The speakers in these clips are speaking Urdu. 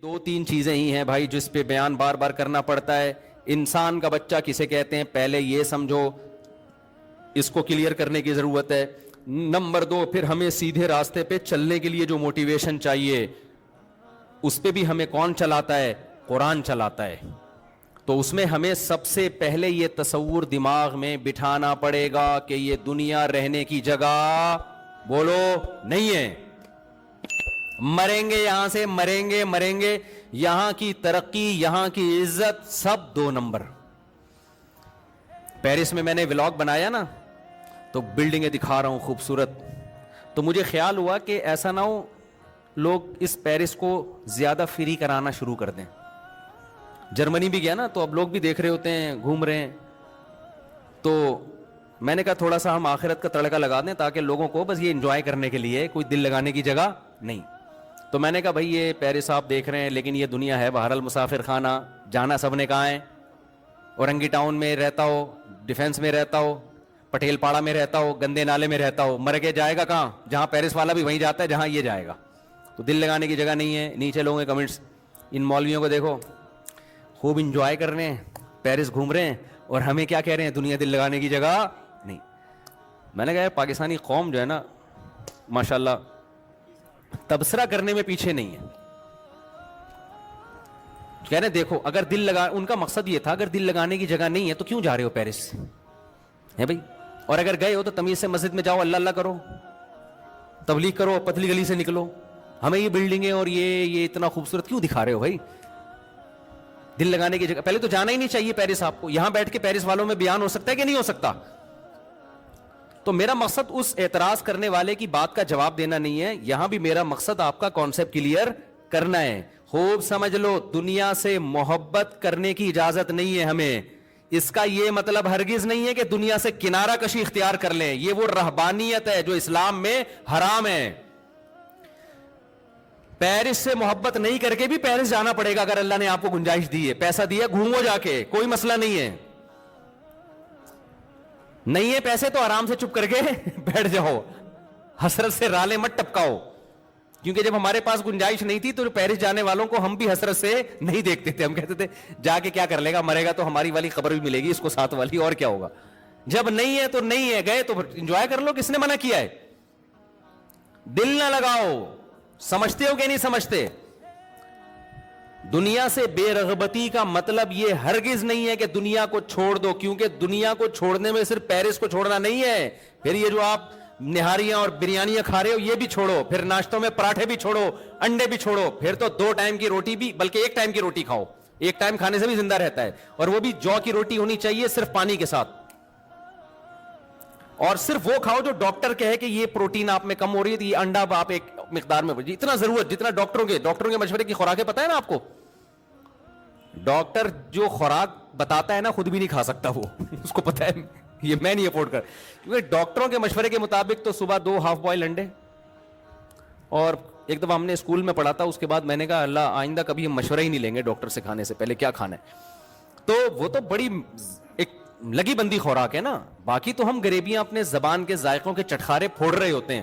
دو تین چیزیں ہی ہیں بھائی جس پہ بیان بار بار کرنا پڑتا ہے. انسان کا بچہ کسے کہتے ہیں پہلے یہ سمجھو, اس کو کلیئر کرنے کی ضرورت ہے. نمبر دو, پھر ہمیں سیدھے راستے پہ چلنے کے لیے جو موٹیویشن چاہیے اس پہ بھی ہمیں کون چلاتا ہے؟ قرآن چلاتا ہے. تو اس میں ہمیں سب سے پہلے یہ تصور دماغ میں بٹھانا پڑے گا کہ یہ دنیا رہنے کی جگہ بولو نہیں ہے. مریں گے یہاں سے, مریں گے. یہاں کی ترقی, یہاں کی عزت سب 2 نمبر. پیرس میں نے ولاگ بنایا نا, تو بلڈنگیں دکھا رہا ہوں خوبصورت, تو مجھے خیال ہوا کہ ایسا نہ ہو لوگ اس پیرس کو زیادہ فری کرانا شروع کر دیں. جرمنی بھی گیا نا, تو اب لوگ بھی دیکھ رہے ہوتے ہیں, گھوم رہے ہیں, تو میں نے کہا تھوڑا سا ہم آخرت کا تڑکا لگا دیں تاکہ لوگوں کو بس یہ انجوائے کرنے کے لیے, کوئی دل لگانے کی جگہ نہیں. تو میں نے کہا بھائی یہ پیرس آپ دیکھ رہے ہیں لیکن یہ دنیا ہے بہرحال مسافر خانہ, جانا سب نے کہاں ہے. اورنگی ٹاؤن میں رہتا ہو, ڈیفینس میں رہتا ہو, پٹیل پاڑا میں رہتا ہو, گندے نالے میں رہتا ہو, مر کے جائے گا کہاں؟ جہاں پیرس والا بھی وہیں جاتا ہے جہاں یہ جائے گا. تو دل لگانے کی جگہ نہیں ہے. نیچے لوگوں کے کمنٹس, ان مولویوں کو دیکھو خوب انجوائے کر رہے ہیں, پیرس گھوم رہے ہیں, اور ہمیں کیا کہہ رہے ہیں؟ دنیا دل لگانے کی جگہ نہیں. میں نے کہا پاکستانی قوم جو ہے نا ماشاءاللہ تبصرہ کرنے میں پیچھے نہیں ہے. کہہ رہے دیکھو اگر دل لگا, ان کا مقصد یہ تھا اگر دل لگانے کی جگہ نہیں ہے تو کیوں جا رہے ہو پیرس ہے بھائی؟ اور اگر گئے ہو تو تمیز سے مسجد میں جاؤ, اللہ اللہ کرو, تبلیغ کرو, پتلی گلی سے نکلو. ہمیں یہ بلڈنگیں اور یہ اتنا خوبصورت کیوں دکھا رہے ہو بھائی؟ دل لگانے کی جگہ پہلے تو جانا ہی نہیں چاہیے پیرس آپ کو. یہاں بیٹھ کے پیرس والوں میں بیان ہو سکتا ہے کہ نہیں ہو سکتا؟ تو میرا مقصد اس اعتراض کرنے والے کی بات کا جواب دینا نہیں ہے, یہاں بھی میرا مقصد آپ کا کانسیپٹ کلیئر کرنا ہے. خوب سمجھ لو, دنیا سے محبت کرنے کی اجازت نہیں ہے ہمیں. اس کا یہ مطلب ہرگز نہیں ہے کہ دنیا سے کنارہ کشی اختیار کر لیں. یہ وہ رہبانیت ہے جو اسلام میں حرام ہے. پیرس سے محبت نہیں کر کے بھی پیرس جانا پڑے گا اگر اللہ نے آپ کو گنجائش دی ہے, پیسہ دیا, گھومو جا کے, کوئی مسئلہ نہیں ہے. نہیں ہے پیسے تو آرام سے چپ کر کے بیٹھ جاؤ, حسرت سے رالے مت ٹپکاؤ. کیونکہ جب ہمارے پاس گنجائش نہیں تھی تو پیرس جانے والوں کو ہم بھی حسرت سے نہیں دیکھتے تھے. ہم کہتے تھے جا کے کیا کر لے گا, مرے گا تو ہماری والی خبر بھی ملے گی اس کو, ساتھ والی, اور کیا ہوگا. جب نہیں ہے تو نہیں ہے, گئے تو انجوائے کر لو, کس نے منع کیا ہے؟ دل نہ لگاؤ. سمجھتے ہو کہ نہیں سمجھتے؟ دنیا سے بے رغبتی کا مطلب یہ ہرگز نہیں ہے کہ دنیا کو چھوڑ دو, کیونکہ دنیا کو چھوڑنے میں صرف پیرس کو چھوڑنا نہیں ہے. پھر یہ جو آپ نہاریاں اور بریانیاں کھا رہے ہو یہ بھی چھوڑو, پھر ناشتوں میں پراٹھے بھی چھوڑو, انڈے بھی چھوڑو, پھر تو 2 ٹائم کی روٹی بھی, بلکہ 1 ٹائم کی روٹی کھاؤ. 1 ٹائم کھانے سے بھی زندہ رہتا ہے, اور وہ بھی جو کی روٹی ہونی چاہیے صرف پانی کے ساتھ. اور صرف وہ کھاؤ جو ڈاکٹر کہے کہ یہ پروٹین آپ میں کم ہو رہی ہے تو یہ انڈا آپ ایک مقدار میں, اتنا ضرورت جتنا ڈاکٹروں کے مشورے کی خوراکیں پتہ ہے نا آپ کو. ڈاکٹر جو خوراک بتاتا ہے نا خود بھی نہیں کھا سکتا وہ اس کو پتہ ہے یہ میں نہیں افورڈ کر, کیونکہ ڈاکٹروں کے مشورے کے مطابق تو صبح 2 ہاف بوائل انڈے. اور ایک دفعہ ہم نے اسکول میں پڑھا تھا, اس کے بعد میں نے کہا اللہ آئندہ کبھی ہم مشورہ ہی نہیں لیں گے ڈاکٹر سے کھانے سے پہلے کیا کھانا ہے. تو وہ تو بڑی ایک لگی بندی خوراک ہے نا. باقی تو ہم غریبیاں اپنے زبان کے ذائقوں کے چٹخارے پھوڑ رہے ہوتے ہیں.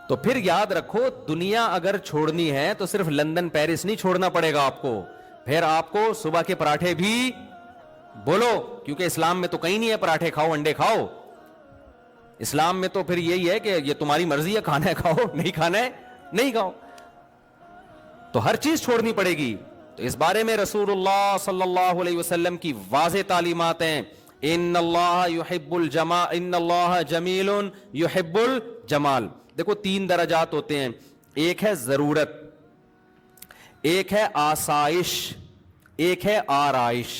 تو پھر یاد رکھو دنیا اگر چھوڑنی ہے تو صرف لندن پیرس نہیں چھوڑنا پڑے گا آپ کو, پھر آپ کو صبح کے پراٹھے بھی بولو, کیونکہ اسلام میں تو کہیں نہیں ہے پراٹھے کھاؤ انڈے کھاؤ. اسلام میں تو پھر یہی ہے کہ یہ تمہاری مرضی ہے, کھانا ہے کھاؤ, نہیں کھانا ہے نہیں کھاؤ. تو ہر چیز چھوڑنی پڑے گی. تو اس بارے میں رسول اللہ صلی اللہ علیہ وسلم کی واضح تعلیمات ہیں, ان اللہ یحب الجمال, ان اللہ جمیل یحب الجمال. دیکھو 3 درجات ہوتے ہیں, ایک ہے ضرورت, ایک ہے آسائش, ایک ہے آرائش.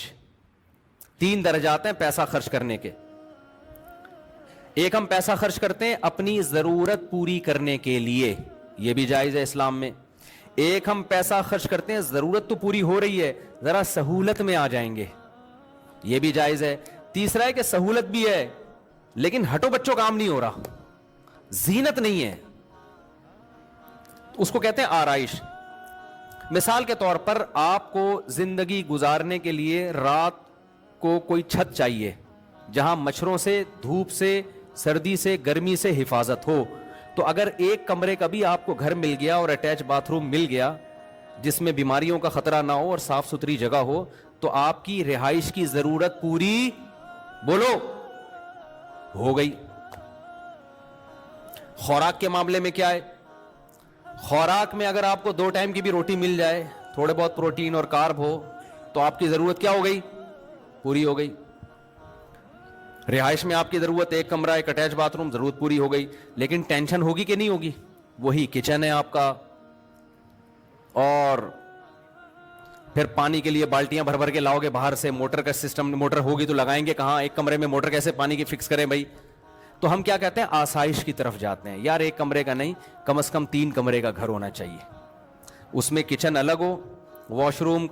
3 درجات ہیں پیسہ خرچ کرنے کے. ایک ہم پیسہ خرچ کرتے ہیں اپنی ضرورت پوری کرنے کے لیے, یہ بھی جائز ہے اسلام میں. ایک ہم پیسہ خرچ کرتے ہیں ضرورت تو پوری ہو رہی ہے ذرا سہولت میں آ جائیں گے, یہ بھی جائز ہے. تیسرا ہے کہ سہولت بھی ہے لیکن ہٹو بچوں کام نہیں ہو رہا, زینت نہیں ہے, اس کو کہتے ہیں آرائش. مثال کے طور پر آپ کو زندگی گزارنے کے لیے رات کو کوئی چھت چاہیے جہاں مچھروں سے, دھوپ سے, سردی سے, گرمی سے حفاظت ہو. تو اگر ایک کمرے کا بھی آپ کو گھر مل گیا اور اٹیچ باتھ روم مل گیا جس میں بیماریوں کا خطرہ نہ ہو اور صاف ستھری جگہ ہو, تو آپ کی رہائش کی ضرورت پوری بولو ہو گئی. خوراک کے معاملے میں کیا ہے؟ خوراک میں اگر آپ کو 2 ٹائم کی بھی روٹی مل جائے, تھوڑے بہت پروٹین اور کارب ہو, تو آپ کی ضرورت کیا ہو گئی؟ پوری ہو گئی. رہائش میں آپ کی ضرورت 1 کمرہ, 1 اٹیچ باتھ روم, ضرورت پوری ہو گئی. لیکن ٹینشن ہوگی کہ نہیں ہوگی؟ وہی کچن ہے آپ کا, اور پھر پانی کے لیے بالٹیاں بھر بھر کے لاؤ گے باہر سے, موٹر کا سسٹم, موٹر ہوگی تو لگائیں گے کہاں؟ ایک کمرے میں موٹر کیسے پانی کی فکس کریں بھائی؟ تو ہم کیا کہتے ہیں؟ آسائش کی طرف جاتے ہیں. یار 1 کمرے کا نہیں, کم از کم 3 کمرے کا گھر ہونا چاہیے. اس میں کچن الگ ہو, واش روم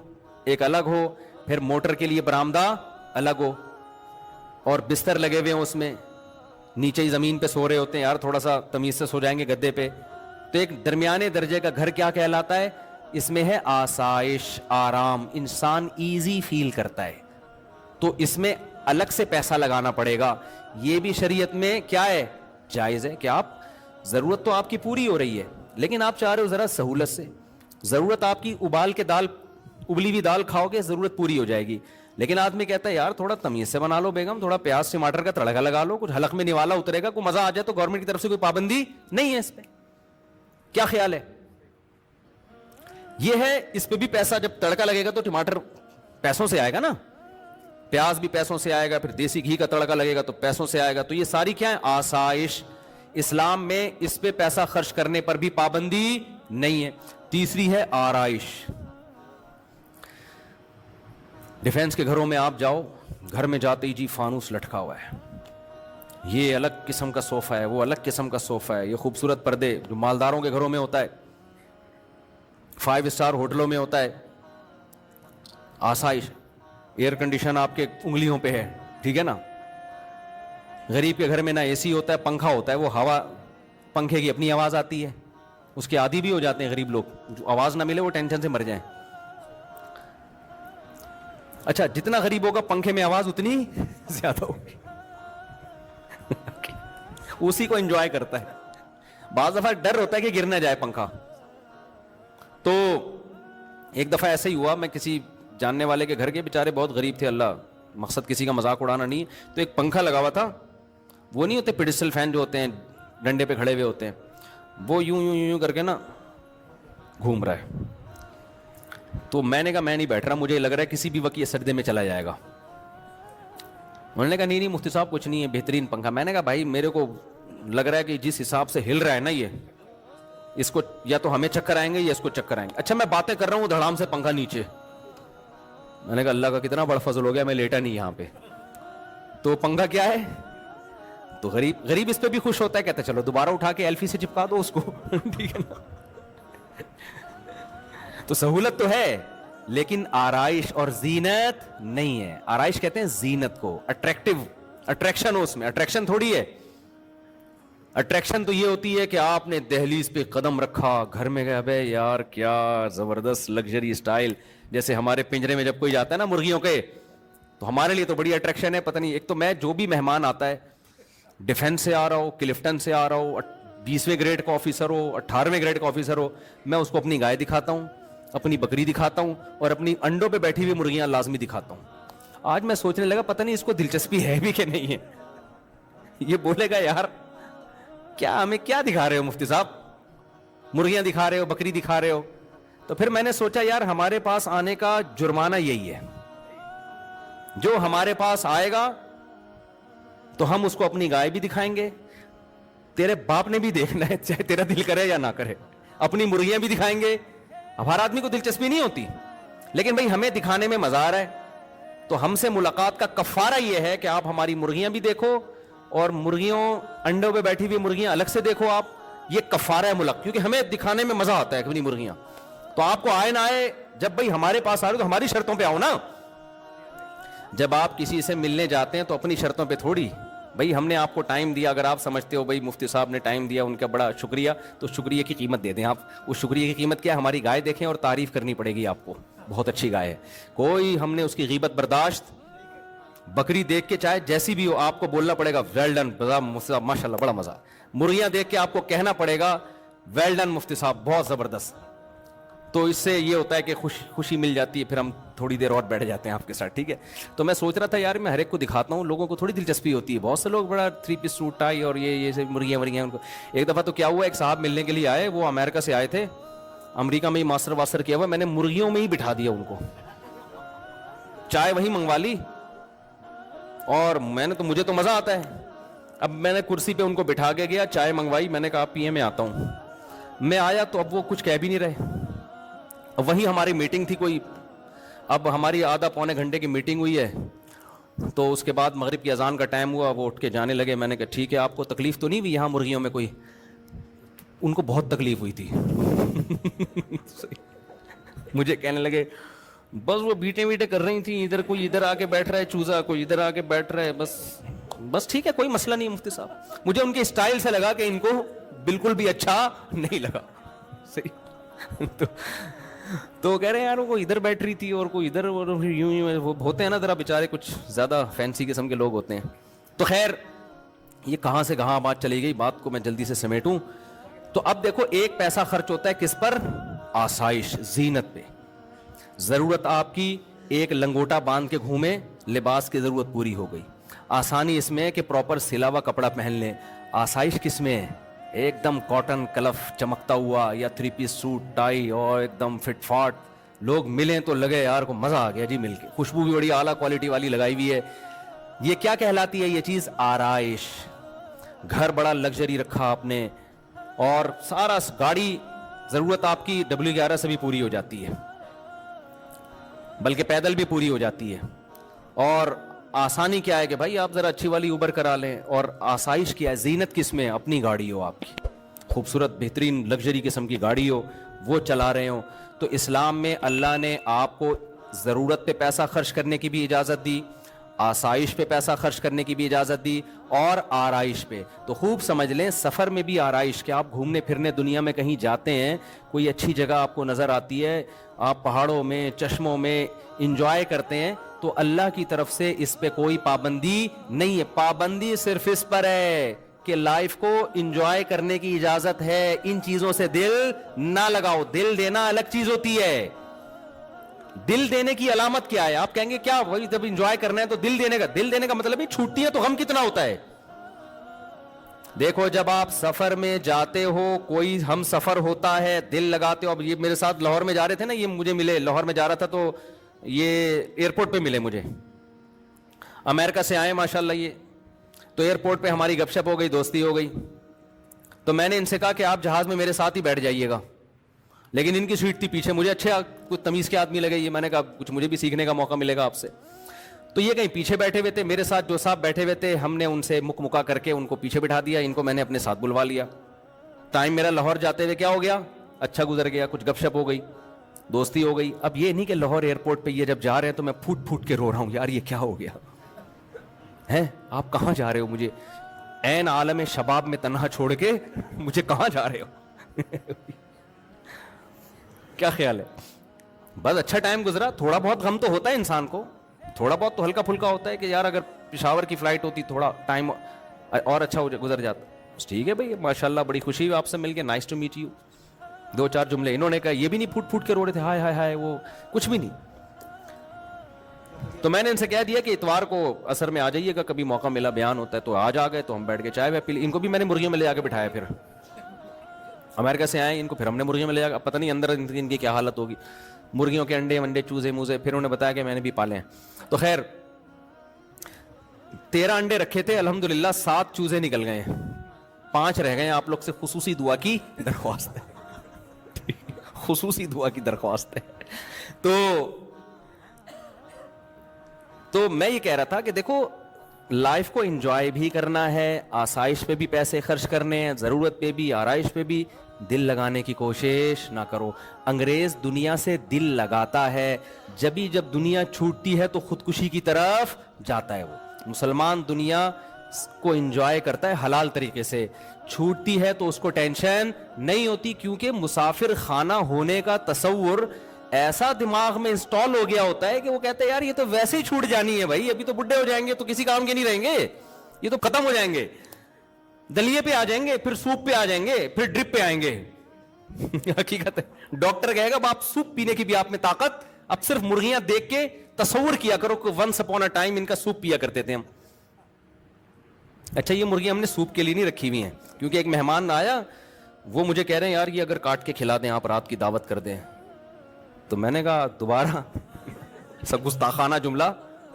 ایک الگ ہو, پھر موٹر کے لیے برآمدہ الگ ہو, اور بستر لگے ہوئے ہیں اس میں, نیچے ہی زمین پہ سو رہے ہوتے ہیں, یار تھوڑا سا تمیز سے سو جائیں گے گدے پہ. تو ایک درمیانے درجے کا گھر کیا کہلاتا ہے؟ اس میں ہے آسائش, آرام, انسان ایزی فیل کرتا ہے. تو اس میں الگ سے پیسہ لگانا پڑے گا. یہ بھی شریعت میں کیا ہے؟ جائز ہے کہ آپ, ضرورت تو آپ کی پوری ہو رہی ہے, لیکن آپ چاہ رہے ہو ذرا سہولت سے. ضرورت آپ کی ابال کے دال, ابلی ہوئی دال کھاؤ گے, ضرورت پوری ہو جائے گی. لیکن آدمی کہتا ہے یار تھوڑا تمیز سے بنا لو بیگم, تھوڑا پیاز ٹماٹر کا تڑکا لگا لو, کچھ حلق میں نوالا اترے گا, کوئی مزہ آ جائے. تو گورنمنٹ کی طرف سے کوئی پابندی نہیں ہے اس پہ. کیا خیال ہے؟ یہ ہے, اس پہ بھی پیسہ, جب تڑکا لگے گا تو ٹماٹر پیسوں سے آئے گا نا, پیاز بھی پیسوں سے آئے گا, پھر دیسی گھی کا تڑکا لگے گا تو پیسوں سے آئے گا. تو یہ ساری کیا ہے؟ آسائش. اسلام میں اس پہ پیسہ خرچ کرنے پر بھی پابندی نہیں ہے. تیسری ہے آرائش. ڈیفینس کے گھروں میں آپ جاؤ, گھر میں جاتے ہی جی فانوس لٹکا ہوا ہے, یہ الگ قسم کا صوفہ ہے, وہ الگ قسم کا صوفہ ہے, یہ خوبصورت پردے جو مالداروں کے گھروں میں ہوتا ہے, 5 اسٹار ہوٹلوں میں ہوتا ہے. آسائش, ایئر کنڈیشن آپ کے انگلیوں پہ ہے, ٹھیک ہے نا. غریب کے گھر میں نہ اے سی ہوتا ہے, پنکھا ہوتا ہے, وہ ہوا پنکھے کی اپنی آواز آتی ہے, اس کے عادی بھی ہو جاتے ہیں غریب لوگ, جو آواز نہ ملے وہ ٹینشن سے مر جائیں. اچھا, جتنا غریب ہوگا پنکھے میں آواز اتنی زیادہ ہوگی, اسی کو انجوائے کرتا ہے. بعض دفعہ ڈر ہوتا ہے کہ گر نہ جائے پنکھا. تو ایک دفعہ ایسا ہی ہوا, میں کسی جاننے والے کے گھر کے, بیچارے بہت غریب تھے, اللہ, مقصد کسی کا مذاق اڑانا نہیں. تو ایک پنکھا لگا ہوا تھا, وہ نہیں ہوتے پیڈسٹل فین جو ہوتے ہیں ڈنڈے پہ کھڑے ہوئے ہوتے ہیں, وہ یوں یوں یوں کر کے نا گھوم رہا ہے. تو میں نے کہا میں نہیں بیٹھ رہا, مجھے لگ رہا ہے کسی بھی وقت یہ سجدے میں چلا جائے گا. انہوں نے کہا نہیں مفتی صاحب کچھ نہیں ہے, بہترین پنکھا. میں نے کہا بھائی میرے کو لگ رہا ہے کہ جس حساب سے ہل رہا ہے نا یہ, اس کو یا تو ہمیں چکر آئیں گے یا اس کو چکر آئیں گے. اچھا میں باتیں کر رہا ہوں, دھڑام سے پنکھا نیچے. میں نے کہا اللہ کا کتنا بڑا فضل ہو گیا, میں لیٹا نہیں یہاں پہ. تو پنکھا کیا ہے, تو غریب اس پہ بھی خوش ہوتا ہے, کہتا ہے چلو دوبارہ اٹھا کے ایلفی سے چپکا دو اس کو, ٹھیک ہے نا. تو سہولت تو ہے, لیکن آرائش اور زینت نہیں ہے. آرائش کہتے ہیں زینت کو, اٹریکشن ہو اس میں, اٹریکشن تھوڑی ہے. اٹریکشن تو یہ ہوتی ہے کہ آپ نے دہلیز پہ قدم رکھا, گھر میں گئے, ابے یار کیا زبردست لگژری اسٹائل. جیسے ہمارے پنجرے میں جب کوئی جاتا ہے نا مرغیوں کے, تو ہمارے لیے تو بڑی اٹریکشن ہے. پتہ نہیں, ایک تو میں جو بھی مہمان آتا ہے, ڈیفینس سے آ رہا ہو, کلفٹن سے آ رہا ہو, 20ویں گریڈ کا آفیسر ہو, 18ویں گریڈ کا آفیسر ہو, میں اس کو اپنی گائے دکھاتا ہوں, اپنی بکری دکھاتا ہوں, اور اپنی انڈوں پہ بیٹھی ہوئی مرغیاں لازمی دکھاتا ہوں. آج میں سوچنے لگا پتہ نہیں اس کو دلچسپی ہے بھی کہ نہیں ہے. یہ بولے گا یار کیا ہمیں کیا دکھا رہے ہو مفتی صاحب, مرغیاں دکھا رہے ہو, بکری دکھا رہے ہو. تو پھر میں نے سوچا یار ہمارے پاس آنے کا جرمانہ یہی ہے, جو ہمارے پاس آئے گا تو ہم اس کو اپنی گائے بھی دکھائیں گے, تیرے باپ نے بھی دیکھنا ہے چاہے تیرا دل کرے یا نہ کرے, اپنی مرغیاں بھی دکھائیں گے. اب ہر آدمی کو دلچسپی نہیں ہوتی, لیکن بھائی ہمیں دکھانے میں مزہ آ رہا ہے, تو ہم سے ملاقات کا کفارہ یہ ہے کہ آپ ہماری مرغیاں بھی دیکھو, اور مرغیوں انڈوں پہ بیٹھی ہوئی مرغیاں الگ سے دیکھو آپ. یہ کفارہ ہے ملک, کیونکہ ہمیں دکھانے میں مزہ آتا ہے اپنی مرغیاں. تو آپ کو آئے نہ آئے, جب بھائی ہمارے پاس آ رہے تو ہماری شرطوں پہ آؤ نا. جب آپ کسی سے ملنے جاتے ہیں تو اپنی شرطوں پہ تھوڑی, بھائی ہم نے آپ کو ٹائم دیا, اگر آپ سمجھتے ہو بھائی مفتی صاحب نے ٹائم دیا, ان کا بڑا شکریہ, تو شکریہ کی قیمت دے دیں آپ. اس شکریہ کی قیمت کیا ہے, ہماری گائے دیکھیں اور تعریف کرنی پڑے گی آپ کو, بہت اچھی گائے ہے. کوئی ہم نے اس کی غیبت برداشت, بکری دیکھ کے چاہے جیسی بھی ہو آپ کو بولنا پڑے گا ویل ڈن ماشاء اللہ بڑا مزہ. مرغیاں دیکھ کے آپ کو کہنا پڑے گا ویل ڈن مفتی صاحب بہت زبردست. تو اس سے یہ ہوتا ہے کہ خوشی مل جاتی ہے, پھر ہم تھوڑی دیر اور بیٹھ جاتے ہیں آپ کے ساتھ, ٹھیک ہے. تو میں سوچ رہا تھا یار میں ہر ایک کو دکھاتا ہوں, لوگوں کو تھوڑی دلچسپی ہوتی ہے, بہت سے لوگ بڑا 3 پیس سوٹ ٹائی اور یہ سے مرغیاں ورگیاں ان کو. ایک دفعہ تو کیا ہوا, ایک صاحب ملنے کے لیے آئے, وہ امریکہ سے آئے تھے, امریکہ میں ہی ماسٹر واسٹر کیا ہوا, میں نے مرغیوں میں ہی بٹھا دیا ان کو, چائے وہیں منگوا لی, اور میں نے تو مجھے تو مزہ آتا ہے. اب میں نے کرسی پہ ان کو بٹھا کے گیا, چائے منگوائی, میں نے کہا پیے میں آتا ہوں. میں آیا تو اب وہ کچھ کہہ بھی نہیں رہے. وہیں ہماری میٹنگ تھی کوئی, اب ہماری آدھا پونے گھنٹے کی میٹنگ ہوئی ہے, تو اس کے بعد مغرب کی اذان کا ٹائم ہوا, وہ اٹھ کے جانے لگے. میں نے کہا ٹھیک ہے, آپ کو تکلیف تو نہیں ہوئی یہاں مرغیوں میں کوئی؟ ان کو بہت تکلیف ہوئی تھی. مجھے کہنے لگے بس وہ بیٹے ویٹے کر رہی تھیں, ادھر کوئی ادھر آ کے بیٹھ رہا ہے چوزا, کوئی ادھر آ کے بیٹھ رہا ہے, بس ٹھیک ہے کوئی مسئلہ نہیں مفتی صاحب. مجھے ان کے اسٹائل سے لگا کہ ان کو بالکل بھی اچھا نہیں لگا. صحیح. تو کہہ رہے ہیں یار وہ ادھر بیٹھ رہی تھی اور کوئی ادھر, یوں وہ ہوتے ہیں نا ذرا بیچارے کچھ زیادہ فینسی قسم کے لوگ ہوتے ہیں. تو خیر یہ کہاں سے کہاں بات چلی گئی, بات کو میں جلدی سے سمیٹوں. تو اب دیکھو ایک پیسہ خرچ ہوتا ہے کس پر؟ آسائش, زینت پہ. ضرورت آپ کی ایک لنگوٹا باندھ کے گھومے, لباس کی ضرورت پوری ہو گئی. آسانی اس میں کہ پراپر سلا ہوا کپڑا پہن لیں. آسائش کس میں ہے؟ ایک دم کاٹن کلف چمکتا ہوا, یا 3 پیس سوٹ ٹائی اور ایک دم فٹ فاٹ, لوگ ملیں تو لگے یار کو مزہ آ گیا جی مل کے, خوشبو بھی بڑی اعلیٰ کوالٹی والی لگائی ہوئی ہے. یہ کیا کہلاتی ہے یہ چیز؟ آرائش. گھر بڑا لگژری رکھا آپ نے, اور سارا گاڑی ضرورت آپ کی W11 سے بھی پوری ہو جاتی ہے, بلکہ پیدل بھی پوری ہو جاتی ہے. اور آسانی کیا ہے کہ بھائی آپ ذرا اچھی والی اوبر کرا لیں. اور آسائش کیا ہے؟ زینت کس میں؟ اپنی گاڑی ہو آپ کی, خوبصورت بہترین لگژری قسم کی گاڑی ہو, وہ چلا رہے ہو. تو اسلام میں اللہ نے آپ کو ضرورت پہ پیسہ خرچ کرنے کی بھی اجازت دی, آسائش پہ پیسہ خرچ کرنے کی بھی اجازت دی, اور آرائش پہ. تو خوب سمجھ لیں سفر میں بھی آرائش, کہ آپ گھومنے پھرنے دنیا میں کہیں جاتے ہیں, کوئی اچھی جگہ آپ کو نظر آتی ہے, آپ پہاڑوں میں چشموں میں انجوائے کرتے ہیں, تو اللہ کی طرف سے اس پہ کوئی پابندی نہیں ہے. پابندی صرف اس پر ہے کہ لائف کو انجوائے کرنے کی اجازت ہے, ان چیزوں سے دل نہ لگاؤ. دل دینا الگ چیز ہوتی ہے. دل دینے کی علامت کیا ہے؟ آپ کہیں گے کیا وہی جب انجوائے کرنا ہے تو دل دینے کا مطلب ہے چھوٹتی ہے تو غم کتنا ہوتا ہے. دیکھو جب آپ سفر میں جاتے ہو, کوئی ہم سفر ہوتا ہے, دل لگاتے ہو. اب یہ میرے ساتھ لاہور میں جا رہے تھے نا, یہ مجھے ملے, لاہور میں جا رہا تھا تو یہ ایئرپورٹ پہ ملے مجھے, امریکہ سے آئے ماشاءاللہ یہ. تو ایئرپورٹ پہ ہماری گپ شپ ہو گئی, دوستی ہو گئی. تو میں نے ان سے کہا کہ آپ جہاز میں میرے ساتھ ہی بیٹھ جائیے گا, لیکن ان کی سیٹ تھی پیچھے. مجھے اچھے کچھ تمیز کے آدمی لگے یہ, میں نے کہا کچھ مجھے بھی سیکھنے کا موقع ملے گا آپ سے. تو یہ کہیں پیچھے بیٹھے ہوئے تھے, میرے ساتھ جو صاحب بیٹھے ہوئے تھے ہم نے ان سے مکا کر کے ان کو پیچھے بٹھا دیا, ان کو میں نے اپنے ساتھ بلوا لیا. ٹائم میرا لاہور جاتے ہوئے کیا ہو گیا, اچھا گزر گیا, کچھ گپ شپ ہو گئی, دوستی ہو گئی. اب یہ نہیں کہ لاہور ایئرپورٹ پہ یہ جب جا رہے ہیں تو میں پھوٹ پھوٹ کے رو رہا ہوں یار یہ کیا ہو گیا ہے, آپ کہاں جا رہے ہو, مجھے عین عالم شباب میں تنہا چھوڑ کے مجھے کہاں جا رہے ہو. کیا خیال ہے؟ بس اچھا ٹائم گزرا. تھوڑا بہت غم تو ہوتا ہے انسان کو, تھوڑا بہت تو ہلکا پھلکا ہوتا ہے کہ یار اگر پشاور کی فلائٹ ہوتی تھوڑا ٹائم اور اچھا گزر جاتا. ٹھیک ہے بھائی, ماشاءاللہ بڑی خوشی ہوئی آپ سے مل کے, نائس ٹو میٹ یو. 2-4 جملے انہوں نے کہا, یہ بھی نہیں پھوٹ پھوٹ کے رو رہے تھے ہائے ہائے ہائے, وہ کچھ بھی نہیں. تو میں نے ان سے کہہ دیا کہ اتوار کو عصر میں آ جائیے گا, کبھی موقع ملا بیان ہوتا ہے. تو آج آ گئے, تو ہم بیٹھ کے چائے پی لی. ان کو بھی میں نے مرغیوں میں لے آ کے بٹھایا, پھر امریکہ سے آئے ان کو پھر ہم نے مرغیوں میں لے آ, پتہ نہیں اندر ان کی کیا حالت ہوگی, مرغیوں کے انڈے ونڈے چوزے موزے. پھر انہوں نے بتایا کہ میں نے بھی پالے ہیں. تو خیر 13 انڈے رکھے تھے, الحمدللہ 7 چوزے نکل گئے ہیں, 5 رہ گئے. آپ لوگ سے خصوصی دعا کی درخواست ہے, خصوصی دعا کی درخواست ہے. تو میں یہ کہہ رہا تھا کہ دیکھو لائف کو انجوائے بھی کرنا ہے, آسائش پہ بھی پیسے خرچ کرنے ہیں, ضرورت پہ بھی, آرائش پہ بھی. دل لگانے کی کوشش نہ کرو. انگریز دنیا سے دل لگاتا ہے, جب دنیا چھوٹتی ہے تو خودکشی کی طرف جاتا ہے. وہ مسلمان دنیا کو انجوائے کرتا ہے حلال طریقے سے, چھوٹتی ہے تو اس کو ٹینشن نہیں ہوتی, کیونکہ مسافر خانہ ہونے کا تصور ایسا دماغ میں انسٹال ہو گیا ہوتا ہے کہ وہ کہتے ہیں یار یہ تو ویسے ہی چھوٹ جانی ہے بھائی, ابھی تو بڈھے ہو جائیں گے تو کسی کام کے نہیں رہیں گے, یہ تو ختم ہو جائیں گے, دلیے پہ آ جائیں گے, پھر سوپ پہ آ جائیں گے, پھر ڈرپ پہ آئیں گے. حقیقت ہے. ڈاکٹر کہے گا آپ سوپ پینے کی بھی آپ میں طاقت, اب صرف مرغیاں دیکھ کے تصور کیا کرو کہ ونس اپون اے ٹائم ان کا سوپ پیا کرتے تھے ہم. اچھا یہ مرغیاں ہم نے سوپ کے لیے نہیں رکھی ہوئی ہیں, کیونکہ ایک مہمان آیا, وہ مجھے کہہ رہے ہیں یار یہ اگر کاٹ کے کھلا دیں آپ, رات کی دعوت کر دیں. تو میں نے کہا دوبارہ سب گستاخانہ جملہ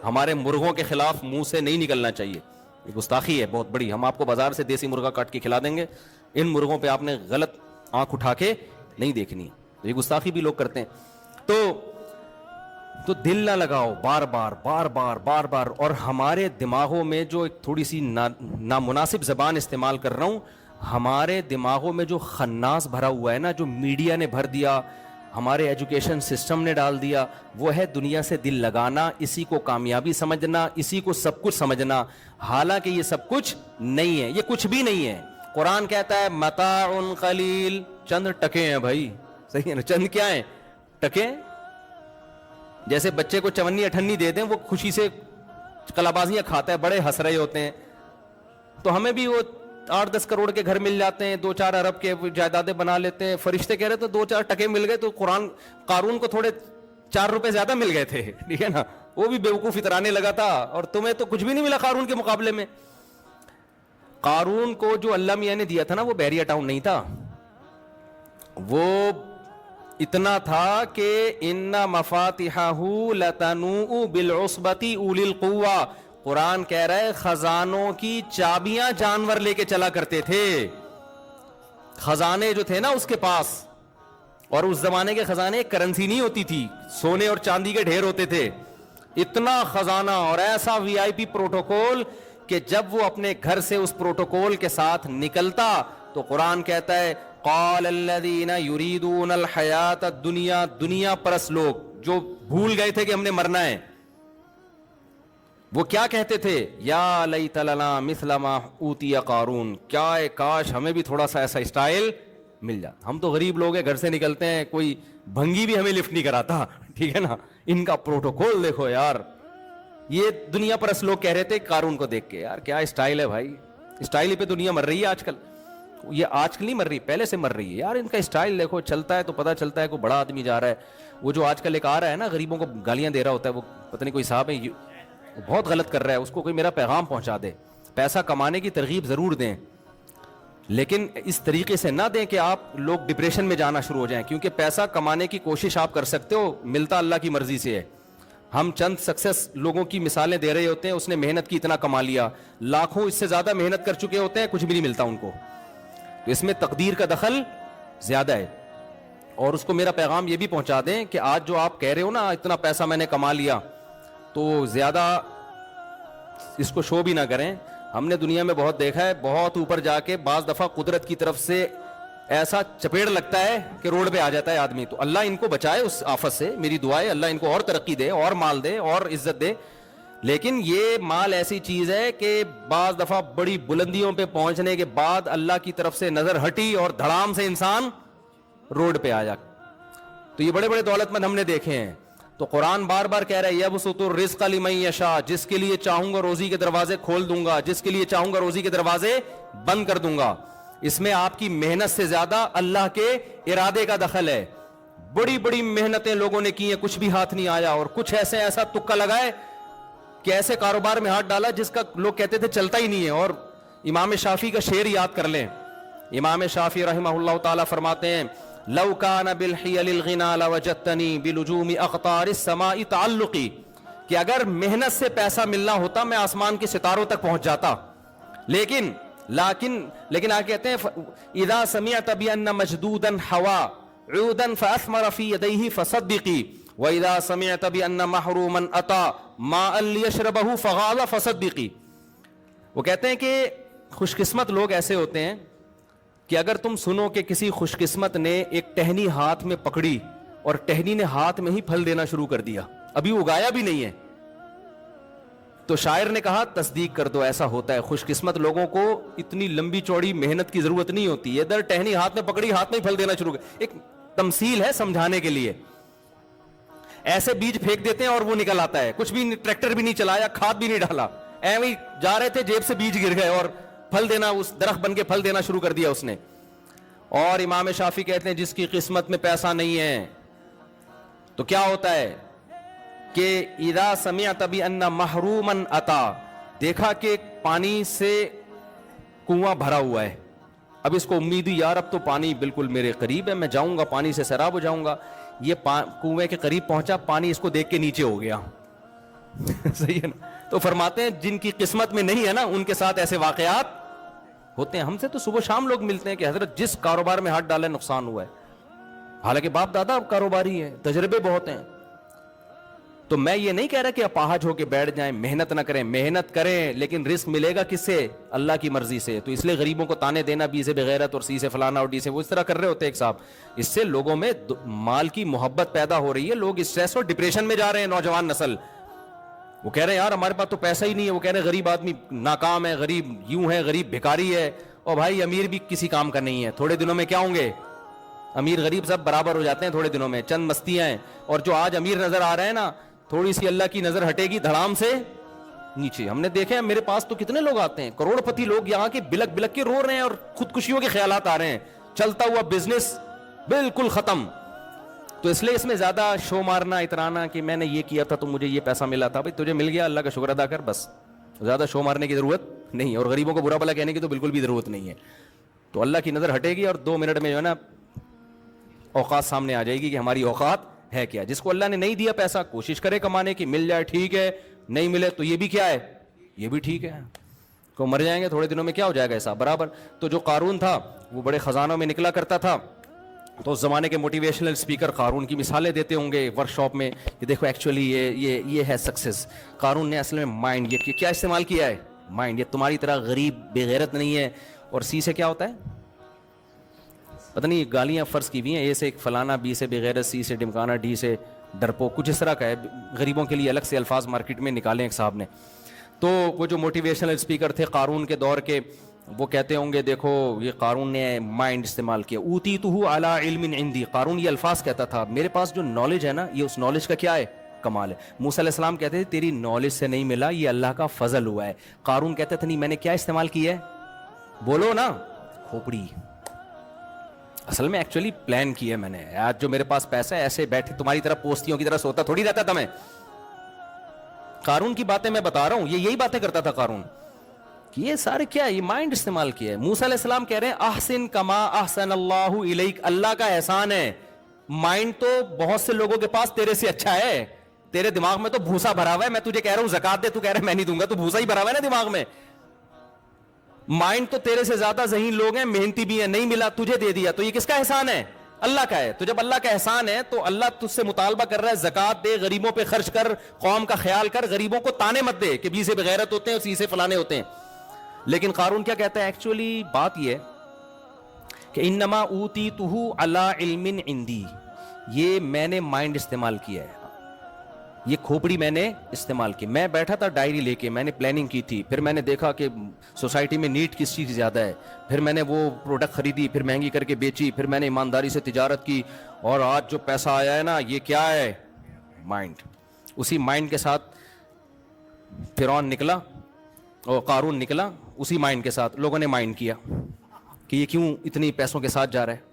ہمارے مرغوں کے خلاف منہ سے نہیں نکلنا چاہیے, یہ گستاخی ہے بہت بڑی. ہم آپ کو بازار سے دیسی مرغا کاٹ کے کھلا دیں گے, ان مرغوں پہ آپ نے غلط آنکھ اٹھا کے نہیں دیکھنی. یہ گستاخی بھی لوگ کرتے ہیں. تو دل نہ لگاؤ بار بار بار بار بار بار. اور ہمارے دماغوں میں جو ایک تھوڑی سی نامناسب زبان استعمال کر رہا ہوں, ہمارے دماغوں میں جو خناس بھرا ہوا ہے نا, جو میڈیا نے بھر دیا, ہمارے ایجوکیشن سسٹم نے ڈال دیا, وہ ہے دنیا سے دل لگانا, اسی کو کامیابی سمجھنا, اسی کو سب کچھ سمجھنا. حالانکہ یہ سب کچھ نہیں ہے, یہ کچھ بھی نہیں ہے. قرآن کہتا ہے متاع قلیل, چند ٹکے ہیں بھائی. صحیح ہے نا, چند کیا ہیں, ٹکے. جیسے بچے کو چونی اٹھنی دے دیں, وہ خوشی سے کلابازیاں کھاتا ہے, بڑے ہنس رہے ہوتے ہیں. تو ہمیں بھی وہ 8-10 کروڑ کے گھر مل جاتے ہیں, 2-4 ارب کے جائیدادیں بنا لیتے ہیں. فرشتے کہہ رہے تو 2-4 ٹکے مل گئے, تو قارون کو تھوڑے 4 روپے زیادہ مل گئے تھے, ٹھیک ہے نا, وہ بھی بیوقوف اترانے لگا تھا, اور تمہیں تو کچھ بھی نہیں ملا قارون کے مقابلے میں. قارون کو جو اللہ میاں نے دیا تھا نا, وہ بحریہ ٹاؤن نہیں تھا, وہ اتنا تھا کہ ان مفاتحہ لتنوء بالعصبۃ اولی القوہ. قرآن کہہ رہا ہے خزانوں کی چابیاں جانور لے کے چلا کرتے تھے. خزانے جو تھے نا اس کے پاس, اور اس زمانے کے خزانے کرنسی نہیں ہوتی تھی, سونے اور چاندی کے ڈھیر ہوتے تھے. اتنا خزانہ اور ایسا وی آئی پی پروٹوکول کہ جب وہ اپنے گھر سے اس پروٹوکول کے ساتھ نکلتا تو قرآن کہتا ہے قال الذین یریدون الحیات الدنیا, دنیا پرس لوگ جو بھول گئے تھے کہ ہم نے مرنا ہے, وہ کیا کہتے تھے, یا لیت لنا مثل ما اوتی قارون, کیا کاش ہمیں بھی تھوڑا سا ایسا اسٹائل مل جاتا. ہم تو غریب لوگ ہیں, گھر سے نکلتے ہیں, کوئی بھنگی بھی ہمیں لفٹ نہیں کراتا, ٹھیک ہے نا. ان کا پروٹوکول دیکھو یار. یہ دنیا پرس لوگ کہہ رہے تھے قارون کو دیکھ کے, یار کیا اسٹائل ہے بھائی, اسٹائل ہی پہ دنیا مر رہی ہے آج کل. یہ آج کل نہیں مر رہی, پہلے سے مر رہی ہے یار. ان کا اسٹائل دیکھو, چلتا ہے تو پتہ چلتا ہے کوئی بڑا آدمی جا رہا ہے. وہ جو آج کل ایک آ رہا ہے نا غریبوں کو گالیاں دے رہا ہوتا ہے, وہ پتہ نہیں کوئی صاحب ہے, بہت غلط کر رہا ہے, اس کو کوئی میرا پیغام پہنچا دے. پیسہ کمانے کی ترغیب ضرور دیں, لیکن اس طریقے سے نہ دیں کہ آپ لوگ ڈپریشن میں جانا شروع ہو جائیں, کیونکہ پیسہ کمانے کی کوشش آپ کر سکتے ہو, ملتا اللہ کی مرضی سے ہے. ہم چند سکسیس لوگوں کی مثالیں دے رہے ہوتے ہیں, اس نے محنت کی اتنا کما لیا, لاکھوں اس سے زیادہ محنت کر چکے ہوتے ہیں, کچھ بھی نہیں ملتا ان کو. تو اس میں تقدیر کا دخل زیادہ ہے. اور اس کو میرا پیغام یہ بھی پہنچا دیں کہ آج جو آپ کہہ رہے ہو نا اتنا پیسہ میں نے کما لیا, تو زیادہ اس کو شو بھی نہ کریں. ہم نے دنیا میں بہت دیکھا ہے, بہت اوپر جا کے بعض دفعہ قدرت کی طرف سے ایسا چپیڑ لگتا ہے کہ روڈ پہ آ جاتا ہے آدمی. تو اللہ ان کو بچائے اس آفت سے, میری دعا ہے اللہ ان کو اور ترقی دے, اور مال دے, اور عزت دے. لیکن یہ مال ایسی چیز ہے کہ بعض دفعہ بڑی بلندیوں پہ پہنچنے کے بعد اللہ کی طرف سے نظر ہٹی اور دھڑام سے انسان روڈ پہ آ جا. تو یہ بڑے بڑے دولت مند ہم نے دیکھے ہیں. تو قرآن بار بار کہہ رہا ہے یبسط الرزق لمن یشاء, جس کے لیے چاہوں گا روزی کے دروازے کھول دوں گا, جس کے لیے چاہوں گا روزی کے دروازے بند کر دوں گا. اس میں آپ کی محنت سے زیادہ اللہ کے ارادے کا دخل ہے. بڑی بڑی محنتیں لوگوں نے کی ہیں, کچھ بھی ہاتھ نہیں آیا, اور کچھ ایسا تکا لگائے کہ ایسے کاروبار میں ہاتھ ڈالا جس کا لوگ کہتے تھے چلتا ہی نہیں ہے. اور امام شافعی کا شعر یاد کر لیں. امام شافعی رحمہ اللہ تعالی فرماتے ہیں لو کان بالحیل الغنا لوجدتنی بلجوم اقطار السماء تعلقی, کہ اگر محنت سے پیسہ ملنا ہوتا میں آسمان کے ستاروں تک پہنچ جاتا. لیکن آگے کہتے ہیں اذا سمعت بان مجدودا حوا عودا فاثمر في يديه فصدقي واذا سمعت بان محروما اتى ماء ليشربه فغال فصدقي. وہ کہتے ہیں کہ خوش قسمت لوگ ایسے ہوتے ہیں کہ اگر تم سنو کہ کسی خوش قسمت نے ایک ٹہنی ہاتھ میں پکڑی اور ٹہنی نے ہاتھ میں ہی پھل دینا شروع کر دیا, ابھی اگایا بھی نہیں ہے, تو شاعر نے کہا تصدیق کر دو ایسا ہوتا ہے. خوش قسمت لوگوں کو اتنی لمبی چوڑی محنت کی ضرورت نہیں ہوتی ہے, ادھر ٹہنی ہاتھ میں پکڑی, ہاتھ میں ہی پھل دینا شروع کر. ایک تمثیل ہے سمجھانے کے لیے. ایسے بیج پھینک دیتے ہیں اور وہ نکل آتا ہے, کچھ بھی ٹریکٹر بھی نہیں چلایا, کھاد بھی نہیں ڈالا, ایویں جا رہے تھے جیب سے بیج گر گئے اور پھل دینا, اس درخت بن کے پھل دینا شروع کر دیا اس نے. اور امام شافعی کہتے ہیں جس کی قسمت میں پیسہ نہیں ہے تو کیا ہوتا ہے کہ اذا سمعت بان محروما اتا، دیکھا کہ پانی سے کنواں بھرا ہوا ہے، اب اس کو امید ہوئی یار اب تو پانی بالکل میرے قریب ہے، میں جاؤں گا پانی سے سیراب ہو جاؤں گا، یہ کنویں کے قریب پہنچا، پانی اس کو دیکھ کے نیچے ہو گیا صحیح ہے نا؟ تو فرماتے ہیں جن کی قسمت میں نہیں ہے نا ان کے ساتھ ایسے واقعات ہوتے ہیں. ہم سے تو صبح شام لوگ ملتے ہیں کہ حضرت جس کاروبار میں ہاتھ ڈالے نقصان ہوا ہے، حالانکہ باپ دادا اب کاروباری ہیں، تجربے بہت ہیں. تو میں یہ نہیں کہہ رہا کہ اپاہج ہو کے بیٹھ جائیں، محنت نہ کریں، محنت کریں، لیکن رزق ملے گا کس سے؟ اللہ کی مرضی سے. تو اس لیے غریبوں کو تانے دینا بی سے بغیرت اور سی سے فلانا اور ڈی سے وہ اس طرح کر رہے ہوتے ہیں ایک صاحب، اس سے لوگوں میں مال کی محبت پیدا ہو رہی ہے، لوگ اسٹریس اور ڈپریشن میں جا رہے ہیں. نوجوان نسل وہ کہہ رہے ہیں یار ہمارے پاس تو پیسہ ہی نہیں ہے، وہ کہہ رہے ہیں غریب آدمی ناکام ہے، غریب یوں ہے، غریب بھکاری ہے. اور بھائی امیر بھی کسی کام کا نہیں ہے، تھوڑے دنوں میں کیا ہوں گے؟ امیر غریب سب برابر ہو جاتے ہیں تھوڑے دنوں میں، چند مستیاں ہیں. اور جو آج امیر نظر آ رہے ہیں نا، تھوڑی سی اللہ کی نظر ہٹے گی دھڑام سے نیچے. ہم نے دیکھے ہیں میرے پاس تو کتنے لوگ آتے ہیں کروڑ پتی لوگ یہاں کے بلک بلک کے رو رہے ہیں اور خودکشیوں کے خیالات آ رہے ہیں، چلتا ہوا بزنس بالکل ختم. تو اس لیے اس میں زیادہ شو مارنا اترانا کہ میں نے یہ کیا تھا تو مجھے یہ پیسہ ملا تھا، بھائی تجھے مل گیا اللہ کا شکر ادا کر، بس زیادہ شو مارنے کی ضرورت نہیں، اور غریبوں کو برا بھلا کہنے کی تو بالکل بھی ضرورت نہیں ہے. تو اللہ کی نظر ہٹے گی اور 2 منٹ میں جو ہے نا اوقات سامنے آ جائے گی کہ ہماری اوقات ہے کیا. جس کو اللہ نے نہیں دیا پیسہ کوشش کرے کمانے کی، مل جائے ٹھیک ہے، نہیں ملے تو یہ بھی کیا ہے، یہ بھی ٹھیک ہے. کو مر جائیں گے تھوڑے دنوں میں کیا ہو جائے گا ایسا برابر. تو جو قارون تھا وہ بڑے خزانوں میں نکلا کرتا تھا، تو اس زمانے کے موٹیویشنل اسپیکر قارون کی مثالیں دیتے ہوں گے ورک شاپ میں کہ دیکھو ایکچولی یہ ہے سکسیس. قارون نے اصل میں مائنڈ یہ کیا استعمال کیا ہے؟ مائنڈ. یہ تمہاری طرح غریب بے غیرت نہیں ہے. اور سی سے کیا ہوتا ہے پتہ نہیں، گالیاں فرض کی ہوئی ہیں، اے سے فلانا، بی سے بے غیرت، سی سے ڈمکانا، ڈی سے ڈرپو، کچھ اس طرح کا ہے. غریبوں کے لیے الگ سے الفاظ مارکیٹ میں نکالے ایک صاحب نے. تو وہ جو موٹیویشنل اسپیکر تھے قارون کے دور کے، وہ کہتے ہوں گے دیکھو یہ قارون نے مائنڈ استعمال کیا. اوتیتہ علی علم عندی، قارون یہ الفاظ کہتا تھا میرے پاس جو نالج ہے نا یہ اس نالج کا کیا ہے؟ کمال ہے. موسیٰ علیہ السلام کہتے تھے تیری نالج سے نہیں ملا، یہ اللہ کا فضل ہوا ہے. قارون کہتا تھا نہیں میں نے کیا استعمال کیا ہے؟ بولو نا، کھوپڑی. اصل میں ایکچولی پلان کیا ہے میں نے. آج جو میرے پاس پیسہ ہے ایسے بیٹھے تمہاری طرح پوستیوں کی طرح سوتا تھوڑی رہتا تھا میں. قارون کی باتیں میں بتا رہا ہوں، یہ یہی باتیں کرتا تھا قارون کہ یہ سارے کیا ہے، یہ مائنڈ استعمال کیا ہے. موسیٰ علیہ السلام کہہ رہے ہیں احسن کما احسن اللہ الیک، اللہ کا احسان ہے. مائنڈ تو بہت سے لوگوں کے پاس تیرے سے اچھا ہے، تیرے دماغ میں تو بھوسا بھرا ہوا ہے. میں تجھے کہہ رہا ہوں زکات دے، تو کہہ رہا ہے میں نہیں دوں گا، تو بھوسا ہی بھرا ہوا ہے نا دماغ میں. مائنڈ تو تیرے سے زیادہ ذہین لوگ ہیں، محنتی بھی ہیں، نہیں ملا تجھے دے دیا، تو یہ کس کا احسان ہے؟ اللہ کا ہے. تو جب اللہ کا احسان ہے تو اللہ تجھ سے مطالبہ کر رہا ہے زکات دے، غریبوں پہ خرچ کر، قوم کا خیال کر، غریبوں کو تانے مت دے کہ بی سے بغیرت ہوتے ہیں اور سی سے فلانے ہوتے ہیں. لیکن قارون کیا کہتا ہے؟ ایکچولی بات یہ ہے کہ انما اوتیتہ علی علم عندی، یہ میں نے مائنڈ استعمال کیا ہے، یہ کھوپڑی میں نے استعمال کی. میں بیٹھا تھا ڈائری لے کے، میں نے پلاننگ کی تھی، پھر میں نے دیکھا کہ سوسائٹی میں نیڈ کس چیز زیادہ ہے، پھر میں نے وہ پروڈکٹ خریدی، پھر مہنگی کر کے بیچی، پھر میں نے ایمانداری سے تجارت کی، اور آج جو پیسہ آیا ہے نا یہ کیا ہے؟ مائنڈ. اسی مائنڈ کے ساتھ فرعون نکلا اور قارون نکلا، اسی مائنڈ کے ساتھ لوگوں نے مائنڈ کیا کہ یہ کیوں اتنی پیسوں کے ساتھ جا رہا ہے.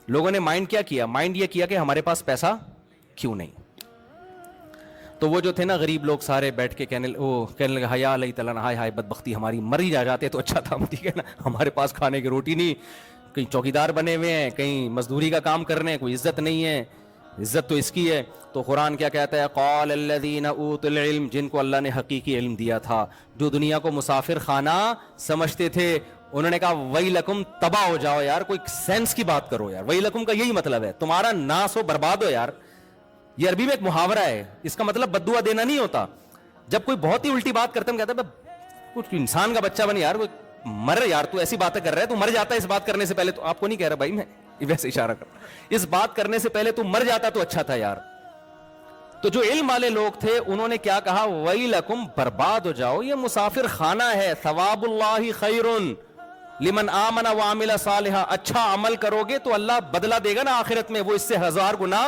لوگوں نے مائنڈ کیا کیا؟ مائنڈ یہ کیا کہ ہمارے پاس پیسہ کیوں نہیں. تو وہ جو تھے نا غریب لوگ سارے بیٹھ کے کہنے لگے حیا علیہ تعالیٰ، ہائے ہائے بدبختی ہماری، مر ہی جا جاتے تو اچھا تھا. ٹھیک ہے نا، ہمارے پاس کھانے کی روٹی نہیں، کہیں چوکیدار بنے ہوئے ہیں، کہیں مزدوری کا کام کر رہے ہیں، کوئی عزت نہیں ہے، عزت تو اس کی ہے. تو قرآن کیا کہتا ہے؟ قال الذین اوتوا العلم، جن کو اللہ نے حقیقی علم دیا تھا، جو دنیا کو مسافر خانہ سمجھتے تھے، انہوں نے کہا ویلکم، تباہ ہو جاؤ یار، کوئی سینس کی بات کرو یار. ویلکم کا یہی مطلب ہے تمہارا ناس ہو، برباد ہو یار. یہ عربی میں ایک محاورہ ہے، اس کا مطلب بد دعا دینا نہیں ہوتا. جب کوئی بہت ہی الٹی بات کرتا ہے کہتا ہے کچھ انسان کا بچہ بن یار، مر یار، تو ایسی باتیں کر رہا ہے، تو مر جاتا ہے اس بات کرنے سے پہلے. تو آپ کو نہیں کہہ رہا بھائی، میں ویسے اشارہ کر رہا ہوں، اس بات کرنے سے پہلے تو مر جاتا تو اچھا تھا یار. تو جو علم والے لوگ تھے انہوں نے کیا کہا؟ ویلکم، برباد ہو جاؤ، یہ مسافر خانہ ہے. ثواب اللہ خیر لمن آمن وعمل صالحا، اچھا عمل کرو گے تو اللہ بدلہ دے گا نا آخرت میں، وہ اس سے 1000 گنا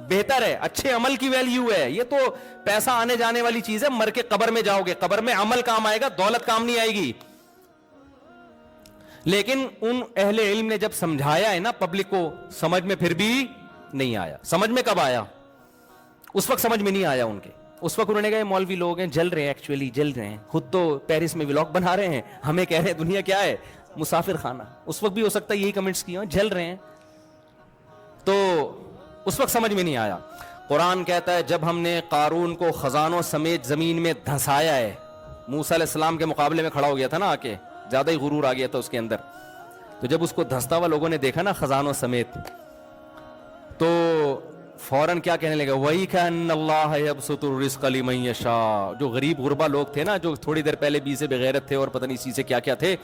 بہتر ہے. اچھے عمل کی ویلیو ہے. یہ تو پیسہ آنے جانے والی چیز ہے، مر کے قبر میں جاؤ گے، قبر میں عمل کام آئے گا، دولت کام نہیں آئے گی. لیکن ان اہل علم نے جب سمجھایا ہے نا پبلک کو, سمجھ میں پھر بھی نہیں آیا. سمجھ میں کب آیا؟ اس وقت سمجھ میں نہیں آیا ان کے. اس وقت انہوں نے کہا یہ مولوی لوگ ہیں, جل رہے ہیں, ایکچولی جل رہے ہیں, خود تو پیرس میں ولاگ بنا رہے ہیں, ہمیں کہہ رہے ہیں دنیا کیا ہے, مسافر خانہ. اس وقت بھی ہو سکتا ہے یہی کمنٹس کیے ہوں, جل رہے ہیں. تو اس وقت سمجھ میں نہیں آیا. قرآن کہتا ہے جب ہم نے قارون کو خزانوں سمیت زمین میں دھنسایا ہے, موسیٰ علیہ السلام کے مقابلے میں کھڑا ہو گیا تھا نا, آ کے زیادہ ہی غرور آ گیا تھا اس کے اندر. تو جب اس کو دھنستا ہوا لوگوں نے دیکھا نا خزانوں سمیت, تو فوراً کیا کہنے لگا, وہی کان اللہ یبسط الرزق لمن یشاء. جو غریب غربا لوگ تھے نا, جو تھوڑی دیر پہلے بی سے بغیرت تھے اور پتہ نہیں سی سے کیا کیا تھے,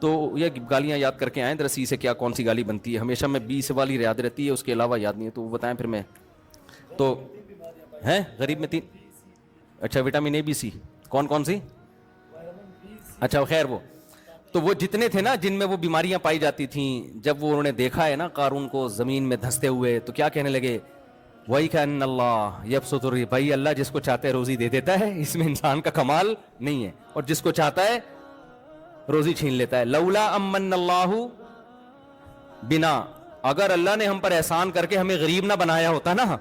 تو یہ گالیاں یاد کر کے آئیں ذرا, سی سے کیا کون سی گالی بنتی ہے. ہمیشہ میں بی سے والی یاد رہتی ہے, اس کے علاوہ یاد نہیں ہے, تو وہ بتائیں پھر میں. تو ہیں غریب میں 3, اچھا وٹامن اے بی سی, کون کون سی, اچھا خیر وہ تو وہ جتنے تھے نا جن میں وہ بیماریاں پائی جاتی تھیں, جب وہ انہوں نے دیکھا ہے نا قارون کو زمین میں دھنستے ہوئے, تو کیا کہنے لگے, وہی کان اللہ یبسط الرزق. بھائی اللہ جس کو چاہتا ہے روزی دے دیتا ہے, اس میں انسان کا کمال نہیں ہے, اور جس کو چاہتا ہے روزی چھین لیتا ہے. لولا امن اللہ بنا, اگر اللہ نے ہم پر احسان کر کے ہمیں غریب نہ بنایا ہوتا نا,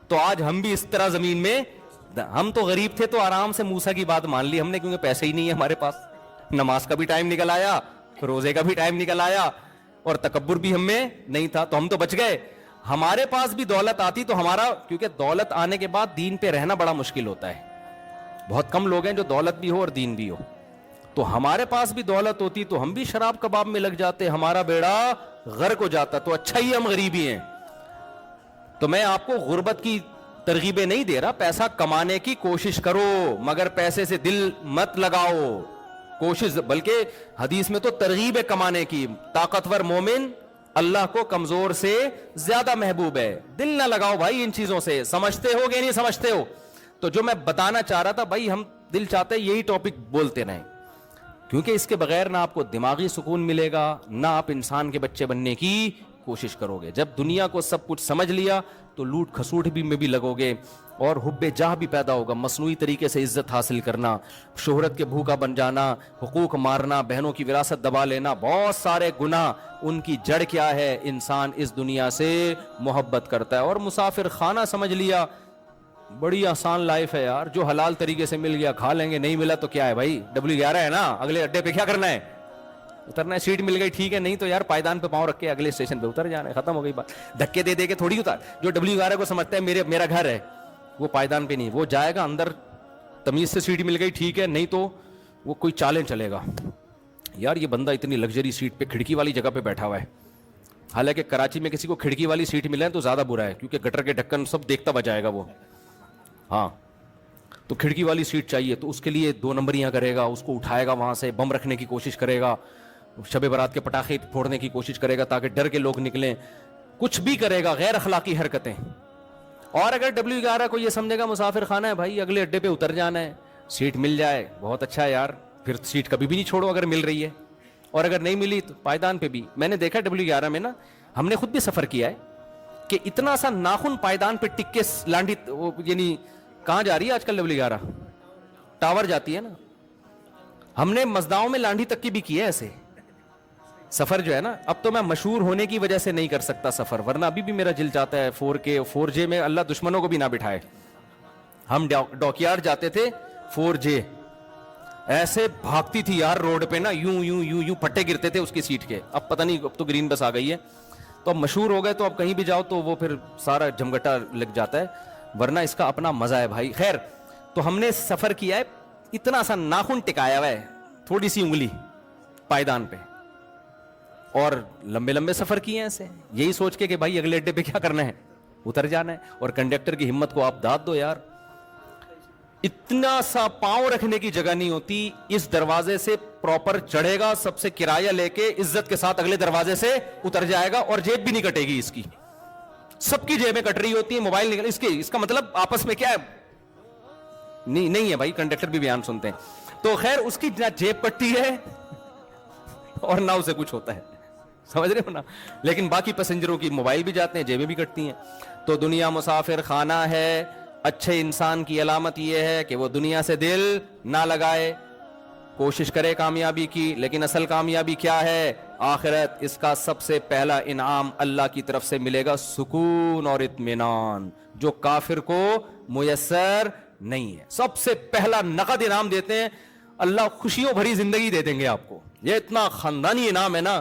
تو آج ہم بھی اس طرح زمین میں, ہم تو غریب تھے تو آرام سے موسیٰ کی بات مان لی ہم نے, کیونکہ پیسے ہی نہیں ہے ہمارے پاس. نماز کا بھی ٹائم نکل آیا, روزے کا بھی ٹائم نکل آیا, اور تکبر بھی ہم میں نہیں تھا, تو ہم تو بچ گئے. ہمارے پاس بھی دولت آتی تو ہمارا, کیونکہ دولت آنے کے بعد دین پہ رہنا بڑا مشکل ہوتا ہے. بہت کم لوگ ہیں جو دولت بھی ہو اور دین بھی ہو. تو ہمارے پاس بھی دولت ہوتی تو ہم بھی شراب کباب میں لگ جاتے, ہمارا بیڑا غرق ہو جاتا. تو اچھا ہی ہم غریب ہی ہیں. تو میں آپ کو غربت کی ترغیبیں نہیں دے رہا, پیسہ کمانے کی کوشش کرو, مگر پیسے سے دل مت لگاؤ. کوشش, بلکہ حدیث میں تو ترغیب ہے کمانے کی, طاقتور مومن اللہ کو کمزور سے زیادہ محبوب ہے. دل نہ لگاؤ بھائی ان چیزوں سے. سمجھتے ہو کہ نہیں سمجھتے ہو؟ تو جو میں بتانا چاہ رہا تھا بھائی, ہم دل چاہتے یہی ٹاپک بولتے رہیں, کیونکہ اس کے بغیر نہ آپ کو دماغی سکون ملے گا, نہ آپ انسان کے بچے بننے کی کوشش کرو گے. جب دنیا کو سب کچھ سمجھ لیا تو لوٹ کھسوٹ بھی میں بھی لگو گے, اور حب جاہ بھی پیدا ہوگا. مصنوعی طریقے سے عزت حاصل کرنا, شہرت کے بھوکا بن جانا, حقوق مارنا, بہنوں کی وراثت دبا لینا, بہت سارے گناہ. ان کی جڑ کیا ہے؟ انسان اس دنیا سے محبت کرتا ہے. اور مسافر خانہ سمجھ لیا, بڑی آسان لائف ہے یار, جو حلال طریقے سے مل گیا کھا لیں گے, نہیں ملا تو کیا ہے بھائی, W11 ہے نا, اگلے اڈے پہ کیا کرنا ہے, اترنا ہے. سیٹ مل گئی ٹھیک ہے, نہیں تو یار پائیدان پہ پاؤں رکھ کے اگلے اسٹیشن پہ اتر جانا ہے, ختم ہو گئی بات. دھکے دے دے کے تھوڑی اتار. جو W11 کو سمجھتا ہے میرا گھر ہے, وہ پائیدان پہ نہیں, وہ جائے گا اندر, تمیز سے سیٹ مل گئی ٹھیک ہے, نہیں تو وہ کوئی چالیں چلے گا. یار یہ بندہ اتنی لگژری سیٹ پہ کھڑکی والی جگہ پہ بیٹھا ہوا ہے. حالانکہ کراچی میں کسی کو کھڑکی والی سیٹ ملے تو زیادہ برا ہے, کیونکہ گٹر کے ڈھکن سب دیکھتا بجائے گا وہ. ہاں تو کھڑکی والی سیٹ چاہیے, تو اس کے لیے 2 نمبریاں کرے گا, اس کو اٹھائے گا, وہاں سے بم رکھنے کی کوشش کرے گا, شب برات کے پٹاخے پھوڑنے کی کوشش کرے گا تاکہ ڈر کے لوگ نکلیں, کچھ بھی کرے گا, غیر اخلاقی حرکتیں. اور اگر W11 کو یہ سمجھے گا مسافر خانہ ہے بھائی, اگلے اڈے پہ اتر جانا ہے, سیٹ مل جائے بہت اچھا ہے یار, پھر سیٹ کبھی بھی نہیں چھوڑو اگر مل رہی ہے, اور اگر نہیں ملی تو پائیدان پہ بھی. میں نے دیکھا W11 میں نا, ہم نے خود بھی سفر کیا ہے, کہ اتنا سا ناخن پائیدان پہ ٹک کے لانڈی, یعنی کہاں جا رہی ہے آج کل W11, ٹاور جاتی ہے نا, ہم نے مزداؤں میں لانڈی تک کی بھی کی ہے ایسے سفر جو ہے نا. اب تو میں مشہور ہونے کی وجہ سے نہیں کر سکتا سفر, ورنہ ابھی بھی میرا دل چاہتا ہے 4K 4J میں, اللہ دشمنوں کو بھی نہ بٹھائے. ہم ڈاکیارڈ جاتے تھے 4J, ایسے بھاگتی تھی یار روڈ پہ نا, یوں یوں یوں یوں پھٹے گرتے تھے اس کی سیٹ کے. اب پتہ نہیں, اب تو گرین بس آ گئی ہے, تو اب مشہور ہو گئے, تو اب کہیں بھی جاؤ تو وہ پھر سارا جھمگٹا لگ جاتا ہے, ورنہ اس کا اپنا مزہ ہے بھائی. خیر, تو ہم نے سفر کیا ہے, اتنا سا ناخن ٹکایا ہوا ہے, تھوڑی سی انگلی پائیدان پہ, اور لمبے لمبے سفر کیے ہیں ایسے, یہی سوچ کے کہ بھائی اگلے اڈے پہ کیا کرنا ہے, اتر جانا ہے. اور کنڈکٹر کی ہمت کو آپ داد دو یار, اتنا سا پاؤں رکھنے کی جگہ نہیں ہوتی, اس دروازے سے پراپر چڑھے گا, سب سے کرایہ لے کے عزت کے ساتھ اگلے دروازے سے اتر جائے گا, اور جیب بھی نہیں کٹے گی اس کی, سب کی جیبیں کٹ رہی ہوتی ہیں, موبائل نکل, اس کا مطلب آپس میں کیا ہے, نہیں ہے بھائی, کنڈکٹر بھی بیان سنتے ہیں. تو خیر, اس کی نہ جیب کٹتی ہے اور نہ اسے کچھ ہوتا ہے, سمجھ رہے ہو نا. لیکن باقی پیسنجروں کی موبائل بھی جاتے ہیں, جیبیں بھی کٹتی ہیں. تو دنیا مسافر خانہ ہے. اچھے انسان کی علامت یہ ہے کہ وہ دنیا سے دل نہ لگائے, کوشش کرے کامیابی کی, لیکن اصل کامیابی کیا ہے؟ آخرت. اس کا سب سے پہلا انعام اللہ کی طرف سے ملے گا سکون اور اطمینان, جو کافر کو میسر نہیں ہے. سب سے پہلا نقد انعام دیتے ہیں اللہ, خوشیوں بھری زندگی دے دیں گے آپ کو. یہ اتنا خاندانی انعام ہے نا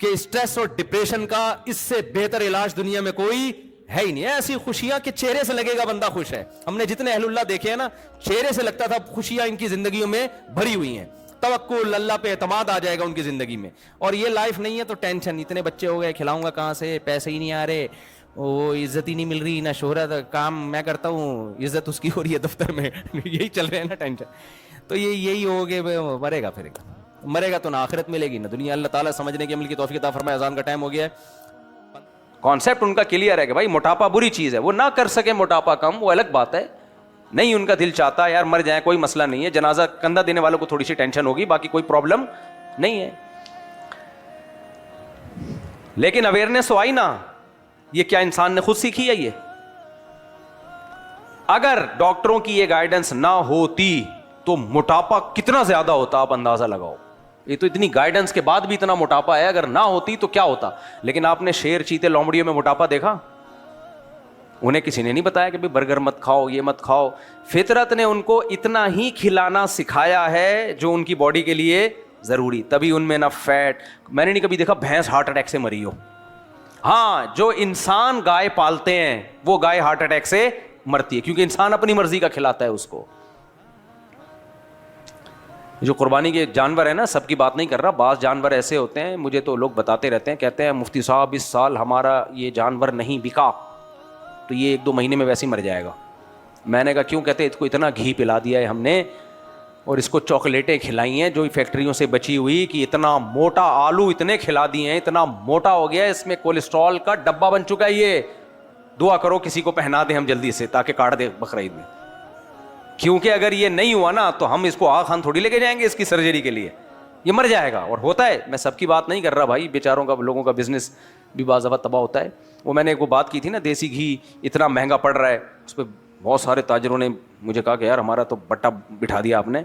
کہ اسٹریس اور ڈپریشن کا اس سے بہتر علاج دنیا میں کوئی ہے ہی نہیں. ایسی خوشیاں کہ چہرے سے لگے گا بندہ خوش ہے. ہم نے جتنے اہل اللہ دیکھے ہیں نا, چہرے سے لگتا تھا خوشیاں ان کی زندگیوں میں بھری ہوئی ہیں. توکل اللہ پہ اعتماد آ جائے گا ان کی زندگی میں. اور یہ لائف نہیں ہے تو ٹینشن, اتنے بچے ہو گئے, کھلاؤں گا کہاں سے, پیسے ہی نہیں آ رہے, وہ عزت ہی نہیں مل رہی, نہ شہرت, کام میں کرتا ہوں عزت اس کی ہو رہی ہے دفتر میں. یہی چل رہے ہیں نا ٹینشن. تو یہی ہو گئے, مرے گا, پھر مرے گا تو نہ آخرت ملے گی نہ دنیا. اللہ تعالیٰ سمجھنے کی عمل کی توفیق عطا فرمائے. اذان کا ٹائم ہو گیا ہے. کانسیپٹ ان کا کلیئر ہے کہ بھائی موٹاپا بری چیز ہے. وہ نہ کر سکے موٹاپا کم, وہ الگ بات ہے. نہیں, ان کا دل چاہتا ہے یار مر جائیں, کوئی مسئلہ نہیں ہے. جنازہ کندھا دینے والوں کو تھوڑی سی ٹینشن ہوگی, باقی کوئی پرابلم نہیں ہے. لیکن اویئرنیس تو آئی نا. یہ کیا انسان نے خود سیکھی ہے؟ یہ اگر ڈاکٹروں کی یہ گائیڈنس نہ ہوتی تو موٹاپا کتنا زیادہ ہوتا, آپ اندازہ لگاؤ. یہ تو اتنی گائیڈنس کے بعد بھی اتنا موٹاپا ہے, اگر نہ ہوتی تو کیا ہوتا. لیکن آپ نے شیر, چیتے, لومڑیوں میں موٹاپا دیکھا؟ انہیں کسی نے نہیں بتایا کہ برگر مت کھاؤ, یہ مت کھاؤ. فطرت نے ان کو اتنا ہی کھلانا سکھایا ہے جو ان کی باڈی کے لیے ضروری, تبھی ان میں نہ فیٹ. میں نے نہیں کبھی دیکھا بھینس ہارٹ اٹیک سے مری ہو. ہاں, جو انسان گائے پالتے ہیں وہ گائے ہارٹ اٹیک سے مرتی ہے, کیونکہ انسان اپنی مرضی کا کھلاتا ہے اس کو. جو قربانی کے جانور ہیں نا, سب کی بات نہیں کر رہا, بعض جانور ایسے ہوتے ہیں, مجھے تو لوگ بتاتے رہتے ہیں, کہتے ہیں مفتی صاحب اس سال ہمارا یہ جانور نہیں بکا تو یہ 1-2 مہینے میں ویسے ہی مر جائے گا. میں نے کہا کیوں؟ کہتے ہیں اس کو اتنا گھی پلا دیا ہے ہم نے, اور اس کو چاکلیٹیں کھلائی ہیں جو فیکٹریوں سے بچی ہوئی, کہ اتنا موٹا آلو اتنے کھلا دیے ہیں, اتنا موٹا ہو گیا ہے, اس میں کولیسٹرول کا ڈبہ بن چکا ہے. یہ دعا کرو کسی کو پہنا دیں ہم جلدی سے, تاکہ کاٹ دے بقرعید میں. کیونکہ اگر یہ نہیں ہوا نا تو ہم اس کو آگ خان تھوڑی لے کے جائیں گے اس کی سرجری کے لیے, یہ مر جائے گا. اور ہوتا ہے, میں سب کی بات نہیں کر رہا بھائی, بیچاروں کا, لوگوں کا بزنس بھی بعض دفعہ تباہ ہوتا ہے. وہ میں نے ایک بات کی تھی نا, دیسی گھی اتنا مہنگا پڑ رہا ہے, اس پہ بہت سارے تاجروں نے مجھے کہا کہ یار ہمارا تو بٹا بٹھا دیا آپ نے.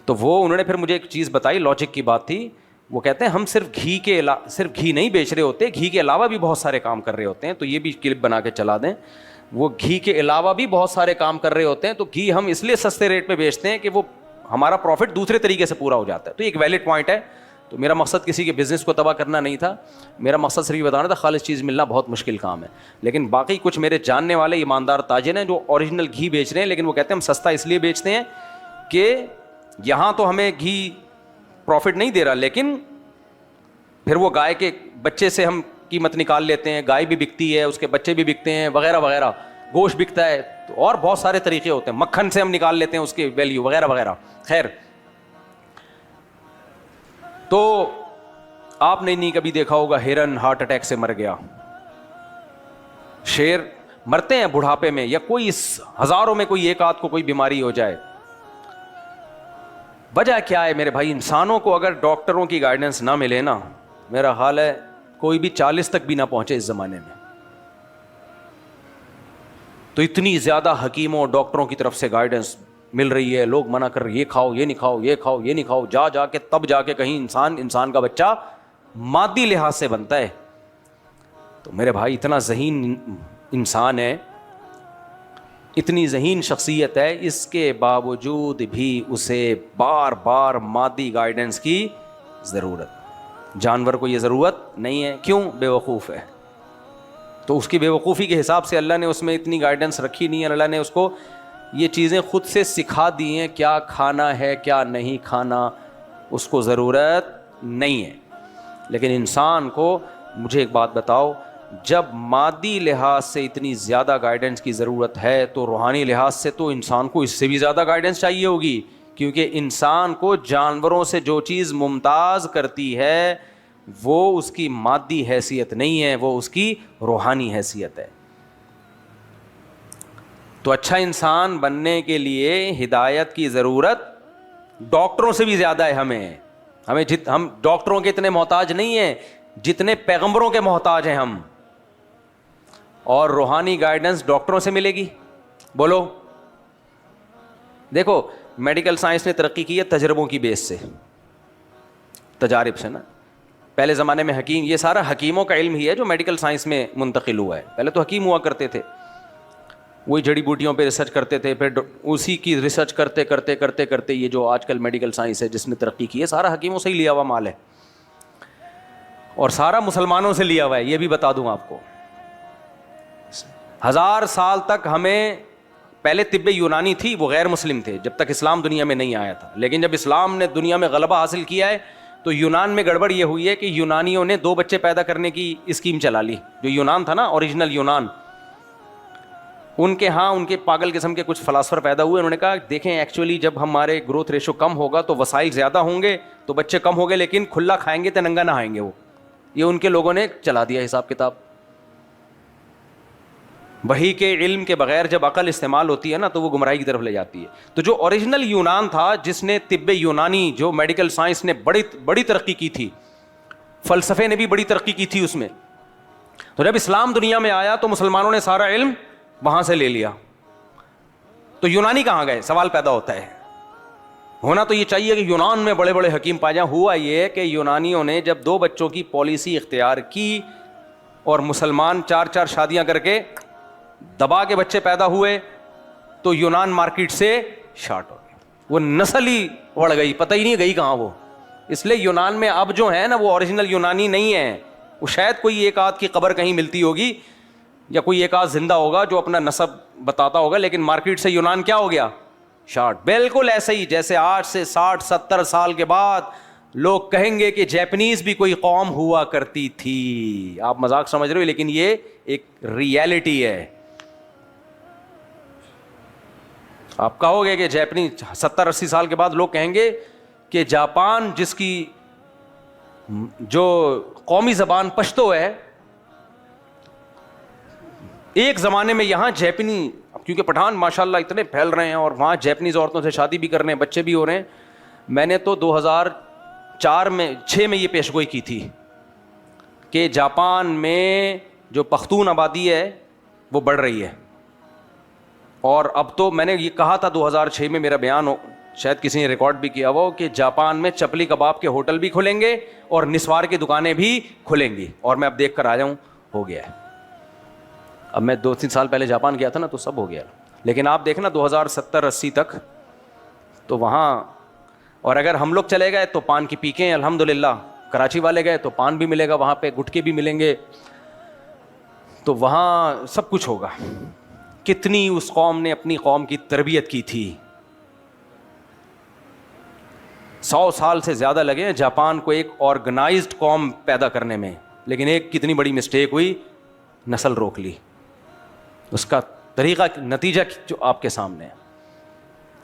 تو وہ انہوں نے پھر مجھے ایک چیز بتائی, لاجک کی بات تھی. وہ کہتے ہیں ہم صرف گھی نہیں بیچ رہے ہوتے, گھی کے علاوہ بھی بہت سارے کام کر رہے ہوتے ہیں. تو یہ بھی کلپ بنا کے چلا دیں. وہ گھی کے علاوہ بھی بہت سارے کام کر رہے ہوتے ہیں, تو گھی ہم اس لیے سستے ریٹ پہ بیچتے ہیں کہ وہ ہمارا پروفٹ دوسرے طریقے سے پورا ہو جاتا ہے. تو ایک ویلڈ پوائنٹ ہے. تو میرا مقصد کسی کے بزنس کو تباہ کرنا نہیں تھا, میرا مقصد صرف یہ بتانا تھا خالص چیز ملنا بہت مشکل کام ہے. لیکن باقی کچھ میرے جاننے والے ایماندار تاجر ہیں جو اوریجنل گھی بیچ رہے ہیں, لیکن وہ کہتے ہیں ہم سستا اس لیے بیچتے ہیں کہ یہاں تو ہمیں گھی پروفٹ نہیں دے رہا, لیکن پھر وہ گائے کے بچے سے ہم قیمت نکال لیتے ہیں, گائے بھی بکتی ہے, اس کے بچے بھی بکتے ہیں, وغیرہ وغیرہ, گوشت بکتا ہے, تو اور بہت سارے طریقے ہوتے ہیں, مکھن سے ہم نکال لیتے ہیں اس کی ویلیو, وغیرہ وغیرہ. خیر, تو آپ نے نہیں کبھی دیکھا ہوگا ہرن ہارٹ اٹیک سے مر گیا, شیر مرتے ہیں بڑھاپے میں, یا کوئی ہزاروں میں کوئی ایک آدھ کو کوئی بیماری ہو جائے. وجہ کیا ہے میرے بھائی؟ انسانوں کو اگر ڈاکٹروں کی گائیڈنس نہ ملے نا, میرا حال ہے کوئی بھی 40 تک بھی نہ پہنچے اس زمانے میں. تو اتنی زیادہ حکیموں ڈاکٹروں کی طرف سے گائیڈنس مل رہی ہے, لوگ منع کر رہے یہ کھاؤ, یہ نہیں کھاؤ, یہ کھاؤ, یہ نہیں کھاؤ, جا کے تب جا کے کہیں انسان کا بچہ مادی لحاظ سے بنتا ہے. تو میرے بھائی اتنا ذہین انسان ہے, اتنی ذہین شخصیت ہے, اس کے باوجود بھی اسے بار بار مادی گائیڈنس کی ضرورت. جانور کو یہ ضرورت نہیں ہے, کیوں؟ بے وقوف ہے. تو اس کی بے وقوفی کے حساب سے اللہ نے اس میں اتنی گائیڈنس رکھی نہیں ہے, اللہ نے اس کو یہ چیزیں خود سے سکھا دی ہیں, کیا کھانا ہے کیا نہیں کھانا اس کو ضرورت نہیں ہے. لیکن انسان کو, مجھے ایک بات بتاؤ, جب مادی لحاظ سے اتنی زیادہ گائیڈنس کی ضرورت ہے تو روحانی لحاظ سے تو انسان کو اس سے بھی زیادہ گائیڈنس چاہیے ہوگی, کیونکہ انسان کو جانوروں سے جو چیز ممتاز کرتی ہے وہ اس کی مادی حیثیت نہیں ہے, وہ اس کی روحانی حیثیت ہے. تو اچھا انسان بننے کے لیے ہدایت کی ضرورت ڈاکٹروں سے بھی زیادہ ہے. ہم ڈاکٹروں کے اتنے محتاج نہیں ہیں جتنے پیغمبروں کے محتاج ہیں ہم. اور روحانی گائیڈنس ڈاکٹروں سے ملے گی؟ بولو. دیکھو میڈیکل سائنس نے ترقی کی ہے تجربوں کی بیس سے, تجارب سے نا. پہلے زمانے میں حکیم, یہ سارا حکیموں کا علم ہی ہے جو میڈیکل سائنس میں منتقل ہوا ہے. پہلے تو حکیم ہوا کرتے تھے, وہی جڑی بوٹیوں پہ ریسرچ کرتے تھے, پھر اسی کی ریسرچ کرتے کرتے کرتے کرتے یہ جو آج کل میڈیکل سائنس ہے جس نے ترقی کی ہے, سارا حکیموں سے ہی لیا ہوا مال ہے, اور سارا مسلمانوں سے لیا ہوا ہے. یہ بھی بتا دوں آپ کو, 1000 سال تک ہمیں, پہلے طب یونانی تھی, وہ غیر مسلم تھے جب تک اسلام دنیا میں نہیں آیا تھا. لیکن جب اسلام نے دنیا میں غلبہ حاصل کیا ہے تو یونان میں گڑبڑ یہ ہوئی ہے کہ یونانیوں نے 2 بچے پیدا کرنے کی اسکیم چلا لی. جو یونان تھا نا, اوریجنل یونان, ان کے ہاں ان کے پاگل قسم کے کچھ فلاسفر پیدا ہوئے. انہوں نے کہا دیکھیں ایکچولی جب ہمارے گروتھ ریشو کم ہوگا تو وسائل زیادہ ہوں گے تو بچے کم ہوں گے, لیکن کھلا کھائیں گے تو ننگا نہ آئیں گے. وہ یہ ان کے لوگوں نے چلا دیا حساب کتاب. وحی کے علم کے بغیر جب عقل استعمال ہوتی ہے نا تو وہ گمراہی کی طرف لے جاتی ہے. تو جو اوریجنل یونان تھا, جس نے طب یونانی, جو میڈیکل سائنس نے بڑی ترقی کی تھی, فلسفے نے بھی بڑی ترقی کی تھی اس میں, تو جب اسلام دنیا میں آیا تو مسلمانوں نے سارا علم وہاں سے لے لیا. تو یونانی کہاں گئے, سوال پیدا ہوتا ہے. ہونا تو یہ چاہیے کہ یونان میں بڑے بڑے حکیم پائے جائیں. ہوا یہ کہ یونانیوں نے جب 2 بچوں کی پالیسی اختیار کی اور مسلمان 4 شادیاں کر کے دبا کے بچے پیدا ہوئے تو یونان مارکیٹ سے شارٹ ہو گیا. وہ نسل ہی اڑ گئی, پتہ ہی نہیں گئی کہاں وہ. اس لیے یونان میں اب جو ہے نا وہ اوریجنل یونانی نہیں ہے. وہ شاید کوئی ایک آدھ کی قبر کہیں ملتی ہوگی یا کوئی ایک آدھ زندہ ہوگا جو اپنا نسب بتاتا ہوگا, لیکن مارکیٹ سے یونان کیا ہو گیا, شارٹ. بالکل ایسے ہی جیسے آج سے 60-70 سال کے بعد لوگ کہیں گے کہ جیپنیز بھی کوئی قوم ہوا کرتی تھی. آپ مذاق سمجھ رہے ہو, لیکن یہ ایک ریئلٹی ہے. آپ کہو گے کہ جیپنیز 70-80 سال کے بعد لوگ کہیں گے کہ جاپان, جس کی جو قومی زبان پشتو ہے, ایک زمانے میں یہاں جیپنی, کیونکہ پٹھان ماشاءاللہ اتنے پھیل رہے ہیں اور وہاں جیپنیز عورتوں سے شادی بھی کر رہے ہیں, بچے بھی ہو رہے ہیں. میں نے تو 2006 میں یہ پیشگوئی کی تھی کہ جاپان میں جو پختون آبادی ہے وہ بڑھ رہی ہے. اور اب تو میں نے یہ کہا تھا 2006 میں, میرا بیان ہو, شاید کسی نے ریکارڈ بھی کیا وہ, کہ جاپان میں چپلی کباب کے ہوٹل بھی کھلیں گے اور نسوار کی دکانیں بھی کھلیں گی. اور میں اب دیکھ کر آ جاؤں, ہو گیا ہے. اب میں 2-3 سال پہلے جاپان گیا تھا نا تو سب ہو گیا. لیکن آپ دیکھنا 2070-80 تک تو وہاں, اور اگر ہم لوگ چلے گئے تو پان کی پیکیں, الحمدللہ کراچی والے گئے تو پان بھی ملے گا وہاں پہ, گٹکے بھی ملیں گے, تو وہاں سب کچھ ہوگا. کتنی اس قوم نے اپنی قوم کی تربیت کی تھی, 100 سال سے زیادہ لگے جاپان کو ایک آرگنائزڈ قوم پیدا کرنے میں, لیکن ایک کتنی بڑی مسٹیک ہوئی, نسل روک لی. اس کا طریقہ, نتیجہ جو آپ کے سامنے ہے.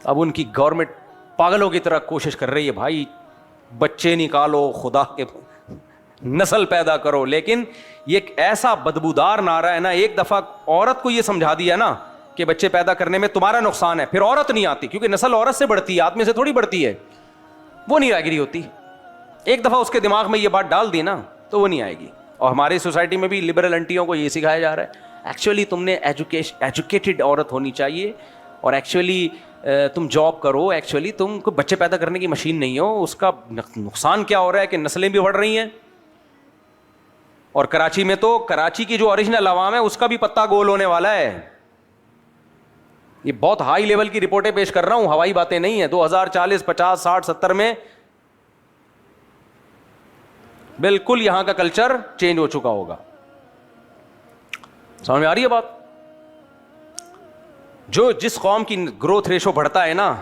اب ان کی گورنمنٹ پاگلوں کی طرح کوشش کر رہی ہے, بھائی بچے نکالو, خدا کے نسل پیدا کرو. لیکن یہ ایک ایسا بدبودار نعرہ ہے نا, ایک دفعہ عورت کو یہ سمجھا دیا نا کہ بچے پیدا کرنے میں تمہارا نقصان ہے, پھر عورت نہیں آتی, کیونکہ نسل عورت سے بڑھتی ہے, آدمی سے تھوڑی بڑھتی ہے. وہ نہیں راگری ہوتی. ایک دفعہ اس کے دماغ میں یہ بات ڈال دی نا تو وہ نہیں آئے گی. اور ہماری سوسائٹی میں بھی لبرل انٹیوں کو یہ سکھایا جا رہا ہے, ایکچولی تم نے ایجوکیٹڈ عورت ہونی چاہیے, اور ایکچولی تم جاب کرو, ایکچولی تم کو بچے پیدا کرنے کی مشین نہیں ہو. اس کا نقصان کیا ہو رہا ہے کہ نسلیں بھی بڑھ رہی ہیں. اور کراچی میں تو, کراچی کی جو اوریجنل عوام ہے اس کا بھی پتہ گول ہونے والا ہے. یہ بہت ہائی لیول کی رپورٹیں پیش کر رہا ہوں, ہوائی باتیں نہیں ہیں. 2040, 50, 60, 70 میں بالکل یہاں کا کلچر چینج ہو چکا ہوگا. سمجھ میں آ رہی ہے بات؟ جو جس قوم کی گروتھ ریشو بڑھتا ہے نا,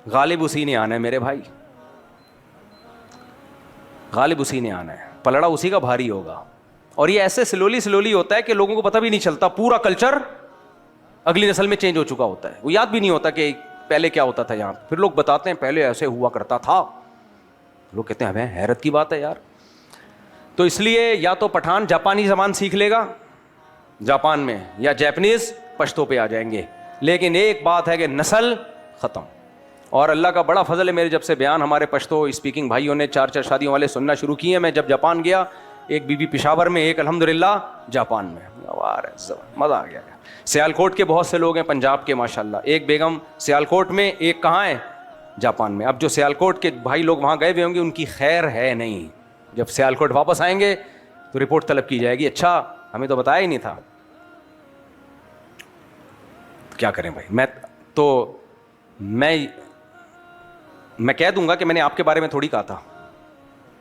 غالب اسی نے آنا ہے میرے بھائی, غالب اسی نے آنا ہے, پلڑا اسی کا بھاری ہوگا. اور یہ ایسے سلولی ہوتا ہے کہ لوگوں کو پتہ بھی نہیں چلتا, پورا کلچر اگلی نسل میں چینج ہو چکا ہوتا ہے. وہ یاد بھی نہیں ہوتا کہ پہلے کیا ہوتا تھا یہاں. پھر لوگ بتاتے ہیں پہلے ایسے ہوا کرتا تھا, لوگ کہتے ہیں ہمیں حیرت کی بات ہے یار. تو اس لیے یا تو پٹھان جاپانی زبان سیکھ لے گا جاپان میں, یا جیپنیز پشتو پہ آ جائیں گے. لیکن ایک بات ہے کہ نسل ختم. اور اللہ کا بڑا فضل ہے, میرے جب سے بیان ہمارے پشتو اسپیکنگ بھائیوں نے 4 شادیوں والے سننا شروع کیے ہیں. میں جب جاپان گیا, ایک بی بی پشاور میں, ایک الحمدللہ جاپان میں, مزہ آ گیا. سیالکوٹ کے بہت سے لوگ ہیں پنجاب کے ماشاءاللہ, ایک بیگم سیالکوٹ میں, ایک کہاں ہے جاپان میں. اب جو سیالکوٹ کے بھائی لوگ وہاں گئے ہوئے ہوں گے ان کی خیر ہے نہیں, جب سیالکوٹ واپس آئیں گے تو رپورٹ طلب کی جائے گی, اچھا ہمیں تو بتایا ہی نہیں تھا. کیا کریں بھائی, میں کہہ دوں گا کہ میں نے آپ کے بارے میں تھوڑی کہا تھا,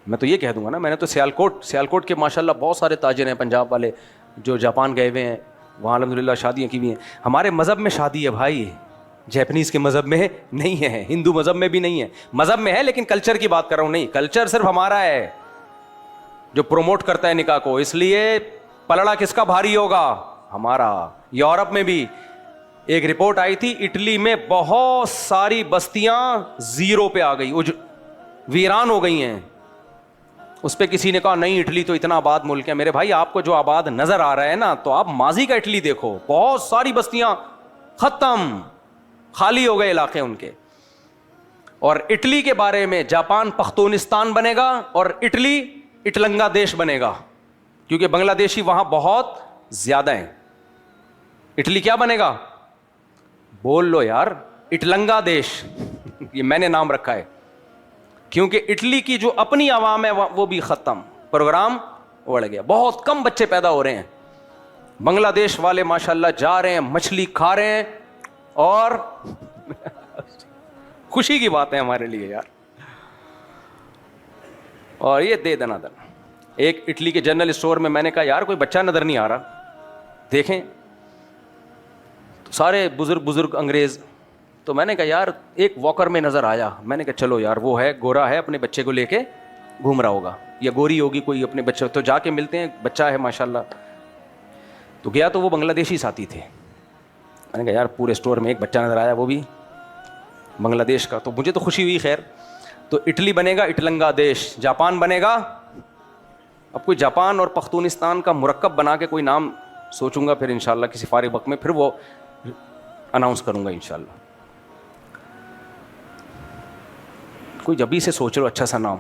میں تو یہ کہہ دوں گا نا, میں نے تو سیالکوٹ کے ماشاءاللہ بہت سارے تاجر ہیں پنجاب والے جو جاپان گئے ہوئے ہیں, وہاں الحمدللہ شادیاں کی ہوئی ہیں. ہمارے مذہب میں شادی ہے بھائی, جیپنیز کے مذہب میں نہیں ہے, ہندو مذہب میں بھی نہیں ہے, مذہب میں ہے لیکن کلچر کی بات کر رہا ہوں. نہیں, کلچر صرف ہمارا ہے جو پروموٹ کرتا ہے نکاح کو, اس لیے پلڑا کس کا بھاری ہوگا, ہمارا. یورپ میں بھی ایک رپورٹ آئی تھی, اٹلی میں بہت ساری بستیاں زیرو پہ آ گئی, ویران ہو گئی ہیں. اس پہ کسی نے کہا نہیں اٹلی تو اتنا آباد ملک ہے. میرے بھائی آپ کو جو آباد نظر آ رہا ہے نا, تو آپ ماضی کا اٹلی دیکھو, بہت ساری بستیاں ختم, خالی ہو گئے علاقے ان کے. اور اٹلی کے بارے میں جاپان پختونستان بنے گا اور اٹلی اٹلنگا دیش بنے گا, کیونکہ بنگلہ دیشی وہاں بہت زیادہ ہیں. اٹلی کیا بنے گا, بول لو یار, اٹلنگا دیش, یہ میں نے نام رکھا ہے کیونکہ اٹلی کی جو اپنی عوام ہے وہ بھی ختم, پروگرام اڑ گیا. بہت کم بچے پیدا ہو رہے ہیں. بنگلہ دیش والے ماشاءاللہ جا رہے ہیں, مچھلی کھا رہے ہیں, اور خوشی کی بات ہے ہمارے لیے یار. اور یہ دے دنا دن. ایک اٹلی کے جنرل اسٹور میں نے کہا یار کوئی بچہ نظر نہیں آ رہا, دیکھیں تو سارے بزرگ انگریز. تو میں نے کہا یار ایک واکر میں نظر آیا, میں نے کہا چلو یار وہ ہے گورا ہے, اپنے بچے کو لے کے گھوم رہا ہوگا, یا گوری ہوگی کوئی اپنے بچے, تو جا کے ملتے ہیں, بچہ ہے ماشاءاللہ. تو گیا تو وہ بنگلہ دیشی ساتھی تھے. میں نے کہا یار پورے اسٹور میں ایک بچہ نظر آیا, وہ بھی بنگلہ دیش کا. تو مجھے تو خوشی ہوئی. خیر, تو اٹلی بنے گا اٹلنگا دیش, جاپان بنے گا. اب کوئی جاپان اور پختونستان کا مرکب بنا کے کوئی نام سوچوں گا, پھر انشاءاللہ کسی فارغ وقت میں پھر وہ اناؤنس کروں گا انشاءاللہ. کوئی جبھی سے سوچ لو اچھا سا نام,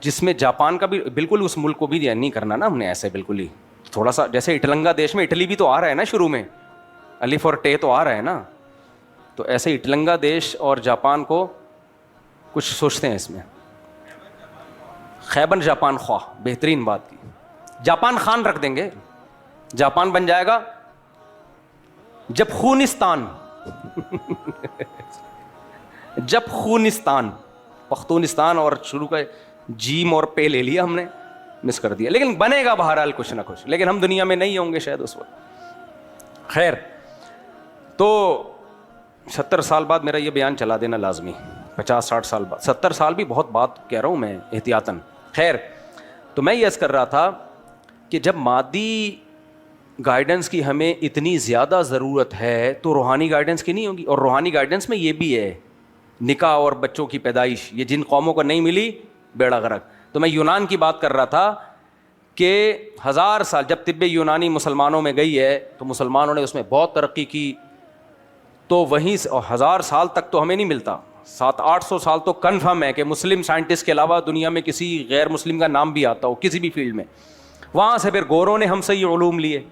جس میں جاپان کا بھی بالکل اس ملک کو بھی نہیں کرنا نا ہم نے ایسے بالکل ہی, تھوڑا سا جیسے اٹلنگا دیش میں اٹلی بھی تو آ رہا ہے نا شروع میں, الف اور ٹے تو آ رہا ہے نا, تو ایسے اٹلنگا دیش اور جاپان کو کچھ سوچتے ہیں اس میں. خیبر جاپان خواہ, بہترین بات کی, جاپان خان رکھ دیں گے. جاپان بن جائے گا جب خونستان جب خونستان, پختونستان اور شروع کا جیم اور پے لے لیا ہم نے, مس کر دیا, لیکن بنے گا بہرحال کچھ نہ کچھ, لیکن ہم دنیا میں نہیں ہوں گے شاید اس وقت. خیر, تو 70 سال بعد میرا یہ بیان چلا دینا لازمی, 50-60 سال بعد. 70 سال بھی بہت بات کہہ رہا ہوں میں احتیاطاً. خیر, تو میں یہ عرض کر رہا تھا کہ جب مادی گائیڈنس کی ہمیں اتنی زیادہ ضرورت ہے تو روحانی گائیڈنس کی نہیں ہوگی. اور روحانی گائیڈنس میں یہ بھی ہے, نکاح اور بچوں کی پیدائش, یہ جن قوموں کو نہیں ملی بیڑا غرق. تو میں یونان کی بات کر رہا تھا کہ 1000 سال جب طب یونانی مسلمانوں میں گئی ہے تو مسلمانوں نے اس میں بہت ترقی کی, تو وہیں سے 1000 سال تک تو ہمیں نہیں ملتا, 700-800 سال تو کنفرم ہے کہ مسلم سائنٹسٹ کے علاوہ دنیا میں کسی غیر مسلم کا نام بھی آتا ہو کسی بھی فیلڈ میں. وہاں سے پھر گوروں نے ہم سے یہ علوم لیے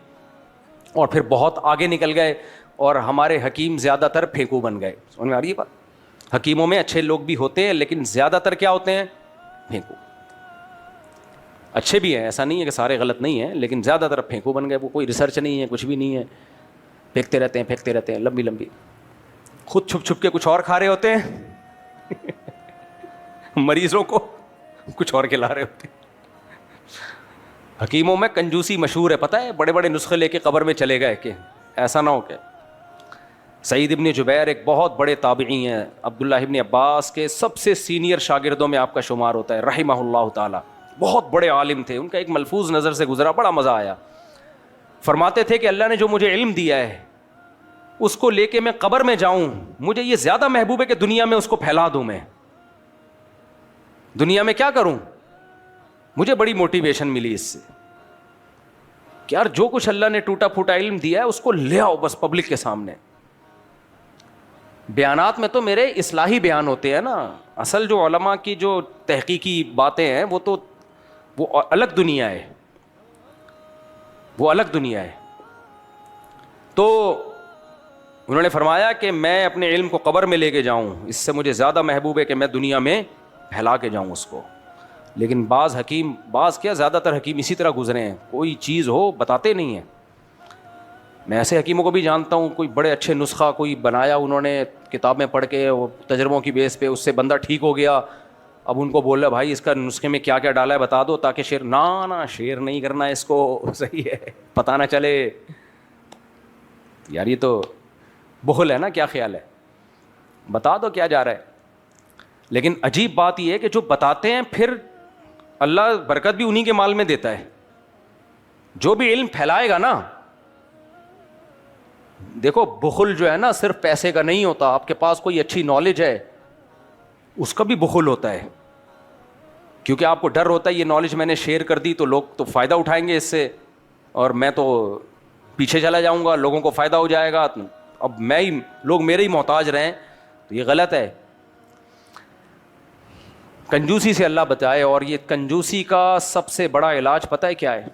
اور پھر بہت آگے نکل گئے, اور ہمارے حکیم زیادہ تر پھینکو بن گئے. سمجھ میں آ رہی ہے بات؟ حکیموں میں اچھے لوگ بھی ہوتے ہیں لیکن زیادہ تر کیا ہوتے ہیں, پھینکو. اچھے بھی ہیں, ایسا نہیں ہے کہ سارے غلط نہیں ہیں, لیکن زیادہ تر پھینکو بن گئے. وہ کوئی ریسرچ نہیں ہے, کچھ بھی نہیں ہے, پھینکتے رہتے ہیں لمبی لمبی, خود چھپ چھپ کے کچھ اور کھا رہے ہوتے ہیں مریضوں کو کچھ اور کھلا رہے ہوتے ہیں. حکیموں میں کنجوسی مشہور ہے, پتہ ہے, بڑے بڑے نسخے لے کے قبر میں چلے گئے کہ ایسا نہ ہو کہ. سعید ابن جبیر ایک بہت بڑے تابعی ہیں, عبداللہ ابن عباس کے سب سے سینئر شاگردوں میں آپ کا شمار ہوتا ہے رحمہ اللہ تعالی. بہت بڑے عالم تھے. ان کا ایک ملفوظ نظر سے گزرا, بڑا مزہ آیا. فرماتے تھے کہ اللہ نے جو مجھے علم دیا ہے اس کو لے کے میں قبر میں جاؤں, مجھے یہ زیادہ محبوب ہے کہ دنیا میں اس کو پھیلا دوں. میں دنیا میں کیا کروں, مجھے بڑی موٹیویشن ملی اس سے کہ یار جو کچھ اللہ نے ٹوٹا پھوٹا علم دیا ہے اس کو لے آؤ بس پبلک کے سامنے. بیانات میں تو میرے اصلاحی بیان ہوتے ہیں نا, اصل جو علماء کی جو تحقیقی باتیں ہیں وہ الگ دنیا ہے, وہ الگ دنیا ہے. تو انہوں نے فرمایا کہ میں اپنے علم کو قبر میں لے کے جاؤں، اس سے مجھے زیادہ محبوب ہے کہ میں دنیا میں پھیلا کے جاؤں اس کو. لیکن بعض کیا زیادہ تر حکیم اسی طرح گزرے ہیں، کوئی چیز ہو بتاتے نہیں ہیں. میں ایسے حکیموں کو بھی جانتا ہوں، کوئی بڑے اچھے نسخہ کوئی بنایا انہوں نے کتاب میں پڑھ کے، وہ تجربوں کی بیس پہ، اس سے بندہ ٹھیک ہو گیا. اب ان کو بول رہا بھائی اس کا نسخے میں کیا کیا ڈالا ہے بتا دو، تاکہ شیئر نہ شیئر نہیں کرنا ہے اس کو، صحیح ہے، پتہ نہ چلے. یار یہ تو بخل ہے نا، کیا خیال ہے، بتا دو کیا جا رہا ہے. لیکن عجیب بات یہ ہے کہ جو بتاتے ہیں پھر اللہ برکت بھی انہی کے مال میں دیتا ہے. جو بھی علم پھیلائے گا نا، دیکھو بخل جو ہے نا صرف پیسے کا نہیں ہوتا. آپ کے پاس کوئی اچھی نالج ہے اس کا بھی بخل ہوتا ہے، کیونکہ آپ کو ڈر ہوتا ہے یہ نالج میں نے شیئر کر دی تو لوگ تو فائدہ اٹھائیں گے اس سے، اور میں تو پیچھے چلا جاؤں گا، لوگوں کو فائدہ ہو جائے گا، اب لوگ میرے ہی محتاج رہیں، تو یہ غلط ہے. کنجوسی سے اللہ بچائے. اور یہ کنجوسی کا سب سے بڑا علاج پتہ ہے کیا ہے؟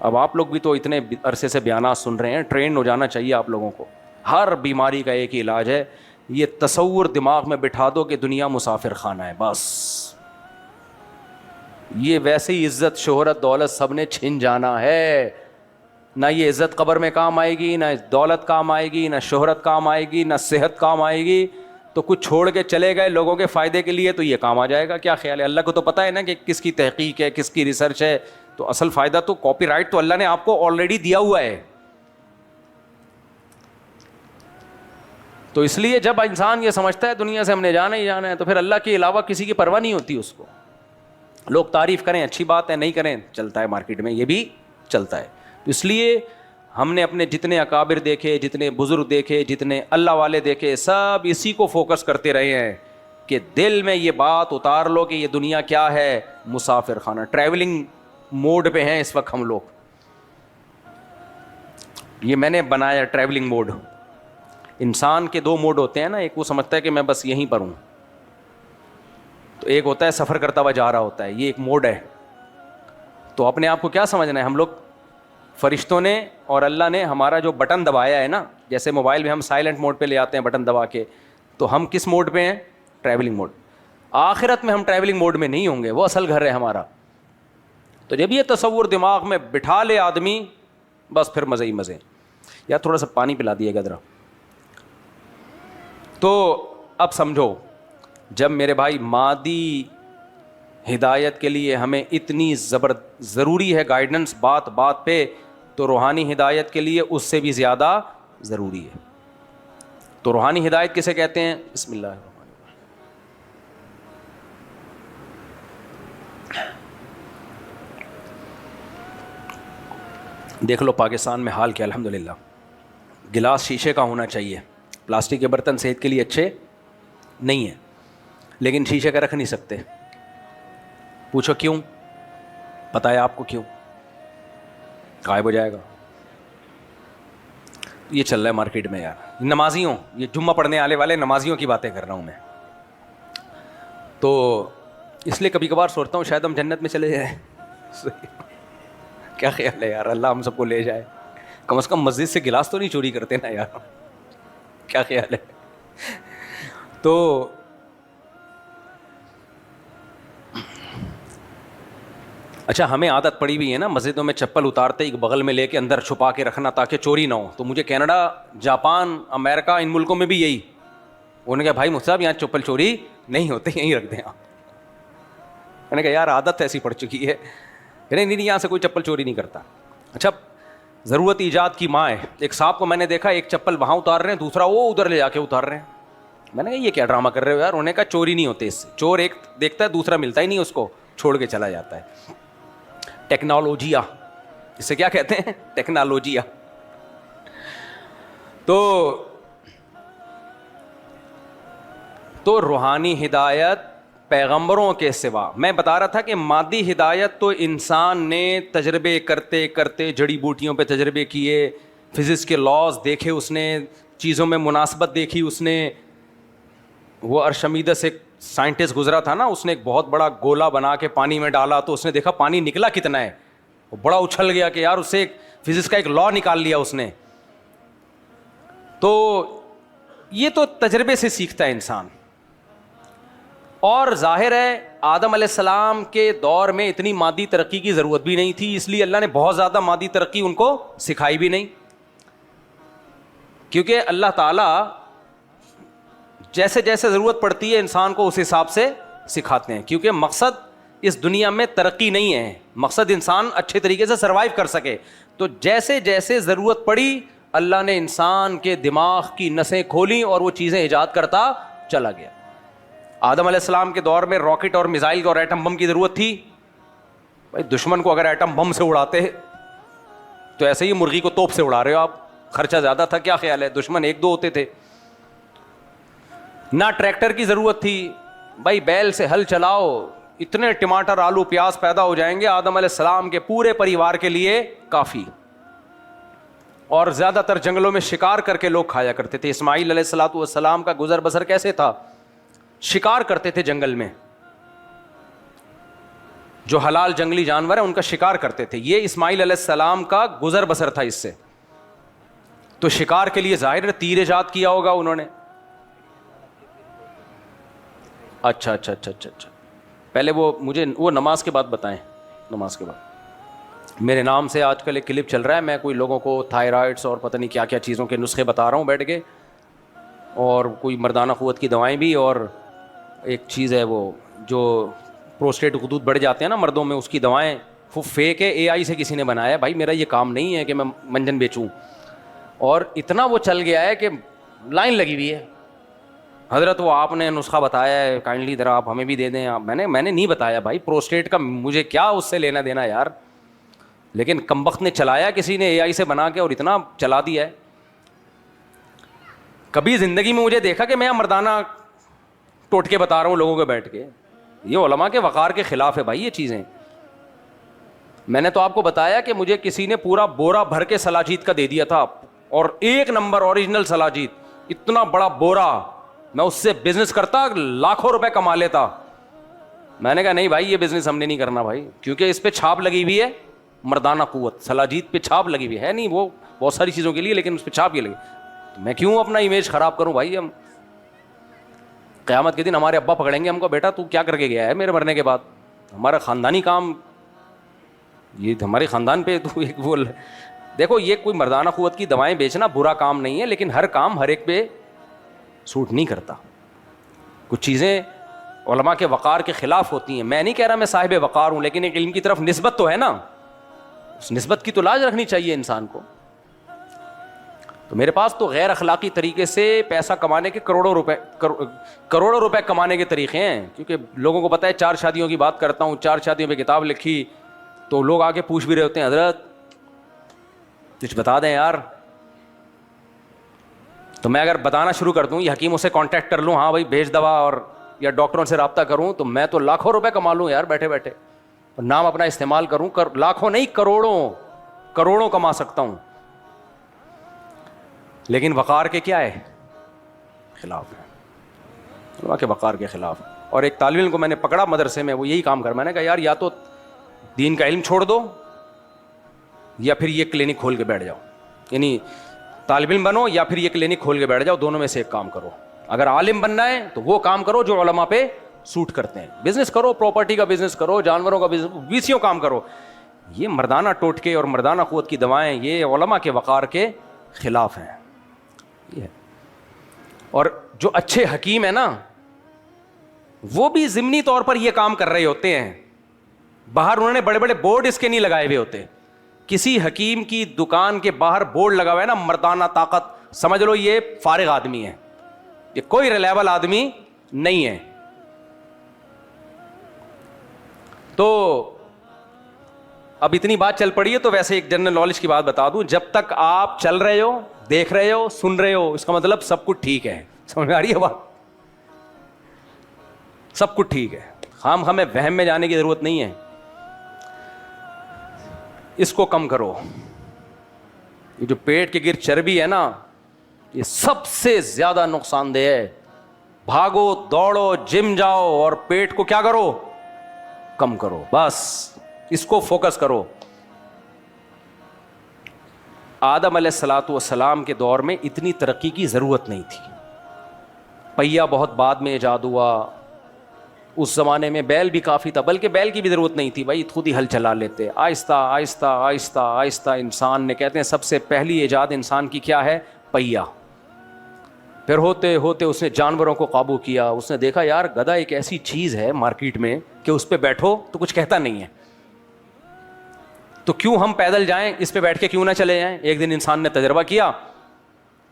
اب آپ لوگ بھی تو اتنے عرصے سے بیانات سن رہے ہیں، ٹرین ہو جانا چاہیے آپ لوگوں کو. ہر بیماری کا ایک ہی علاج ہے، یہ تصور دماغ میں بٹھا دو کہ دنیا مسافر خانہ ہے بس. یہ ویسے ہی عزت شہرت دولت سب نے چھن جانا ہے. نہ یہ عزت قبر میں کام آئے گی، نہ دولت کام آئے گی، نہ شہرت کام آئے گی، نہ صحت کام آئے گی. تو کچھ چھوڑ کے چلے گئے لوگوں کے فائدے کے لیے تو یہ کام آ جائے گا. کیا خیال ہے؟ اللہ کو تو پتہ ہے نا کہ کس کی تحقیق ہے، کس کی ریسرچ ہے. تو اصل فائدہ تو کاپی رائٹ تو اللہ نے آپ کو آلریڈی دیا ہوا ہے. تو اس لیے جب انسان یہ سمجھتا ہے دنیا سے ہم نے جانا ہی جانا ہے، تو پھر اللہ کے علاوہ کسی کی پرواہ نہیں ہوتی اس کو. لوگ تعریف کریں اچھی بات ہے، نہیں کریں چلتا ہے، مارکیٹ میں یہ بھی چلتا ہے. تو اس لیے ہم نے اپنے جتنے اکابر دیکھے، جتنے بزرگ دیکھے، جتنے اللہ والے دیکھے، سب اسی کو فوکس کرتے رہے ہیں کہ دل میں یہ بات اتار لو کہ یہ دنیا کیا ہے؟ مسافر خانہ. ٹریولنگ موڈ پہ ہیں اس وقت ہم لوگ. یہ میں نے بنایا ٹریولنگ موڈ. انسان کے دو موڈ ہوتے ہیں نا، ایک وہ سمجھتا ہے کہ میں بس یہیں پر ہوں، تو ایک ہوتا ہے سفر کرتا ہوا جا رہا ہوتا ہے، یہ ایک موڈ ہے. تو اپنے آپ کو کیا سمجھنا ہے؟ ہم لوگ فرشتوں نے اور اللہ نے ہمارا جو بٹن دبایا ہے نا، جیسے موبائل میں ہم سائلنٹ موڈ پہ لے آتے ہیں بٹن دبا کے، تو ہم کس موڈ پہ ہیں؟ Travelling mood. آخرت میں ہم ٹریولنگ موڈ میں نہیں ہوں گے، وہ اصل گھر ہے ہمارا. تو جب یہ تصور دماغ میں بٹھا لے آدمی، بس پھر مزے ہی مزے. یا تھوڑا سا پانی پلا دیے گا ذرا. تو اب سمجھو، جب میرے بھائی مادی ہدایت کے لیے ہمیں اتنی ضروری ہے گائیڈنس بات بات پہ، تو روحانی ہدایت کے لیے اس سے بھی زیادہ ضروری ہے. تو روحانی ہدایت کسے کہتے ہیں؟ بسم اللہ الرحمن الرحیم. دیکھ لو پاکستان میں حال کیا، الحمدللہ. گلاس شیشے کا ہونا چاہیے، پلاسٹک کے برتن صحت کے لیے اچھے نہیں ہیں، لیکن شیشے کا رکھ نہیں سکتے. پوچھو کیوں؟ پتہ ہے آپ کو کیوں؟ غائب ہو جائے گا. یہ چل رہا ہے مارکیٹ میں یار. نمازیوں، یہ جمعہ پڑھنے آنے والے نمازیوں کی باتیں کر رہا ہوں میں. تو اس لیے کبھی کبھار سوچتا ہوں شاید ہم جنت میں چلے جائیں. کیا خیال ہے یار؟ اللہ ہم سب کو لے جائے. کم از کم مسجد سے گلاس تو نہیں چوری کرتے نا یار. کیا خیال ہے؟ تو اچھا، ہمیں عادت پڑی ہوئی ہے نا مسجدوں میں چپل اتارتے ایک بغل میں لے کے اندر چھپا کے رکھنا تاکہ چوری نہ ہو. تو مجھے کینیڈا، جاپان، امریکہ، ان ملکوں میں بھی یہی. انہوں نے کہا بھائی مجھ صاحب یہاں چپل چوری نہیں ہوتے، یہیں رکھ دیں آپ. میں نے کہا یار عادت ایسی پڑ چکی ہے، نہیں یہاں سے کوئی چپل چوری نہیں کرتا. اچھا، ضرورت ایجاد کی ماں ہے. ایک صاحب کو میں نے دیکھا ایک چپل وہاں اتار رہے ہیں، دوسرا وہ ادھر لے جا کے اتار رہے ہیں. میں نے کہا یہ کیا ڈرامہ کر رہے ہو یار؟ انہوں نے کہا چوری نہیں ہوتے اس سے. چور ایک دیکھتا ہے، دوسرا ملتا ہی نہیں، اس کو چھوڑ کے چلا جاتا ہے. ٹیکنالوجیا، اسے کیا کہتے ہیں؟ ٹیکنالوجیا. تو روحانی ہدایت پیغمبروں کے سوا، میں بتا رہا تھا کہ مادی ہدایت تو انسان نے تجربے کرتے کرتے، جڑی بوٹیوں پہ تجربے کیے، فزکس کے لاز دیکھے، اس نے چیزوں میں مناسبت دیکھی. اس نے وہ ارشمیدس ایک سائنٹسٹ گزرا تھا نا، اس نے ایک بہت بڑا گولا بنا کے پانی میں ڈالا تو اس نے دیکھا پانی نکلا کتنا ہے. وہ بڑا اچھل گیا کہ یار اس سے ایک فزکس کا ایک لا نکال لیا اس نے. تو یہ تو تجربے سے سیکھتا ہے انسان. اور ظاہر ہے آدم علیہ السلام کے دور میں اتنی مادی ترقی کی ضرورت بھی نہیں تھی, اس لیے اللہ نے بہت زیادہ مادی ترقی ان کو سکھائی بھی نہیں, کیونکہ اللہ تعالیٰ جیسے جیسے ضرورت پڑتی ہے انسان کو اس حساب سے سکھاتے ہیں, کیونکہ مقصد اس دنیا میں ترقی نہیں ہے, مقصد انسان اچھے طریقے سے سروائیو کر سکے. تو جیسے جیسے ضرورت پڑی اللہ نے انسان کے دماغ کی نسیں کھولیں اور وہ چیزیں ایجاد کرتا چلا گیا. آدم علیہ السلام کے دور میں راکٹ اور میزائل اور ایٹم بم کی ضرورت تھی. بھائی دشمن کو اگر ایٹم بم سے اڑاتے تو ایسے ہی مرغی کو توپ سے اڑا رہے ہو آپ, خرچہ زیادہ تھا, کیا خیال ہے, دشمن ایک دو ہوتے تھے. نہ ٹریکٹر کی ضرورت تھی, بھائی بیل سے ہل چلاؤ, اتنے ٹماٹر آلو پیاز پیدا ہو جائیں گے آدم علیہ السلام کے پورے پریوار کے لیے کافی. اور زیادہ تر جنگلوں میں شکار کر کے لوگ کھایا کرتے تھے. اسماعیل علیہ السلام کا گزر بسر کیسے تھا؟ شکار کرتے تھے جنگل میں, جو حلال جنگلی جانور ہیں ان کا شکار کرتے تھے. یہ اسماعیل علیہ السلام کا گزر بسر تھا اس سے. تو شکار کے لیے ظاہر تیر ایجاد کیا ہوگا انہوں نے. اچھا اچھا اچھا اچھا اچھا پہلے وہ مجھے وہ نماز کے بعد بتائیں. نماز کے بعد میرے نام سے آج کل ایک کلپ چل رہا ہے, میں کوئی لوگوں کو تھائرائڈس اور پتہ نہیں کیا کیا چیزوں کے نسخے بتا رہا ہوں بیٹھ کے, اور کوئی مردانہ قوت کی دوائیں بھی, اور ایک چیز ہے وہ جو پروسٹیٹ غدود بڑھ جاتے ہیں نا مردوں میں, اس کی دوائیں. وہ فیک ہے, اے آئی سے کسی نے بنایا. بھائی میرا یہ کام نہیں ہے کہ میں منجن بیچوں. اور اتنا وہ چل گیا ہے کہ لائن لگی ہوئی ہے. حضرت وہ آپ نے نسخہ بتایا ہے, کائنڈلی ذرا آپ ہمیں بھی دے دیں. میں نے نہیں بتایا بھائی, پروسٹیٹ کا مجھے کیا اس سے لینا دینا یار. لیکن کمبخت نے چلایا کسی نے اے آئی سے بنا کے, اور اتنا چلا دیا ہے. کبھی زندگی میں مجھے دیکھا کہ میں مردانہ ٹوٹ کے بتا رہا ہوں لوگوں کو بیٹھ کے. یہ علماء کے وقار کے خلاف ہے بھائی یہ چیزیں. میں نے تو آپ کو بتایا کہ مجھے کسی نے پورا بورا بھر کے سلاجید کا دے دیا تھا, اور ایک نمبر اوریجنل سلاجید, اتنا بڑا بورا. میں اس سے بزنس کرتا, لاکھوں روپے کما لیتا. میں نے کہا نہیں بھائی یہ بزنس ہم نے نہیں کرنا بھائی, کیونکہ اس پہ چھاپ لگی ہوئی ہے مردانہ قوت. سلاجید پہ چھاپ لگی ہوئی ہے نہیں, وہ بہت ساری چیزوں کے لیے, لیکن اس پہ چھاپ یہ لگی. میں کیوں اپنا امیج خراب کروں بھائی. ہم قیامت کے دن ہمارے ابا پکڑیں گے ہم کو, بیٹا تو کیا کر کے گیا ہے میرے مرنے کے بعد, ہمارا خاندانی کام یہ ہمارے خاندان پہ تو ایک بول. دیکھو یہ کوئی مردانہ قوت کی دوائیں بیچنا برا کام نہیں ہے, لیکن ہر کام ہر ایک پہ سوٹ نہیں کرتا. کچھ چیزیں علماء کے وقار کے خلاف ہوتی ہیں. میں نہیں کہہ رہا میں صاحب وقار ہوں, لیکن ایک علم کی طرف نسبت تو ہے نا, اس نسبت کی تو لاج رکھنی چاہیے انسان کو. تو میرے پاس تو غیر اخلاقی طریقے سے پیسہ کمانے کے کروڑوں روپے کمانے کے طریقے ہیں, کیونکہ لوگوں کو پتہ ہے 4 شادیوں کی بات کرتا ہوں, 4 شادیوں پہ کتاب لکھی, تو لوگ آگے پوچھ بھی رہے ہوتے ہیں حضرت کچھ بتا دیں یار. تو میں اگر بتانا شروع کر دوں, یہ حکیموں سے کانٹیکٹ کر لوں, ہاں بھائی بھیج دوا, اور یا ڈاکٹروں سے رابطہ کروں, تو میں تو لاکھوں روپے کما لوں یار بیٹھے بیٹھے, نام اپنا استعمال کروں, لاکھوں نہیں کروڑوں کما سکتا ہوں. لیکن وقار کے کیا ہے خلاف ہے, علماء کے وقار کے خلاف. اور ایک طالب علم کو میں نے پکڑا مدرسے میں, وہ یہی کام کر, میں نے کہا یار یا تو دین کا علم چھوڑ دو یا پھر یہ کلینک کھول کے بیٹھ جاؤ. یعنی طالب علم بنو یا پھر یہ کلینک کھول کے بیٹھ جاؤ, دونوں میں سے ایک کام کرو. اگر عالم بننا ہے تو وہ کام کرو جو علماء پہ سوٹ کرتے ہیں. بزنس کرو, پراپرٹی کا بزنس کرو, جانوروں کا بزنس, ویسیوں کام کرو. یہ مردانہ ٹوٹکے اور مردانہ قوت کی دوائیں یہ علماء کے وقار کے خلاف ہیں. اور جو اچھے حکیم ہیں نا وہ بھی ضمنی طور پر یہ کام کر رہے ہوتے ہیں. باہر انہوں نے بڑے بڑے بورڈ اس کے نہیں لگائے ہوئے ہوتے. کسی حکیم کی دکان کے باہر بورڈ لگا ہوا ہے نا مردانہ طاقت, سمجھ لو یہ فارغ آدمی ہے, یہ کوئی ریلیبل آدمی نہیں ہے. تو اب اتنی بات چل پڑی ہے تو ویسے ایک جنرل نالج کی بات بتا دوں, جب تک آپ چل رہے ہو, دیکھ رہے ہو, سن رہے ہو, اس کا مطلب سب کچھ ٹھیک ہے. سمجھ میں آ رہی ہے بات؟ سب کچھ ٹھیک ہے, ہمیں وہم میں جانے کی ضرورت نہیں ہے. اس کو کم کرو. یہ جو پیٹ کے گرد چربی ہے نا یہ سب سے زیادہ نقصان دہ ہے. بھاگو دوڑو, جم جاؤ, اور پیٹ کو کیا کرو, کم کرو. بس اس کو فوکس کرو. آدم علیہ الصلوۃ والسلام کے دور میں اتنی ترقی کی ضرورت نہیں تھی. پہیا بہت بعد میں ایجاد ہوا. اس زمانے میں بیل بھی کافی تھا, بلکہ بیل کی بھی ضرورت نہیں تھی بھائی, خود ہی ہل چلا لیتے. آہستہ آہستہ آہستہ آہستہ انسان نے, کہتے ہیں سب سے پہلی ایجاد انسان کی کیا ہے؟ پہیا. پھر ہوتے ہوتے اس نے جانوروں کو قابو کیا. اس نے دیکھا یار گدھا ایک ایسی چیز ہے مارکیٹ میں کہ اس پہ بیٹھو تو کچھ کہتا نہیں ہے, تو کیوں ہم پیدل جائیں, اس پہ بیٹھ کے کیوں نہ چلے جائیں. ایک دن انسان نے تجربہ کیا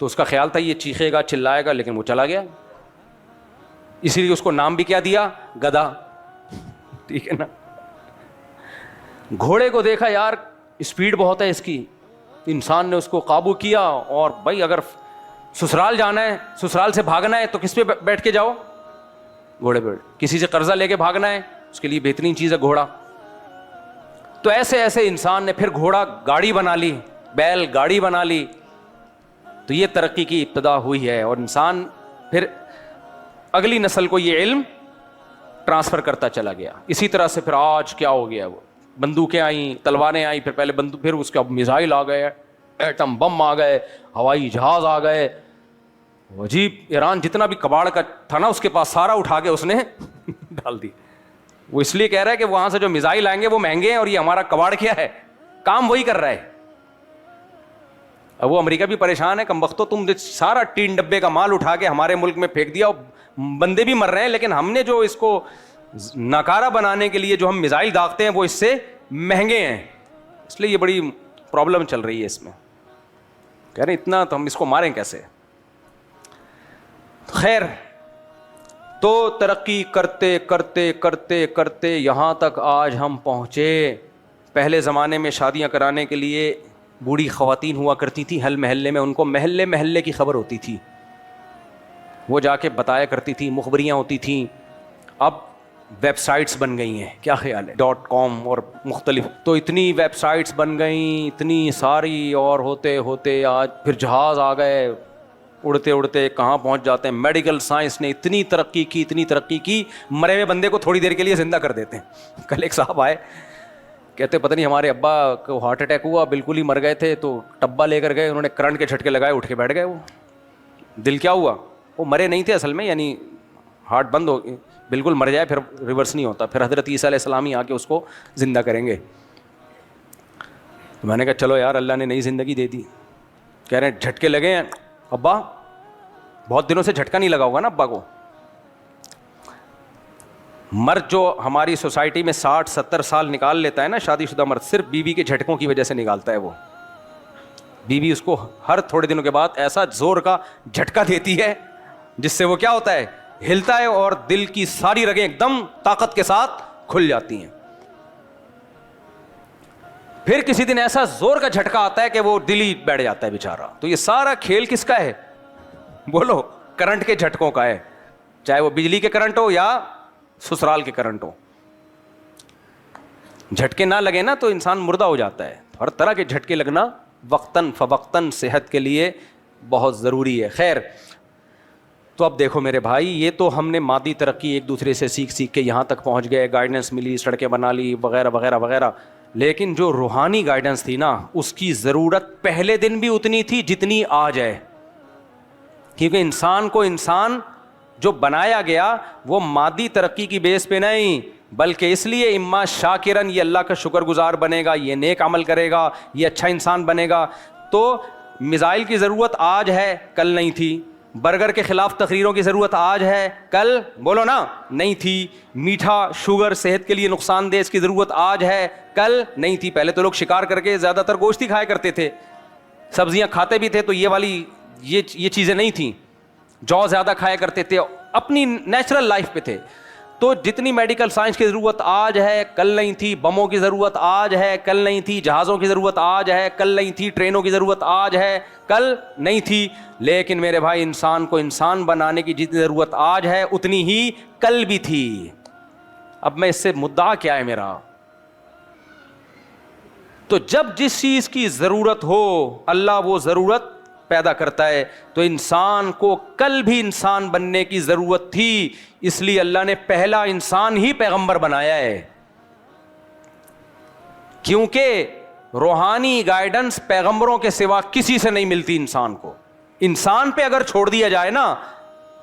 تو اس کا خیال تھا یہ چیخے گا چلائے گا, لیکن وہ چلا گیا. اسی لیے اس کو نام بھی کیا دیا؟ گدھا. ٹھیک ہے نا. گھوڑے کو دیکھا یار اسپیڈ بہت ہے اس کی, انسان نے اس کو قابو کیا, اور بھائی اگر سسرال جانا ہے, سسرال سے بھاگنا ہے تو کس پہ بیٹھ کے جاؤ؟ گھوڑے پہ. کسی سے قرضہ لے کے بھاگنا ہے, اس کے لیے بہترین چیز ہے گھوڑا. تو ایسے ایسے انسان نے پھر گھوڑا گاڑی بنا لی, بیل گاڑی بنا لی. تو یہ ترقی کی ابتدا ہوئی ہے, اور انسان پھر اگلی نسل کو یہ علم ٹرانسفر کرتا چلا گیا. اسی طرح سے پھر آج کیا ہو گیا, وہ بندوقیں آئیں, تلواریں آئیں, پھر پہلے بندوق, پھر اس کے اب میزائل آ گئے, ایٹم بم آ گئے, ہوائی جہاز آ گئے. عجیب, ایران جتنا بھی کباڑ کا تھا نا اس کے پاس سارا اٹھا کے اس نے ڈال دی. وہ اس لیے کہہ رہا ہے کہ وہاں سے جو میزائل آئیں گے وہ مہنگے ہیں, اور یہ ہمارا کباڑ کیا ہے, کام وہی کر رہا ہے. اب وہ امریکہ بھی پریشان ہے, کم وقتوں تم سارا ٹین ڈبے کا مال اٹھا کے ہمارے ملک میں پھینک دیا, بندے بھی مر رہے ہیں, لیکن ہم نے جو اس کو ناکارہ بنانے کے لیے جو ہم میزائل داغتے ہیں وہ اس سے مہنگے ہیں, اس لیے یہ بڑی پرابلم چل رہی ہے اس میں. کہہ رہے اتنا تو ہم اس کو ماریں کیسے. خیر, تو ترقی کرتے کرتے کرتے کرتے یہاں تک آج ہم پہنچے. پہلے زمانے میں شادیاں کرانے کے لیے بوڑھی خواتین ہوا کرتی تھی حل محلے میں, ان کو محلے محلے کی خبر ہوتی تھی, وہ جا کے بتایا کرتی تھی, مخبریاں ہوتی تھیں. اب ویب سائٹس بن گئی ہیں, کیا خیال ہے, .com اور مختلف, تو اتنی ویب سائٹس بن گئیں اتنی ساری, اور ہوتے ہوتے آج پھر جہاز آ گئے, اڑتے اڑتے کہاں پہنچ جاتے ہیں. میڈیکل سائنس نے اتنی ترقی کی, اتنی ترقی کی, مرے ہوئے بندے کو تھوڑی دیر کے لیے زندہ کر دیتے ہیں. کل ایک صاحب آئے, کہتے پتہ نہیں ہمارے ابا کو ہارٹ اٹیک ہوا, بالکل ہی مر گئے تھے, تو ٹبا لے کر گئے, انہوں نے کرنٹ کے جھٹکے لگائے, اٹھ کے بیٹھ گئے. وہ دل کیا ہوا, وہ مرے نہیں تھے اصل میں, یعنی ہارٹ بند ہو, بالکل مر جائے پھر ریورس نہیں ہوتا, پھر حضرت عیسیٰ علیہ السلام ہی آ کے اس کو زندہ کریں گے. تو میں نے کہا چلو یار اللہ نے نئی زندگی دے دی. کہہ رہے ہیں جھٹکے لگے ہیں ابا, بہت دنوں سے جھٹکا نہیں لگا ہوگا نا ابا کو. مرد جو ہماری سوسائٹی میں 60-70 سال نکال لیتا ہے نا شادی شدہ مرد, صرف بیوی کے جھٹکوں کی وجہ سے نکالتا ہے. وہ بیوی اس کو ہر تھوڑے دنوں کے بعد ایسا زور کا جھٹکا دیتی ہے جس سے وہ کیا ہوتا ہے, ہلتا ہے, اور دل کی ساری رگیں ایک دم طاقت کے ساتھ کھل جاتی ہیں. پھر کسی دن ایسا زور کا جھٹکا آتا ہے کہ وہ دل ہی بیٹھ جاتا ہے بیچارہ. تو یہ سارا کھیل کس کا ہے, بولو, کرنٹ کے جھٹکوں کا ہے, چاہے وہ بجلی کے کرنٹ ہو یا سسرال کے کرنٹ ہو. جھٹکے نہ لگے نا تو انسان مردہ ہو جاتا ہے. ہر طرح کے جھٹکے لگنا وقتاً فوقتاً صحت کے لیے بہت ضروری ہے. خیر, تو اب دیکھو میرے بھائی, یہ تو ہم نے مادی ترقی ایک دوسرے سے سیکھ کے یہاں تک پہنچ گئے, گائیڈنس ملی, سڑکیں بنا لی وغیرہ وغیرہ وغیرہ. لیکن جو روحانی گائیڈنس تھی نا, اس کی ضرورت پہلے دن بھی اتنی تھی جتنی آج ہے. کیونکہ انسان کو انسان جو بنایا گیا وہ مادی ترقی کی بیس پہ نہیں, بلکہ اس لیے اما شاکرن, یہ اللہ کا شکر گزار بنے گا, یہ نیک عمل کرے گا, یہ اچھا انسان بنے گا. تو میزائل کی ضرورت آج ہے, کل نہیں تھی. برگر کے خلاف تقریروں کی ضرورت آج ہے, کل بولو نا نہیں تھی. میٹھا شوگر صحت کے لیے نقصان دہ, اس کی ضرورت آج ہے, کل نہیں تھی. پہلے تو لوگ شکار کر کے زیادہ تر گوشت ہی کھایا کرتے تھے, سبزیاں کھاتے بھی تھے, تو یہ والی یہ چیزیں نہیں تھیں. جو زیادہ کھایا کرتے تھے, اپنی نیچرل لائف پہ تھے. تو جتنی میڈیکل سائنس کی ضرورت آج ہے کل نہیں تھی, بموں کی ضرورت آج ہے کل نہیں تھی, جہازوں کی ضرورت آج ہے کل نہیں تھی, ٹرینوں کی ضرورت آج ہے کل نہیں تھی. لیکن میرے بھائی, انسان کو انسان بنانے کی جتنی ضرورت آج ہے اتنی ہی کل بھی تھی. اب میں اس سے مدعا کیا ہے میرا, تو جب جس چیز کی ضرورت ہو اللہ وہ ضرورت پیدا کرتا ہے. تو انسان کو کل بھی انسان بننے کی ضرورت تھی, اس لیے اللہ نے پہلا انسان ہی پیغمبر بنایا ہے. کیونکہ روحانی گائیڈنس پیغمبروں کے سوا کسی سے نہیں ملتی انسان کو. انسان پہ اگر چھوڑ دیا جائے نا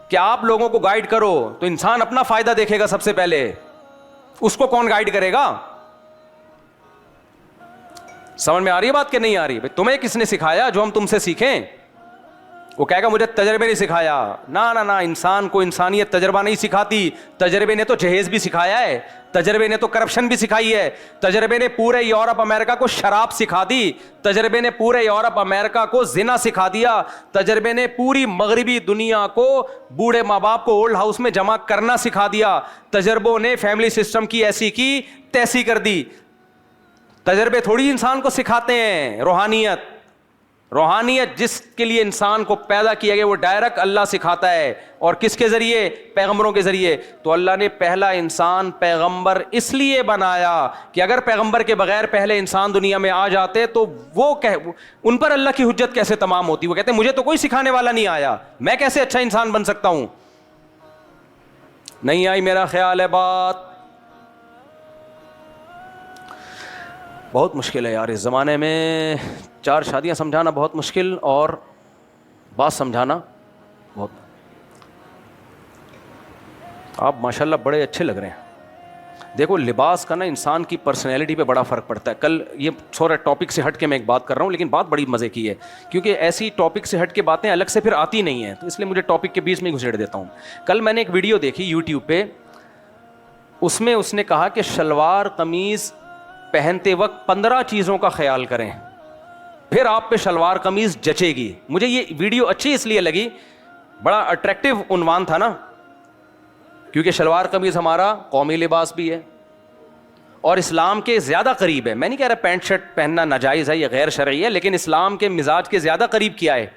کہ آپ لوگوں کو گائیڈ کرو تو انسان اپنا فائدہ دیکھے گا سب سے پہلے, اس کو کون گائیڈ کرے گا؟ سمجھ میں آ رہی ہے بات کہ نہیں آ رہی؟ بھائی تمہیں کس نے سکھایا جو ہم تم سے سیکھیں؟ وہ کہے گا مجھے تجربے نے سکھایا. نہ انسان کو انسانیت تجربہ نہیں سکھاتی. تجربے نے تو جہیز بھی سکھایا ہے, تجربے نے تو کرپشن بھی سکھائی ہے, تجربے نے پورے یورپ امریکہ کو شراب سکھا دی, تجربے نے پورے یورپ امریکہ کو زنا سکھا دیا, تجربے نے پوری مغربی دنیا کو بوڑھے ماں باپ کو اولڈ ہاؤس میں جمع کرنا سکھا دیا, تجربوں نے فیملی سسٹم کی ایسی کی تیسی کر دی. تجربے تھوڑی انسان کو سکھاتے ہیں روحانیت جس کے لیے انسان کو پیدا کیا گیا وہ ڈائریکٹ اللہ سکھاتا ہے. اور کس کے ذریعے؟ پیغمبروں کے ذریعے. تو اللہ نے پہلا انسان پیغمبر اس لیے بنایا کہ اگر پیغمبر کے بغیر پہلے انسان دنیا میں آ جاتے تو وہ ان پر اللہ کی حجت کیسے تمام ہوتی؟ وہ کہتے ہیں مجھے تو کوئی سکھانے والا نہیں آیا, میں کیسے اچھا انسان بن سکتا ہوں؟ نہیں آئی میرا خیال ہے بات. بہت مشکل ہے یار اس زمانے میں, 4 شادیاں سمجھانا بہت مشکل اور بات سمجھانا بہت. آپ ماشاءاللہ بڑے اچھے لگ رہے ہیں. دیکھو لباس کا نا انسان کی پرسنالٹی پہ بڑا فرق پڑتا ہے. کل یہ تھوڑا ٹاپک سے ہٹ کے میں ایک بات کر رہا ہوں لیکن بات بڑی مزے کی ہے کیونکہ ایسی ٹاپک سے ہٹ کے باتیں الگ سے پھر آتی نہیں ہیں, تو اس لیے مجھے ٹاپک کے بیچ میں گھسیڑ دیتا ہوں. کل میں نے ایک ویڈیو دیکھی یوٹیوب پہ, اس میں اس نے کہا کہ شلوار قمیض پہنتے وقت 15 چیزوں کا خیال کریں پھر آپ پہ شلوار قمیض جچے گی. مجھے یہ ویڈیو اچھی اس لیے لگی, بڑا اٹریکٹیو عنوان تھا نا, کیونکہ شلوار قمیض ہمارا قومی لباس بھی ہے اور اسلام کے زیادہ قریب ہے. میں نہیں کہہ رہا پینٹ شرٹ پہننا ناجائز ہے یا غیر شرعی ہے, لیکن اسلام کے مزاج کے زیادہ قریب کیا ہے؟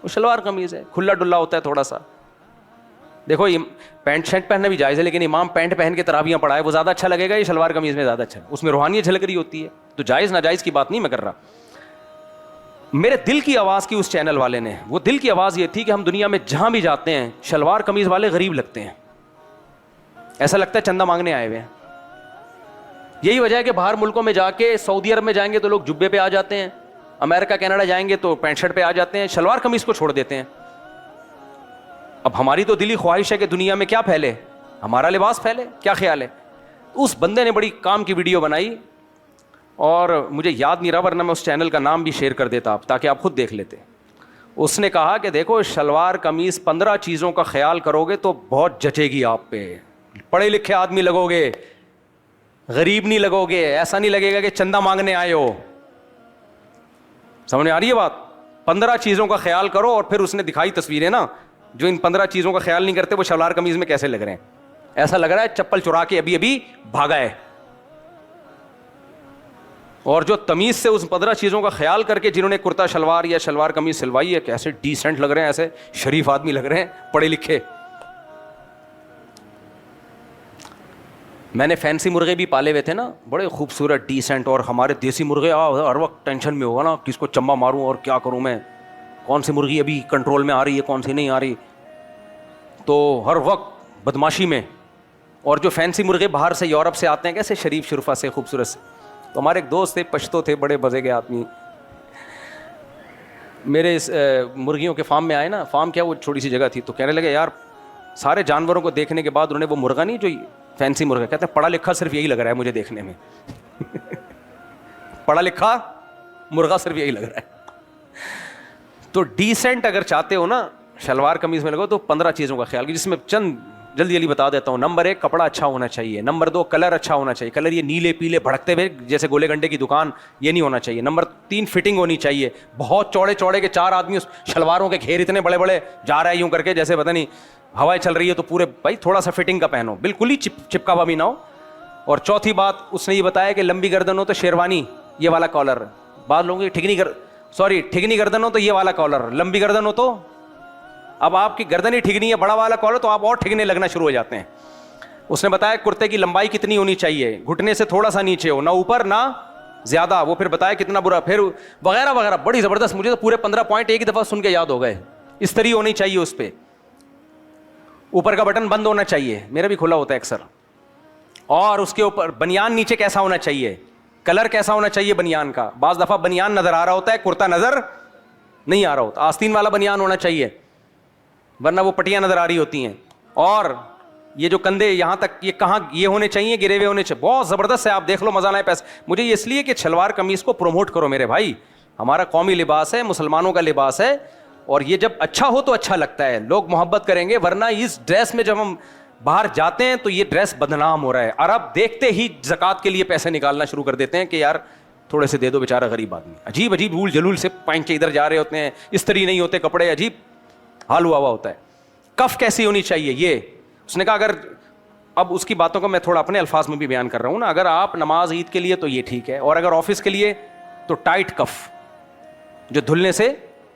وہ شلوار قمیض ہے. کھلا ڈلا ہوتا ہے تھوڑا سا. دیکھو پینٹ شرٹ پہننا بھی جائز ہے لیکن امام پینٹ پہن کے تراویحاں پڑھائے وہ زیادہ اچھا لگے گا, یہ شلوار قمیض میں زیادہ اچھا ہے, اس میں روحانیت جھلک رہی ہوتی ہے. تو جائز ناجائز کی بات نہیں میں کر رہا. میرے دل کی آواز کی اس چینل والے نے, وہ دل کی آواز یہ تھی کہ ہم دنیا میں جہاں بھی جاتے ہیں شلوار قمیض والے غریب لگتے ہیں, ایسا لگتا ہے چندہ مانگنے آئے ہوئے ہیں. یہی وجہ ہے کہ باہر ملکوں میں جا کے سعودی عرب میں جائیں گے تو لوگ جبے پہ آ جاتے ہیں, امریکہ کینیڈا جائیں گے تو پینٹ شرٹ پہ آ جاتے ہیں, شلوار قمیض کو چھوڑ دیتے ہیں. اب ہماری تو دلی خواہش ہے کہ دنیا میں کیا پھیلے, ہمارا لباس پھیلے. کیا خیال ہے؟ اس بندے نے بڑی کام کی ویڈیو بنائی اور مجھے یاد نہیں رہا ورنہ میں اس چینل کا نام بھی شیئر کر دیتا آپ تاکہ آپ خود دیکھ لیتے. اس نے کہا کہ دیکھو شلوار قمیض 15 چیزوں کا خیال کرو گے تو بہت جچے گی آپ پہ. پڑھے لکھے آدمی لگو گے, غریب نہیں لگو گے, ایسا نہیں لگے گا کہ چندہ مانگنے آئے ہو. سمجھ میں آ رہی ہے بات؟ 15 چیزوں کا خیال کرو. اور پھر اس نے دکھائی تصویریں نا, جو ان 15 چیزوں کا خیال نہیں کرتے وہ شلوار قمیض میں کیسے لگ رہے ہیں. ایسا لگ رہا ہے چپل چرا کے ابھی بھاگا ہے. اور جو تمیز سے اس 15 چیزوں کا خیال کر کے جنہوں نے کرتا شلوار یا شلوار قمیض سلوائی ہے, کیسے ڈیسنٹ لگ رہے ہیں, ایسے شریف آدمی لگ رہے ہیں, پڑھے لکھے. میں نے فینسی مرغے بھی پالے ہوئے تھے نا, بڑے خوبصورت ڈیسنٹ, اور ہمارے دیسی مرغے ہر وقت ٹینشن میں ہوگا نا کس کو چمبا ماروں اور کیا کروں میں, کون سی مرغی ابھی کنٹرول میں آ رہی ہے کون سی نہیں آ رہی, تو ہر وقت بدماشی میں. اور جو فینسی مرغے باہر سے یورپ سے آتے ہیں کیسے شریف شرفا سے خوبصورت سے. تو ہمارے ایک دوست تھے پشتو تھے, بڑے مزے کے آدمی, میرے اس مرغیوں کے فارم میں آئے نا. فارم کیا, وہ چھوٹی سی جگہ تھی, تو کہنے لگے یار سارے جانوروں کو دیکھنے کے بعد انہوں نے وہ مرغا نہیں جو فینسی مرغا, کہتے ہیں پڑھا لکھا صرف یہی لگ رہا ہے مجھے دیکھنے میں. پڑھا لکھا مرغا صرف یہی لگ رہا ہے. تو ڈیسنٹ اگر چاہتے ہو نا شلوار قمیض میں لگو تو 15 چیزوں کا خیال, جس میں چند جلدی بتا دیتا ہوں. نمبر 1 کپڑا اچھا ہونا چاہیے. نمبر 2 کلر اچھا ہونا چاہیے. کلر یہ نیلے پیلے بھڑکتے ہوئے جیسے گولے گنڈے کی دکان, یہ نہیں ہونا چاہیے. نمبر 3 فٹنگ ہونی چاہیے. بہت چوڑے چوڑے کے 4 آدمی شلواروں کے گھیر اتنے بڑے بڑے جا رہا ہے یوں کر کے جیسے پتہ نہیں ہوائیں چل رہی ہے, تو پورے بھائی تھوڑا سا فٹنگ کا پہنو, بالکل ہی چپکا ہوا بھی نہ ہو. اور چوتھی بات اس نے یہ بتایا کہ لمبی گردن ہو تو شیروانی یہ والا کالر. بعض لوگوں کی ٹھگنی گردن ہو تو یہ والا کالر, لمبی گردن ہو تو اب آپ کی گردن ہی ٹھگنی ہے, بڑا والا کالر, تو آپ اور ٹھگنے لگنا شروع ہو جاتے ہیں. اس نے بتایا کرتے کی لمبائی کتنی ہونی چاہیے, گھٹنے سے تھوڑا سا نیچے ہو, نہ اوپر نہ زیادہ. وہ پھر بتایا کتنا برا, پھر وغیرہ وغیرہ, بڑی زبردست. مجھے تو پورے 15 پوائنٹ ایک ہی دفعہ سن کے یاد ہو گئے. استری ہونی چاہیے اس پہ, اوپر کا بٹن بند ہونا چاہیے, میرا بھی کھلا ہوتا ہے اکثر. اور اس کے اوپر بنیان نیچے کیسا ہونا چاہیے, کلر کیسا ہونا چاہیے بنیان کا. بعض دفعہ بنیان نظر آ رہا ہوتا ہے, کرتا نظر نہیں آ رہا ہوتا. آستین والا بنیان ہونا چاہیے, ورنہ وہ پٹیاں نظر آ رہی ہوتی ہیں. اور یہ جو کندھے یہاں تک, یہ کہاں یہ ہونے چاہیے, گرے ہوئے ہونے چاہیے. بہت زبردست ہے, آپ دیکھ لو, مزہ آنا ہے پیسے. مجھے یہ اس لیے کہ شلوار قمیص کو پروموٹ کرو میرے بھائی, ہمارا قومی لباس ہے, مسلمانوں کا لباس ہے, اور یہ جب اچھا ہو تو اچھا لگتا ہے, لوگ محبت کریں گے. ورنہ اس ڈریس میں جب ہم باہر جاتے ہیں تو یہ ڈریس بدنام ہو رہا ہے. عرب دیکھتے ہی زکوٰۃ کے لیے پیسے نکالنا شروع کر دیتے ہیں کہ یار تھوڑے سے دے دو, بیچارہ غریب آدمی. عجیب عجیب بھول جلول سے پینچے ادھر جا رہے ہوتے ہیں, استری نہیں ہوتے کپڑے, عجیب حال ہوا ہوتا ہے. کف کیسی ہونی چاہیے, یہ اس نے کہا اگر, اب اس کی باتوں کو میں تھوڑا اپنے الفاظ میں بھی بیان کر رہا ہوں نا, اگر آپ نماز عید کے لیے تو یہ ٹھیک ہے, اور اگر آفس کے لیے تو ٹائٹ کف جو دھلنے سے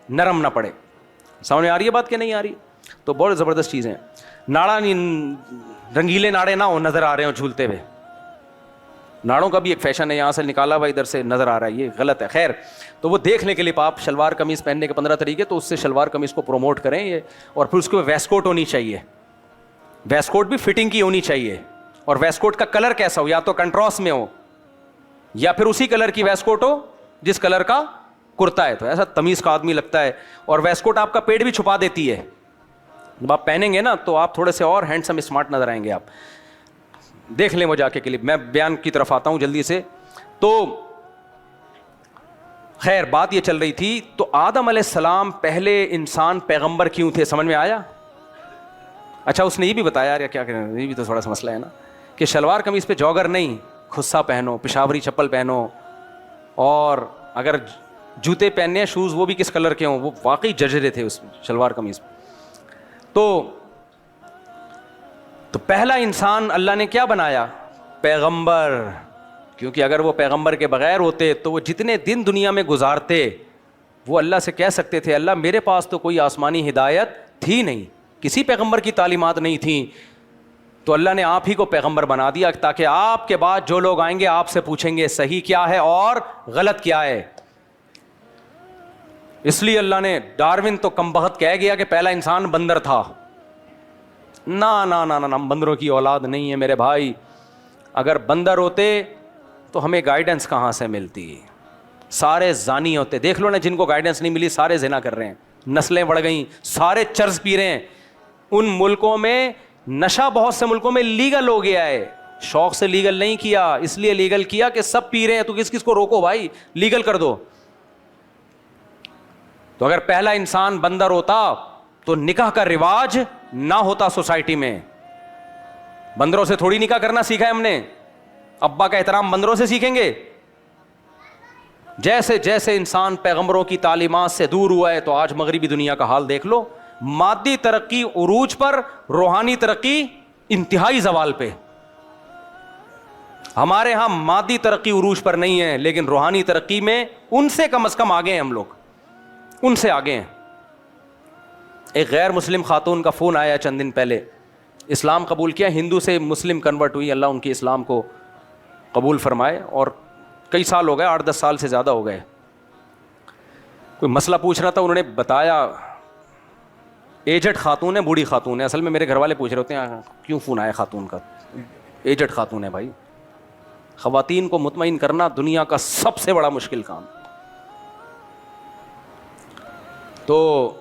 نرم نہ پڑے. سامنے آ رہی ہے بات کہ نہیں آ رہی؟ تو بہت زبردست چیزیں ہیں. ناڑا رنگیلے ناڑے نہ ہو نظر آ رہے ہوں جھولتے ہوئے. ناڑوں کا بھی ایک فیشن ہے, یہاں سے نکالا ہوا ادھر سے نظر آ رہا ہے, یہ غلط ہے. خیر, تو وہ دیکھنے کے لیے آپ شلوار قمیص پہننے کے 15 طریقے, تو اس سے شلوار قمیص کو پروموٹ کریں یہ. اور پھر اس کے ویسٹ کوٹ ہونی چاہیے, ویسٹ کوٹ بھی فٹنگ کی ہونی چاہیے. اور ویسٹ کوٹ کا کلر کیسا ہو, یا تو کنٹراسٹ میں ہو یا پھر اسی کلر کی ویسٹ کوٹ ہو جس کلر کا کرتا ہے, تو ایسا تمیز کا آدمی لگتا ہے. اور ویسٹ کوٹ آپ کا پیٹ بھی چھپا دیتی ہے, جب آپ پہنیں گے نا تو آپ تھوڑے سے اور ہینڈسم اسمارٹ نظر آئیں گے. آپ دیکھ لیں وہ جا کے کلپ. میں بیان کی طرف آتا ہوں جلدی سے. تو خیر, بات یہ چل رہی تھی, تو آدم علیہ السلام پہلے انسان پیغمبر کیوں تھے, سمجھ میں آیا؟ اچھا, اس نے یہ بھی بتایا یار, کیا کریں, یہ بھی تو تھوڑا سا مسئلہ ہے نا, کہ شلوار قمیص پہ جوگر نہیں, خصا پہنو, پشاوری چپل پہنو, اور اگر جوتے پہننے ہیں, شوز, وہ بھی کس کلر کے ہوں, وہ واقعی ججرے تھے اس شلوار قمیص پہ. تو پہلا انسان اللہ نے کیا بنایا؟ پیغمبر. کیونکہ اگر وہ پیغمبر کے بغیر ہوتے تو وہ جتنے دن دنیا میں گزارتے, وہ اللہ سے کہہ سکتے تھے اللہ میرے پاس تو کوئی آسمانی ہدایت تھی نہیں, کسی پیغمبر کی تعلیمات نہیں تھیں, تو اللہ نے آپ ہی کو پیغمبر بنا دیا تاکہ آپ کے بعد جو لوگ آئیں گے آپ سے پوچھیں گے صحیح کیا ہے اور غلط کیا ہے. اس لیے اللہ نے, ڈارون تو کم بخت کہہ گیا کہ پہلا انسان بندر تھا. نا نا نا نا, بندروں کی اولاد نہیں ہے میرے بھائی. اگر بندر ہوتے تو ہمیں گائیڈنس کہاں سے ملتی؟ سارے زانی ہوتے. دیکھ لو نا, جن کو گائیڈنس نہیں ملی سارے زنا کر رہے ہیں, نسلیں بڑھ گئیں, سارے چرس پی رہے ہیں. ان ملکوں میں نشہ بہت سے ملکوں میں لیگل ہو گیا ہے, شوق سے لیگل نہیں کیا, اس لیے لیگل کیا کہ سب پی رہے ہیں, تو کس کس کو روکو بھائی, لیگل کر دو. تو اگر پہلا انسان بندر ہوتا تو نکاح کا رواج نہ ہوتا سوسائٹی میں. بندروں سے تھوڑی نکاح کرنا سیکھا ہے ہم نے, ابا کا احترام بندروں سے سیکھیں گے. جیسے جیسے انسان پیغمبروں کی تعلیمات سے دور ہوا ہے, تو آج مغربی دنیا کا حال دیکھ لو, مادی ترقی عروج پر, روحانی ترقی انتہائی زوال پہ. ہمارے ہاں مادی ترقی عروج پر نہیں ہے, لیکن روحانی ترقی میں ان سے کم از کم آگے ہیں ہم لوگ, ان سے آگے ہیں. ایک غیر مسلم خاتون کا فون آیا چند دن پہلے, اسلام قبول کیا, ہندو سے مسلم کنورٹ ہوئی, اللہ ان کے اسلام کو قبول فرمائے, اور کئی سال ہو گئے, 8-10 سال سے زیادہ ہو گئے. کوئی مسئلہ پوچھ رہا تھا, انہوں نے بتایا, ایجڈ خاتون ہے, بوڑھی خاتون ہے. اصل میں میرے گھر والے پوچھ رہے ہوتے ہیں کیوں فون آیا خاتون کا, ایجڈ خاتون ہے. بھائی خواتین کو مطمئن کرنا دنیا کا سب سے بڑا مشکل کام. تو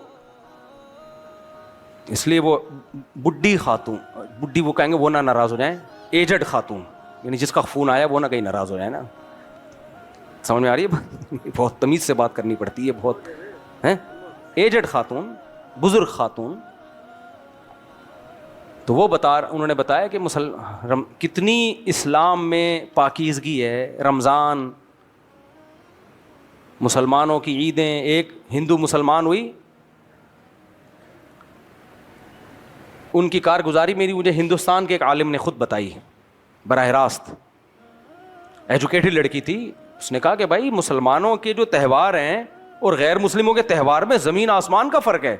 اس لیے وہ بڈھی خاتون, بڈھی وہ کہیں گے وہ نہ ناراض ہو جائیں, ایجڈ خاتون یعنی جس کا فون آیا وہ نہ کہیں ناراض ہو جائے نا. سمجھ میں آ رہی ہے؟ بہت تمیز سے بات کرنی پڑتی ہے, بہت ہیں. ایجڈ خاتون, بزرگ خاتون. تو وہ انہوں نے بتایا کہ کتنی اسلام میں پاکیزگی ہے. رمضان, مسلمانوں کی عیدیں, ایک ہندو مسلمان ہوئی, ان کی کارگزاری مجھے ہندوستان کے ایک عالم نے خود بتائی براہ راست. ایجوکیٹڈ لڑکی تھی, اس نے کہا کہ بھائی مسلمانوں کے جو تہوار ہیں اور غیر مسلموں کے تہوار میں زمین آسمان کا فرق ہے.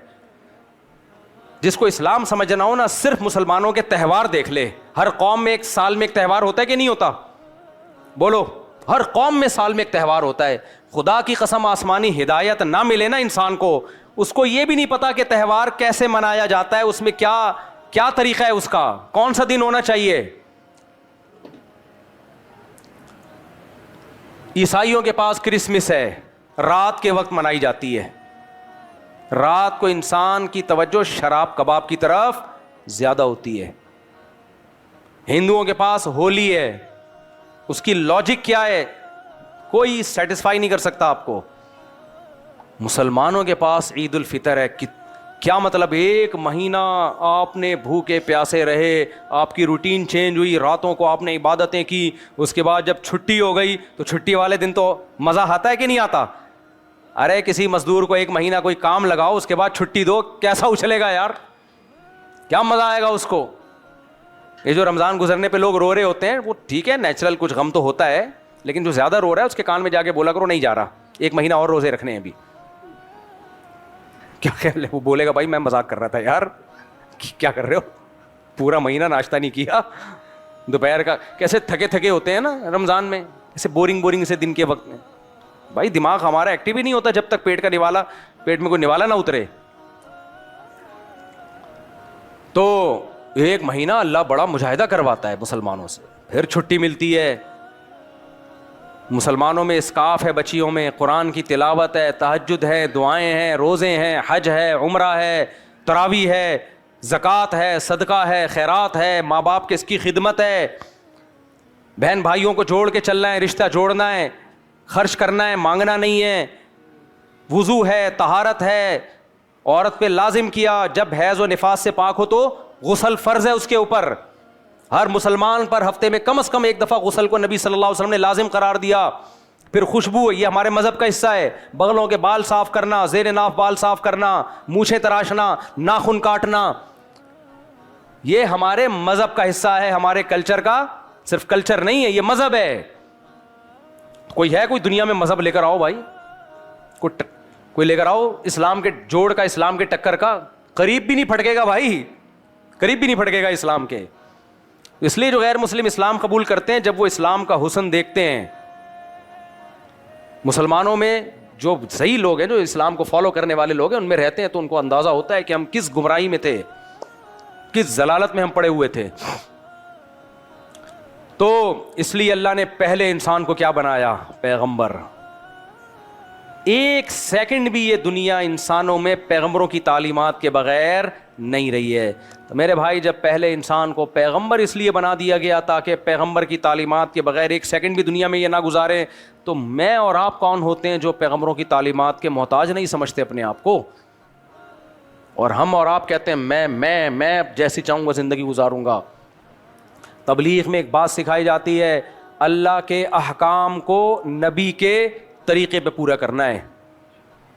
جس کو اسلام سمجھنا ہو نا, صرف مسلمانوں کے تہوار دیکھ لے. ہر قوم میں ایک سال میں ایک تہوار ہوتا ہے کہ نہیں ہوتا؟ بولو, ہر قوم میں سال میں ایک تہوار ہوتا ہے. خدا کی قسم آسمانی ہدایت نہ ملے نا انسان کو, اس کو یہ بھی نہیں پتا کہ تہوار کیسے منایا جاتا ہے, اس میں کیا طریقہ ہے اس کا, کون سا دن ہونا چاہیے. عیسائیوں کے پاس کرسمس ہے، رات کے وقت منائی جاتی ہے، رات کو انسان کی توجہ شراب کباب کی طرف زیادہ ہوتی ہے۔ ہندوؤں کے پاس ہولی ہے، اس کی لاجک کیا ہے کوئی سیٹسفائی نہیں کر سکتا آپ کو۔ مسلمانوں کے پاس عید الفطر ہے، کیا مطلب ایک مہینہ آپ نے بھوکے پیاسے رہے، آپ کی روٹین چینج ہوئی، راتوں کو آپ نے عبادتیں کی، اس کے بعد جب چھٹی ہو گئی تو چھٹی والے دن تو مزہ آتا ہے کہ نہیں آتا؟ ارے کسی مزدور کو ایک مہینہ کوئی کام لگاؤ، اس کے بعد چھٹی دو، کیسا اچھلے گا یار، کیا مزہ آئے گا اس کو۔ یہ جو رمضان گزرنے پہ لوگ رو رہے ہوتے ہیں وہ ٹھیک ہے، نیچرل کچھ غم تو ہوتا ہے، لیکن جو زیادہ رو رہا ہے اس کے کان میں جا کے بولا کرو نہیں جا رہا، ایک مہینہ اور روزے رکھنے ہیں ابھی۔ کیا خیال ہے وہ بولے گا بھائی میں مذاق کر رہا تھا یار، کیا کر رہے ہو، پورا مہینہ ناشتہ نہیں کیا، دوپہر کا کیسے تھکے تھکے ہوتے ہیں نا رمضان میں، ایسے بورنگ سے دن کے وقت میں۔ بھائی دماغ ہمارا ایکٹیو ہی نہیں ہوتا جب تک پیٹ میں کوئی نوالا نہ اترے۔ تو ایک مہینہ اللہ بڑا مجاہدہ کرواتا ہے مسلمانوں سے، پھر چھٹی ملتی ہے۔ مسلمانوں میں اسکاف ہے، بچیوں میں قرآن کی تلاوت ہے، تہجد ہے، دعائیں ہیں، روزے ہیں، حج ہے، عمرہ ہے، تراویح ہے، زکوٰۃ ہے، صدقہ ہے، خیرات ہے، ماں باپ کی اس کی خدمت ہے، بہن بھائیوں کو جوڑ کے چلنا ہے، رشتہ جوڑنا ہے، خرچ کرنا ہے، مانگنا نہیں ہے، وضو ہے، طہارت ہے، عورت پہ لازم کیا جب حیض و نفاس سے پاک ہو تو غسل فرض ہے اس کے اوپر، ہر مسلمان پر ہفتے میں کم از کم ایک دفعہ غسل کو نبی صلی اللہ علیہ وسلم نے لازم قرار دیا۔ پھر خوشبو، یہ ہمارے مذہب کا حصہ ہے، بغلوں کے بال صاف کرنا، زیر ناف بال صاف کرنا، مونچھیں تراشنا، ناخن کاٹنا، یہ ہمارے مذہب کا حصہ ہے، ہمارے کلچر کا صرف کلچر نہیں ہے، یہ مذہب ہے۔ کوئی دنیا میں مذہب لے کر آؤ بھائی، کوئی لے کر آؤ اسلام کے جوڑ کا، اسلام کے ٹکر کا، قریب بھی نہیں پھٹکے گا بھائی، قریب بھی نہیں پھٹکے گا اسلام کے۔ اس لیے جو غیر مسلم اسلام قبول کرتے ہیں جب وہ اسلام کا حسن دیکھتے ہیں، مسلمانوں میں جو صحیح لوگ ہیں، جو اسلام کو فالو کرنے والے لوگ ہیں، ان میں رہتے ہیں تو ان کو اندازہ ہوتا ہے کہ ہم کس گمراہی میں تھے، کس ضلالت میں ہم پڑے ہوئے تھے۔ تو اس لیے اللہ نے پہلے انسان کو کیا بنایا؟ پیغمبر۔ ایک سیکنڈ بھی یہ دنیا انسانوں میں پیغمبروں کی تعلیمات کے بغیر نہیں رہی ہے۔ تو میرے بھائی جب پہلے انسان کو پیغمبر اس لیے بنا دیا گیا تاکہ پیغمبر کی تعلیمات کے بغیر ایک سیکنڈ بھی دنیا میں یہ نہ گزارے، تو میں اور آپ کون ہوتے ہیں جو پیغمبروں کی تعلیمات کے محتاج نہیں سمجھتے اپنے آپ کو؟ اور ہم اور آپ کہتے ہیں میں جیسی چاہوں گا زندگی گزاروں گا۔ تبلیغ میں ایک بات سکھائی جاتی ہے، اللہ کے احکام کو نبی کے طریقے پہ پورا کرنا ہے۔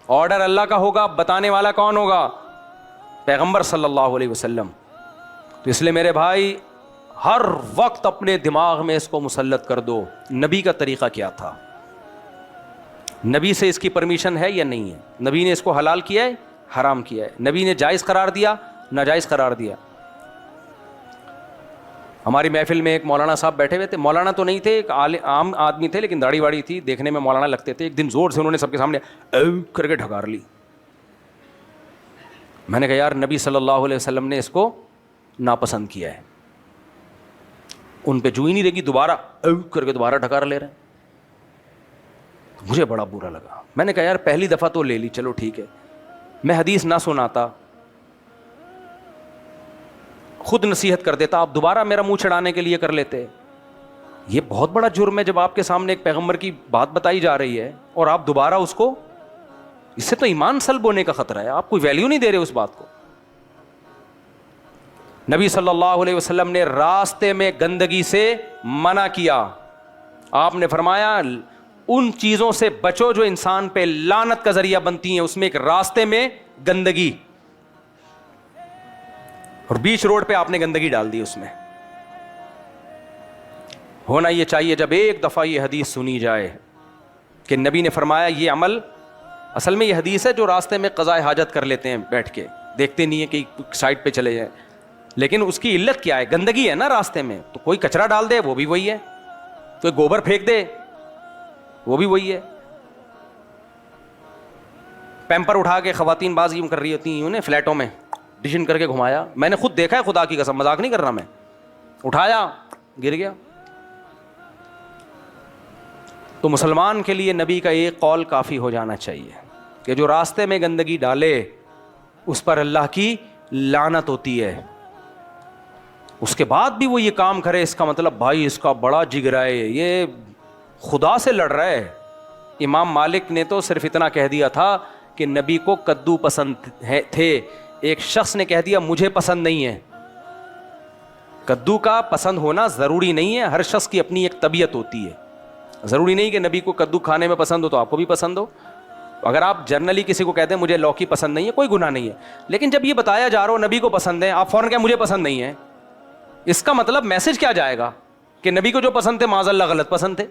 آرڈر اللہ کا ہوگا، بتانے والا کون ہوگا؟ پیغمبر صلی اللہ علیہ وسلم۔ تو اس لیے میرے بھائی ہر وقت اپنے دماغ میں اس کو مسلط کر دو، نبی کا طریقہ کیا تھا، نبی سے اس کی پرمیشن ہے یا نہیں ہے، نبی نے اس کو حلال کیا ہے حرام کیا ہے، نبی نے جائز قرار دیا ناجائز قرار دیا۔ ہماری محفل میں ایک مولانا صاحب بیٹھے ہوئے تھے، مولانا تو نہیں تھے، ایک عام آدمی تھے لیکن داڑھی واڑی تھی، دیکھنے میں مولانا لگتے تھے۔ ایک دن زور سے انہوں نے سب کے سامنے کر کے ڈھکار لی۔ میں نے کہا یار نبی صلی اللہ علیہ وسلم نے اس کو ناپسند کیا ہے، ان پہ جو ہی نہیں رہے گی، دوبارہ کر کے دوبارہ ڈھکار لے رہے ہیں۔ مجھے بڑا برا لگا، میں نے کہا یار پہلی دفعہ تو لے لی، چلو ٹھیک ہے، میں حدیث نہ سناتا، خود نصیحت کر دیتا، آپ دوبارہ میرا منہ چڑھانے کے لیے کر لیتے۔ یہ بہت بڑا جرم ہے جب آپ کے سامنے ایک پیغمبر کی بات بتائی جا رہی ہے اور آپ دوبارہ اس کو، اس سے تو ایمان سلب ہونے کا خطرہ ہے، آپ کوئی ویلیو نہیں دے رہے اس بات کو۔ نبی صلی اللہ علیہ وسلم نے راستے میں گندگی سے منع کیا، آپ نے فرمایا ان چیزوں سے بچو جو انسان پہ لعنت کا ذریعہ بنتی ہیں، اس میں ایک راستے میں گندگی، اور بیچ روڈ پہ آپ نے گندگی ڈال دی اس میں۔ ہونا یہ چاہیے جب ایک دفعہ یہ حدیث سنی جائے کہ نبی نے فرمایا یہ عمل، اصل میں یہ حدیث ہے جو راستے میں قضاء حاجت کر لیتے ہیں بیٹھ کے، دیکھتے نہیں ہیں کہ سائڈ پہ چلے جائیں، لیکن اس کی علت کیا ہے؟ گندگی ہے نا راستے میں، تو کوئی کچرا ڈال دے وہ بھی وہی ہے، کوئی گوبر پھینک دے وہ بھی وہی ہے۔ پیمپر اٹھا کے خواتین باز یوں کر رہی ہوتی ہیں، انہیں فلیٹوں میں ڈشن کر کے گھمایا، میں نے خود دیکھا ہے، خدا کی قسم مذاق نہیں کر رہا میں، اٹھایا گر گیا۔ تو مسلمان کے لیے نبی کا ایک قول کافی ہو جانا چاہیے کہ جو راستے میں گندگی ڈالے اس پر اللہ کی لعنت ہوتی ہے. اس کے بعد بھی وہ یہ کام کرے, اس کا مطلب بھائی اس کا بڑا جگرا ہے, یہ خدا سے لڑ رہا ہے. امام مالک نے تو صرف اتنا کہہ دیا تھا کہ نبی کو کدو پسند تھے, ایک شخص نے کہہ دیا مجھے پسند نہیں ہے. کدو کا پسند ہونا ضروری نہیں ہے, ہر شخص کی اپنی ایک طبیعت ہوتی ہے. ضروری نہیں کہ نبی کو کدو کھانے میں پسند ہو تو آپ کو بھی پسند ہو. اگر آپ جنرلی کسی کو کہتے ہیں مجھے لوکی پسند نہیں ہے, کوئی گناہ نہیں ہے, لیکن جب یہ بتایا جا رہا ہو نبی کو پسند ہے, آپ فوراً کہیں مجھے پسند نہیں ہے, اس کا مطلب میسج کیا جائے گا کہ نبی کو جو پسند تھے معاذ اللہ غلط پسند تھے.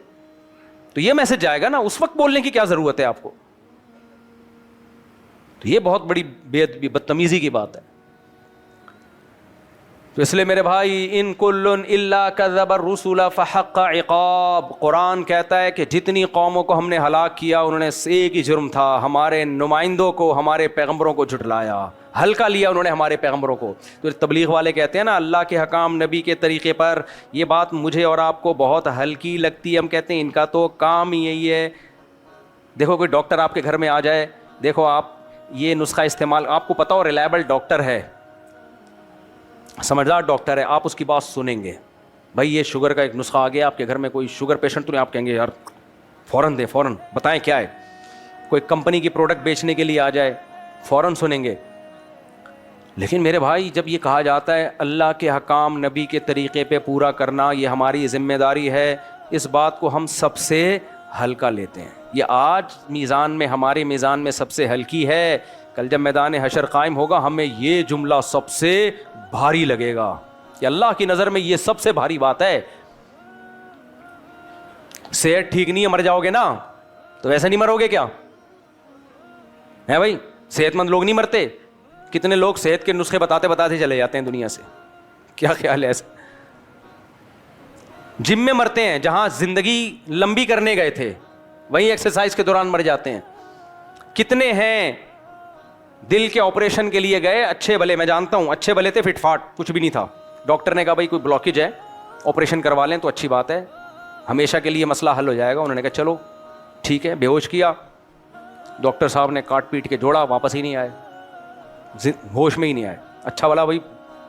تو یہ میسج جائے گا نا, اس وقت بولنے کی کیا ضرورت ہے آپ کو. تو یہ بہت بڑی بدتمیزی کی بات ہے. تو اس لیے میرے بھائی ان کل الا کذب الرسل فحق عقاب, قرآن کہتا ہے کہ جتنی قوموں کو ہم نے ہلاک کیا انہوں نے ایک ہی جرم تھا, ہمارے نمائندوں کو, ہمارے پیغمبروں کو جھٹلایا, ہلکا لیا انہوں نے ہمارے پیغمبروں کو. تو تبلیغ والے کہتے ہیں نا اللہ کے حکام نبی کے طریقے پر, یہ بات مجھے اور آپ کو بہت ہلکی لگتی ہے. ہم کہتے ہیں ان کا تو کام ہی یہی ہے. دیکھو کوئی ڈاکٹر آپ کے گھر میں آ جائے, دیکھو آپ یہ نسخہ استعمال, آپ کو پتا ہو ریلائبل ڈاکٹر ہے, سمجھدار ڈاکٹر ہے, آپ اس کی بات سنیں گے. بھائی یہ شوگر کا ایک نسخہ آ گیا آپ کے گھر میں, کوئی شوگر پیشنٹ تو نہیں, آپ کہیں گے یار فوراً دیں, فوراً بتائیں کیا ہے. کوئی کمپنی کی پروڈکٹ بیچنے کے لیے آ جائے فوراً سنیں گے. لیکن میرے بھائی جب یہ کہا جاتا ہے اللہ کے حکام نبی کے طریقے پہ پورا کرنا یہ ہماری ذمہ داری ہے, اس بات کو ہم سب سے ہلکا لیتے ہیں. یہ آج میزان میں, ہمارے میزان میں سب سے ہلکی ہے. کل جب میدان حشر قائم ہوگا ہمیں یہ جملہ سب سے بھاری لگے گا کہ اللہ کی نظر میں یہ سب سے بھاری بات ہے. صحت ٹھیک نہیں ہے مر جاؤ گے نا, تو ویسے نہیں مرو گے کیا ہے بھائی؟ صحت مند لوگ نہیں مرتے, کتنے لوگ صحت کے نسخے بتاتے بتاتے چلے جاتے ہیں دنیا سے. کیا خیال ہے ایسا؟ جم میں مرتے ہیں, جہاں زندگی لمبی کرنے گئے تھے وہیں ایکسرسائز کے دوران مر جاتے ہیں. کتنے ہیں دل کے آپریشن کے لیے گئے, اچھے بھلے, میں جانتا ہوں اچھے بھلے تھے, فٹ فاٹ, کچھ بھی نہیں تھا, ڈاکٹر نے کہا بھائی کوئی بلاکیج ہے آپریشن کروا لیں تو اچھی بات ہے, ہمیشہ کے لیے مسئلہ حل ہو جائے گا. انہوں نے کہا چلو ٹھیک ہے, بے ہوش کیا, ڈاکٹر صاحب نے کاٹ پیٹ کے جوڑا, واپس ہی نہیں آئے, ہوش میں ہی نہیں آئے. اچھا والا بھائی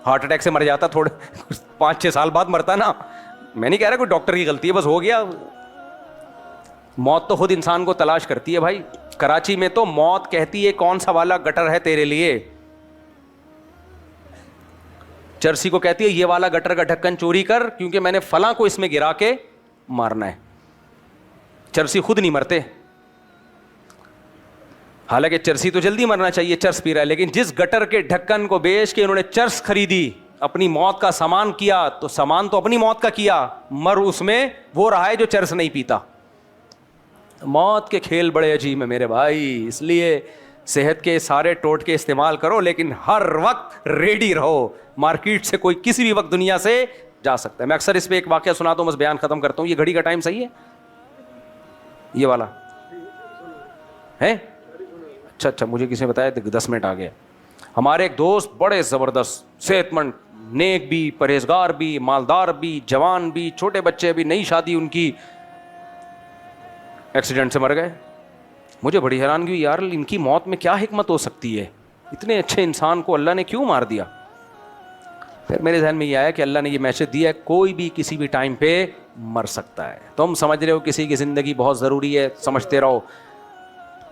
ہارٹ اٹیک سے مر جاتا تھوڑے 5-6 سال بعد مرتا نا, میں نہیں کہہ رہا کوئی ڈاکٹر کی غلطی ہے, بس ہو گیا. موت تو خود انسان کو تلاش کرتی ہے بھائی. کراچی میں تو موت کہتی ہے کون سا والا گٹر ہے تیرے لیے, چرسی کو کہتی ہے یہ والا گٹر کا ڈھکن چوری کر کیونکہ میں نے فلاں کو اس میں گرا کے مارنا ہے. چرسی خود نہیں مرتے, حالانکہ چرسی تو جلدی مرنا چاہیے, چرس پی رہا ہے, لیکن جس گٹر کے ڈھکن کو بیچ کے انہوں نے چرس خریدی, اپنی موت کا سامان کیا, تو سامان تو اپنی موت کا کیا, مر اس میں وہ رہا ہے جو چرس نہیں پیتا. موت کے کھیل بڑے عجیب ہیں میرے بھائی, اس لیے صحت کے سارے ٹوٹکے استعمال کرو لیکن ہر وقت ریڈی رہو. مارکیٹ سے کوئی کسی بھی وقت دنیا سے جا سکتا ہے. میں اکثر اس پہ ایک واقعہ سناتا ہوں, بس بیان ختم کرتا ہوں. یہ گھڑی کا ٹائم صحیح ہے یہ والا ہے؟ اچھا مجھے کسی نے بتایا 10 منٹ آ گیا. ہمارے ایک دوست بڑے زبردست صحت مند, نیک بھی, پرہیزگار بھی, مالدار بھی, جوان بھی, چھوٹے بچے بھی, نئی شادی ان کی, ایکسیڈنٹ سے مر گئے. مجھے بڑی حیرانگی ہوئی, یار ان کی موت میں کیا حکمت ہو سکتی ہے, اتنے اچھے انسان کو اللہ نے کیوں مار دیا. پھر میرے ذہن میں یہ آیا کہ اللہ نے یہ میسج دیا ہے کوئی بھی کسی بھی ٹائم پہ مر سکتا ہے. تم سمجھ رہے ہو کسی کی زندگی بہت ضروری ہے, سمجھتے رہو,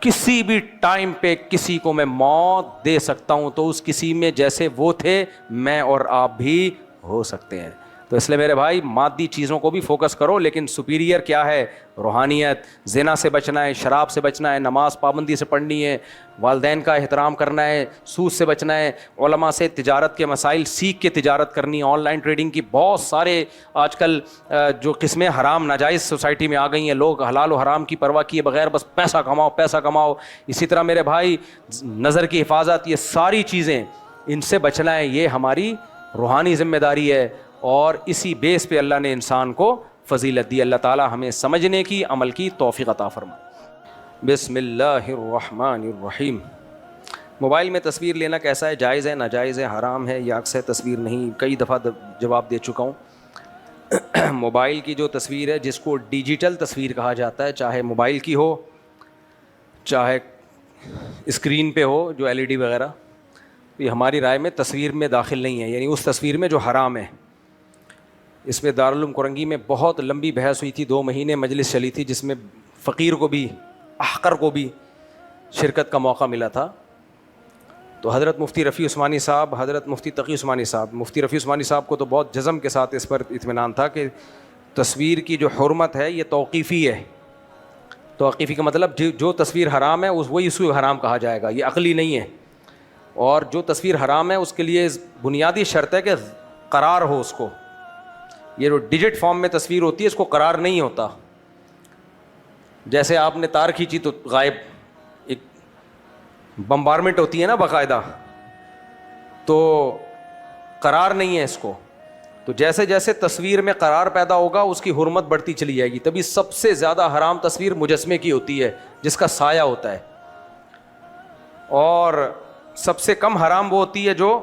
کسی بھی ٹائم پہ کسی کو میں موت دے سکتا ہوں, تو اس کسی میں جیسے وہ تھے میں اور آپ بھی ہو سکتے ہیں. تو اس لیے میرے بھائی مادی چیزوں کو بھی فوکس کرو, لیکن سپیریئر کیا ہے؟ روحانیت. زنا سے بچنا ہے, شراب سے بچنا ہے, نماز پابندی سے پڑھنی ہے, والدین کا احترام کرنا ہے, سود سے بچنا ہے, علماء سے تجارت کے مسائل سیکھ کے تجارت کرنی ہے. آن لائن ٹریڈنگ کی بہت سارے آج کل جو قسمیں حرام ناجائز سوسائٹی میں آ گئی ہیں, لوگ حلال و حرام کی پرواہ کیے بغیر بس پیسہ کماؤ پیسہ کماؤ. اسی طرح میرے بھائی نظر کی حفاظت, یہ ساری چیزیں ان سے بچنا ہے, یہ ہماری روحانی ذمہ داری ہے. اور اسی بیس پہ اللہ نے انسان کو فضیلت دی. اللہ تعالی ہمیں سمجھنے کی, عمل کی توفیق عطا فرمائے. بسم اللہ الرحمن الرحیم. موبائل میں تصویر لینا کیسا ہے؟ جائز ہے, ناجائز ہے, حرام ہے یا عکس ہے تصویر نہیں؟ کئی دفعہ جواب دے چکا ہوں. موبائل کی جو تصویر ہے جس کو ڈیجیٹل تصویر کہا جاتا ہے, چاہے موبائل کی ہو چاہے اسکرین پہ ہو جو LED وغیرہ, یہ ہماری رائے میں تصویر میں داخل نہیں ہے, یعنی اس تصویر میں جو حرام ہے. اس میں دارالعلوم کرنگی میں بہت لمبی بحث ہوئی تھی, 2 مہینے مجلس چلی تھی, جس میں فقیر کو بھی احقر کو بھی شرکت کا موقع ملا تھا. تو حضرت مفتی رفیع عثمانی صاحب, حضرت مفتی تقی عثمانی صاحب, مفتی رفیع عثمانی صاحب کو تو بہت جزم کے ساتھ اس پر اطمینان تھا کہ تصویر کی جو حرمت ہے یہ توقیفی ہے. توقیفی کا مطلب جو تصویر حرام ہے وہی اس کو حرام کہا جائے گا, یہ عقلی نہیں ہے. اور جو تصویر حرام ہے اس کے لیے بنیادی شرط ہے کہ قرار ہو اس کو. یہ جو ڈیجٹ فارم میں تصویر ہوتی ہے اس کو قرار نہیں ہوتا. جیسے آپ نے تار کھینچی تو غائب, ایک بمبارمنٹ ہوتی ہے نا باقاعدہ, تو قرار نہیں ہے اس کو. تو جیسے جیسے تصویر میں قرار پیدا ہوگا اس کی حرمت بڑھتی چلی جائے گی. تبھی سب سے زیادہ حرام تصویر مجسمے کی ہوتی ہے جس کا سایہ ہوتا ہے, اور سب سے کم حرام وہ ہوتی ہے جو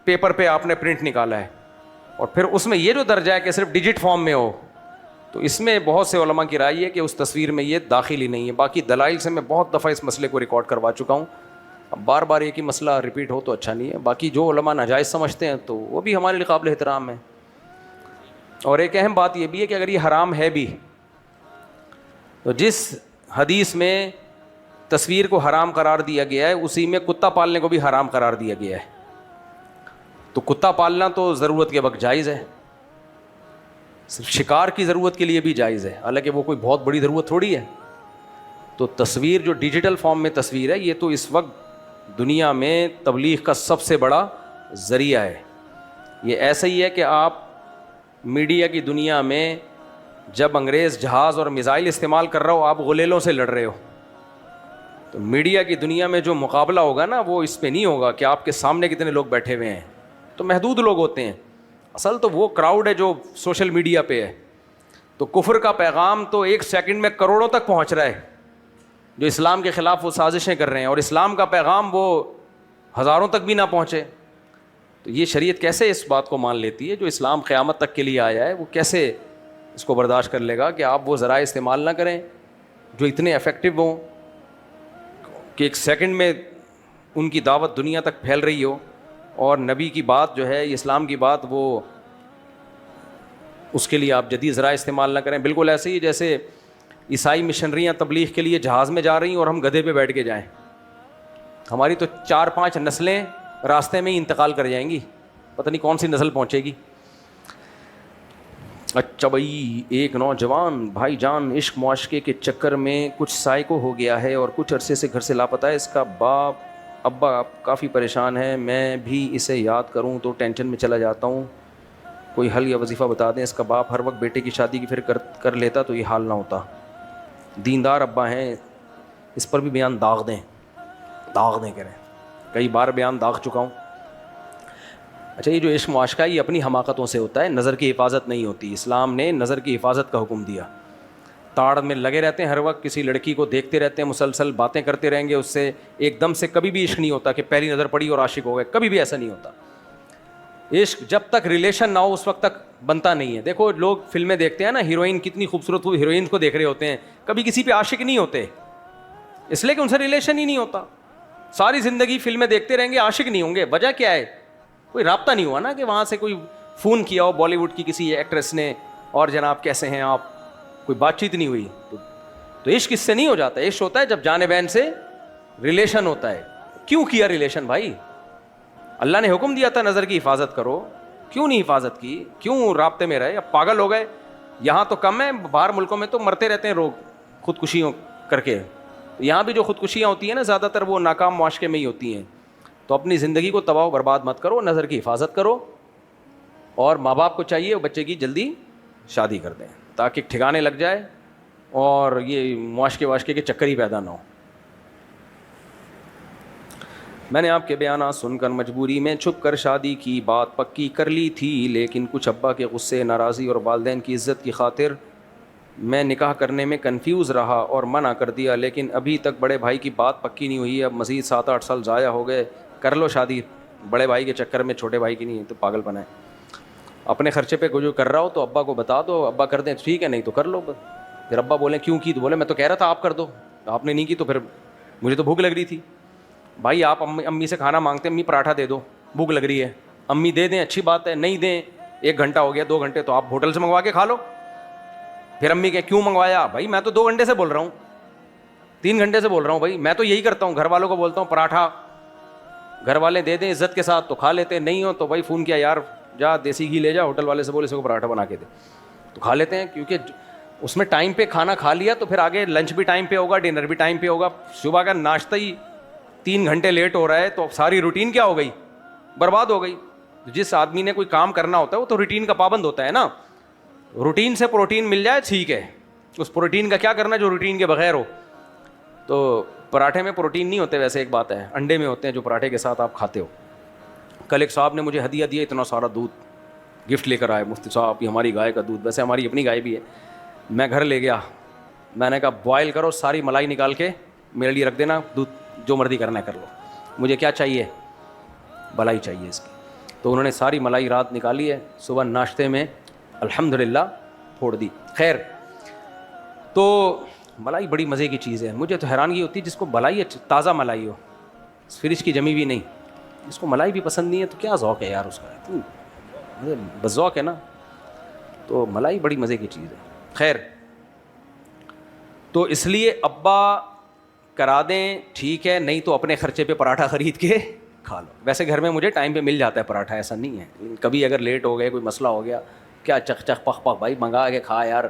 پیپر پہ آپ نے پرنٹ نکالا ہے. اور پھر اس میں یہ جو درجہ ہے کہ صرف ڈیجٹ فارم میں ہو, تو اس میں بہت سے علماء کی رائے ہے کہ اس تصویر میں یہ داخل ہی نہیں ہے. باقی دلائل سے میں بہت دفعہ اس مسئلے کو ریکارڈ کروا چکا ہوں, اب بار بار ایک ہی مسئلہ ریپیٹ ہو تو اچھا نہیں ہے. باقی جو علماء ناجائز سمجھتے ہیں تو وہ بھی ہمارے لیے قابل احترام ہے. اور ایک اہم بات یہ بھی ہے کہ اگر یہ حرام ہے بھی تو جس حدیث میں تصویر کو حرام قرار دیا گیا ہے اسی میں کتا پالنے کو بھی حرام قرار دیا گیا ہے. تو کتا پالنا تو ضرورت کے وقت جائز ہے, صرف شکار کی ضرورت کے لیے بھی جائز ہے, حالانکہ وہ کوئی بہت بڑی ضرورت تھوڑی ہے. تو تصویر جو ڈیجیٹل فارم میں تصویر ہے یہ تو اس وقت دنیا میں تبلیغ کا سب سے بڑا ذریعہ ہے. یہ ایسا ہی ہے کہ آپ میڈیا کی دنیا میں جب انگریز جہاز اور میزائل استعمال کر رہا ہو آپ غلیلوں سے لڑ رہے ہو, تو میڈیا کی دنیا میں جو مقابلہ ہوگا نا وہ اس پہ نہیں ہوگا کہ آپ کے سامنے کتنے لوگ بیٹھے ہوئے ہیں, تو محدود لوگ ہوتے ہیں. اصل تو وہ کراؤڈ ہے جو سوشل میڈیا پہ ہے. تو کفر کا پیغام تو 1 سیکنڈ میں کروڑوں تک پہنچ رہا ہے, جو اسلام کے خلاف وہ سازشیں کر رہے ہیں, اور اسلام کا پیغام وہ ہزاروں تک بھی نہ پہنچے. تو یہ شریعت کیسے اس بات کو مان لیتی ہے, جو اسلام قیامت تک کے لیے آیا ہے وہ کیسے اس کو برداشت کر لے گا کہ آپ وہ ذرائع استعمال نہ کریں جو اتنے افیکٹو ہوں کہ 1 سیکنڈ میں ان کی دعوت دنیا تک پھیل رہی ہو, اور نبی کی بات جو ہے اسلام کی بات وہ اس کے لیے آپ جدید ذرائع استعمال نہ کریں. بالکل ایسے ہی جیسے عیسائی مشنریاں تبلیغ کے لیے جہاز میں جا رہی ہیں اور ہم گدھے پہ بیٹھ کے جائیں, ہماری تو 4-5 نسلیں راستے میں ہی انتقال کر جائیں گی, پتہ نہیں کون سی نسل پہنچے گی. اچھا بھائی, ایک نوجوان بھائی جان عشق معاشقے کے چکر میں کچھ سائیکو ہو گیا ہے اور کچھ عرصے سے گھر سے لاپتہ ہے. اس کا باپ ابا کافی پریشان ہے, میں بھی اسے یاد کروں تو ٹینشن میں چلا جاتا ہوں. کوئی حل یا وظیفہ بتا دیں. اس کا باپ ہر وقت بیٹے کی شادی کی فکر کر لیتا تو یہ حال نہ ہوتا. دیندار ابا ہیں, اس پر بھی بیان داغ دیں کہہ رہے ہیں, کئی بار بیان داغ چکا ہوں. اچھا, یہ جو عشق معاشقہ ہے یہ اپنی حماقتوں سے ہوتا ہے, نظر کی حفاظت نہیں ہوتی. اسلام نے نظر کی حفاظت کا حکم دیا. تاڑ میں لگے رہتے ہیں ہر وقت, کسی لڑکی کو دیکھتے رہتے ہیں, مسلسل باتیں کرتے رہیں گے اس سے, ایک دم سے کبھی بھی عشق نہیں ہوتا کہ پہلی نظر پڑی اور عاشق ہو گئے, کبھی بھی ایسا نہیں ہوتا. عشق جب تک ریلیشن نہ ہو اس وقت تک بنتا نہیں ہے. دیکھو لوگ فلمیں دیکھتے ہیں نا, ہیروئن کتنی خوبصورت, وہ ہیروئن کو دیکھ رہے ہوتے ہیں, کبھی کسی پہ عاشق نہیں ہوتے, اس لیے کہ ان سے ریلیشن ہی نہیں ہوتا. ساری زندگی فلمیں دیکھتے رہیں گے, عاشق نہیں ہوں گے. وجہ کیا ہے؟ کوئی رابطہ نہیں ہوا نا, کہ وہاں سے کوئی فون کیا ہو بالی ووڈ کی کسی ایکٹریس نے, اور جناب کیسے ہیں آپ, کوئی بات چیت نہیں ہوئی. تو عشق اس سے نہیں ہو جاتا. عشق ہوتا ہے جب جانبین سے ریلیشن ہوتا ہے. کیوں کیا ریلیشن بھائی؟ اللہ نے حکم دیا تھا نظر کی حفاظت کرو, کیوں نہیں حفاظت کی؟ کیوں رابطے میں رہے؟ اب پاگل ہو گئے. یہاں تو کم ہے, باہر ملکوں میں تو مرتے رہتے ہیں لوگ خودکشیوں کر کے. یہاں بھی جو خودکشیاں ہوتی ہیں نا زیادہ تر وہ ناکام معاشقے میں ہی ہوتی ہیں. تو اپنی زندگی کو تباہ و برباد مت کرو, نظر کی حفاظت کرو, اور ماں باپ کو چاہیے بچے کی جلدی شادی کر دیں تاکہ ٹھکانے لگ جائے اور یہ معاشقے کے چکر ہی پیدا نہ ہو. میں نے آپ کے بیانات سن کر مجبوری میں چھپ کر شادی کی بات پکی کر لی تھی, لیکن کچھ ابا کے غصے, ناراضی اور والدین کی عزت کی خاطر میں نکاح کرنے میں کنفیوز رہا اور منع کر دیا. لیکن ابھی تک بڑے بھائی کی بات پکی نہیں ہوئی. اب مزید 7-8 سال ضائع ہو گئے. کر لو شادی, بڑے بھائی کے چکر میں, چھوٹے بھائی کی نہیں, تو پاگل بنا ہے. اپنے خرچے پہ جو کر رہا ہو تو ابا کو بتا دو, ابا کر دیں ٹھیک ہے, نہیں تو کر لو. پھر ابا بولیں کیوں کی, تو بولے میں تو کہہ رہا تھا آپ کر دو, آپ نے نہیں کی تو پھر مجھے تو بھوک لگ رہی تھی. بھائی آپ امی سے کھانا مانگتے ہیں, امی پراٹھا دے دو, بھوک لگ رہی ہے, امی دے دیں اچھی بات ہے, نہیں دیں 1 گھنٹہ ہو گیا 2 گھنٹے تو آپ ہوٹل سے منگوا کے کھا لو. پھر امی کہ کیوں منگوایا, بھائی میں تو 2 گھنٹے سے بول رہا ہوں, 3 گھنٹے سے بول رہا ہوں, بھائی میں تو یہی کرتا ہوں, گھر والوں کو بولتا ہوں پراٹھا, گھر والے دے دیں عزت کے ساتھ تو کھا لیتے, نہیں ہو تو بھائی فون کیا یار جا دیسی گھی لے جا, ہوٹل والے سے بولے اس کو پراٹھا بنا کے دے, تو کھا لیتے ہیں. کیونکہ اس میں ٹائم پہ کھانا کھا لیا تو پھر آگے لنچ بھی ٹائم پہ ہوگا, ڈنر بھی ٹائم پہ ہوگا. صبح کا ناشتہ ہی 3 گھنٹے لیٹ ہو رہا ہے تو ساری روٹین کیا ہو گئی, برباد ہو گئی. جس آدمی نے کوئی کام کرنا ہوتا ہے وہ تو روٹین کا پابند ہوتا ہے نا. روٹین سے پروٹین مل جائے ٹھیک ہے, اس پروٹین کا کیا کرنا جو روٹین کے بغیر ہو. تو پراٹھے میں پروٹین نہیں ہوتے ویسے, ایک بات ہے, انڈے میں ہوتے ہیں جو پراٹھے کے ساتھ آپ کھاتے ہو. کل ایک صاحب نے مجھے ہدیہ دیا, اتنا سارا دودھ گفٹ لے کر آئے, مفتی صاحب یہ ہماری گائے کا دودھ, ویسے ہماری اپنی گائے بھی ہے. میں گھر لے گیا, میں نے کہا بوائل کرو, ساری ملائی نکال کے میرے لیے رکھ دینا, دودھ جو مرضی کرنا ہے کر لو, مجھے کیا چاہیے, بلائی چاہیے اس کی. تو انہوں نے ساری ملائی رات نکالی ہے, صبح ناشتے میں الحمدللہ پھوڑ دی. خیر, تو ملائی بڑی مزے کی چیز ہے. مجھے تو حیرانگی ہوتی ہے جس کو ملائی تازہ ملائی ہو, فریج کی جمی بھی نہیں, جس کو ملائی بھی پسند نہیں ہے تو کیا ذوق ہے یار اس کا, بس ذوق ہے نا. تو ملائی بڑی مزے کی چیز ہے. خیر, تو اس لیے ابا کرا دیں ٹھیک ہے, نہیں تو اپنے خرچے پہ پراٹھا خرید کے کھا لو. ویسے گھر میں مجھے ٹائم پہ مل جاتا ہے پراٹھا, ایسا نہیں ہے. کبھی اگر لیٹ ہو گئے, کوئی مسئلہ ہو گیا, کیا چخ چخ پخ پخ, بھائی منگا کے کھا یار,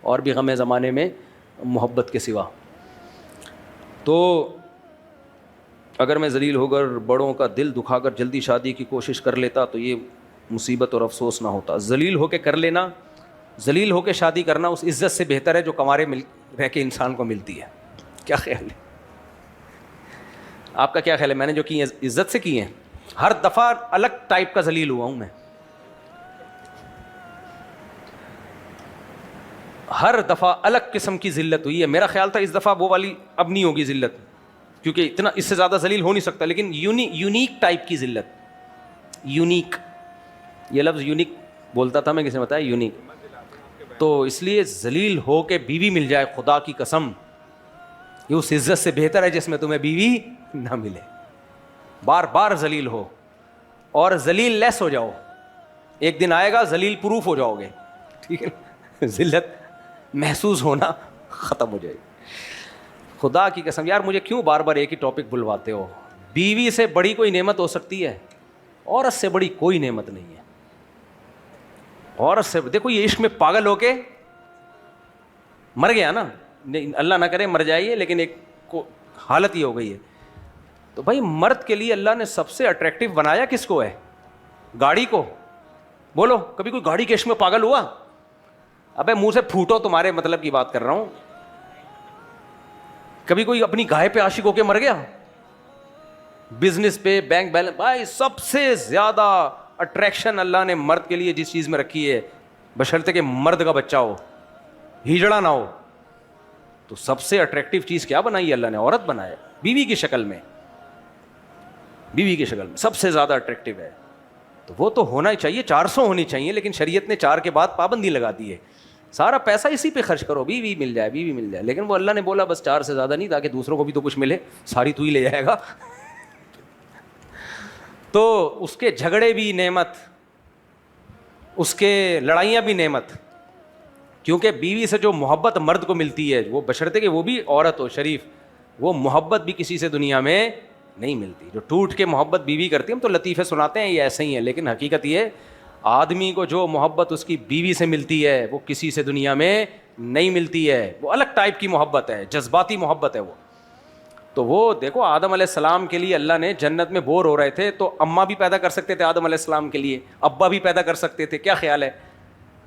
اور بھی غم زمانے میں محبت کے سوا. تو اگر میں ذلیل ہو کر بڑوں کا دل دکھا کر جلدی شادی کی کوشش کر لیتا تو یہ مصیبت اور افسوس نہ ہوتا. ذلیل ہو کے کر لینا, ذلیل ہو کے شادی کرنا اس عزت سے بہتر ہے جو کنوارے رہ کے انسان کو ملتی ہے. کیا خیال ہے آپ کا, کیا خیال ہے؟ میں نے جو کی ہیں عزت سے کی ہیں, ہر دفعہ الگ ٹائپ کا ذلیل ہوا ہوں میں, ہر دفعہ الگ قسم کی ذلت ہوئی ہے. میرا خیال تھا اس دفعہ وہ والی اب نہیں ہوگی ذلت, کیونکہ اتنا اس سے زیادہ ذلیل ہو نہیں سکتا, لیکن یونیک ٹائپ کی ذلت. یونیک, یہ لفظ یونیک بولتا تھا میں, کسی نے بتایا یونیک. تو اس لیے ذلیل ہو کے بیوی مل جائے, خدا کی قسم یہ اس عزت سے بہتر ہے جس میں تمہیں بیوی نہ ملے. بار بار ذلیل ہو اور ذلیل لیس ہو جاؤ, ایک دن آئے گا ذلیل پروف ہو جاؤ گے, ٹھیک ہے, ذلت محسوس ہونا ختم ہو جائے گی. خدا کی قسم یار, مجھے کیوں بار بار ایک ہی ٹاپک بلواتے ہو. بیوی سے بڑی کوئی نعمت ہو سکتی ہے, عورت سے بڑی کوئی نعمت نہیں ہے. عورت سے دیکھو, یہ عشق میں پاگل ہو کے مر گیا نا, اللہ نہ کرے مر جائیے, لیکن ایک حالت یہ ہو گئی ہے. تو بھائی مرد کے لیے اللہ نے سب سے اٹریکٹیو بنایا کس کو ہے؟ گاڑی کو. بولو کبھی کوئی گاڑی کے عشق میں پاگل ہوا؟ ابے منہ سے پھوٹو, تمہارے مطلب کی بات کر رہا ہوں. کبھی کوئی اپنی گائے پہ عاشق ہو کے مر گیا؟ بزنس پہ, بینک بیلنس. بھائی سب سے زیادہ اٹریکشن اللہ نے مرد کے لیے جس چیز میں رکھی ہے, بشرطے کہ مرد کا بچہ ہو, ہجڑا نہ ہو, تو سب سے اٹریکٹیو چیز کیا بنائی ہے اللہ نے؟ عورت بنایا, بیوی کی شکل میں. بیوی کی شکل میں سب سے زیادہ اٹریکٹیو ہے, تو وہ تو ہونا ہی چاہیے, 400 ہونی چاہیے. لیکن شریعت نے 4 کے بعد پابندی لگا دی ہے, سارا پیسہ اسی پہ خرچ کرو, بیوی مل جائے, بیوی مل جائے. لیکن وہ اللہ نے بولا بس 4 سے زیادہ نہیں, تاکہ دوسروں کو بھی تو کچھ ملے, ساری تو ہی لے جائے گا. تو اس کے جھگڑے بھی نعمت, اس کے لڑائیاں بھی نعمت, کیونکہ بیوی سے جو محبت مرد کو ملتی ہے, وہ بشرطے کہ وہ بھی عورت ہو شریف, وہ محبت بھی کسی سے دنیا میں نہیں ملتی. جو ٹوٹ کے محبت بیوی کرتی ہے, ہم تو لطیفے سناتے ہیں یہ ایسے ہی ہیں, لیکن حقیقت یہ آدمی کو جو محبت اس کی بیوی سے ملتی ہے وہ کسی سے دنیا میں نہیں ملتی ہے. وہ الگ ٹائپ کی محبت ہے, جذباتی محبت ہے وہ. تو وہ دیکھو, آدم علیہ السلام کے لیے اللہ نے جنت میں بور ہو رہے تھے تو اماں بھی پیدا کر سکتے تھے آدم علیہ السلام کے لیے, ابا بھی پیدا کر سکتے تھے. کیا خیال ہے؟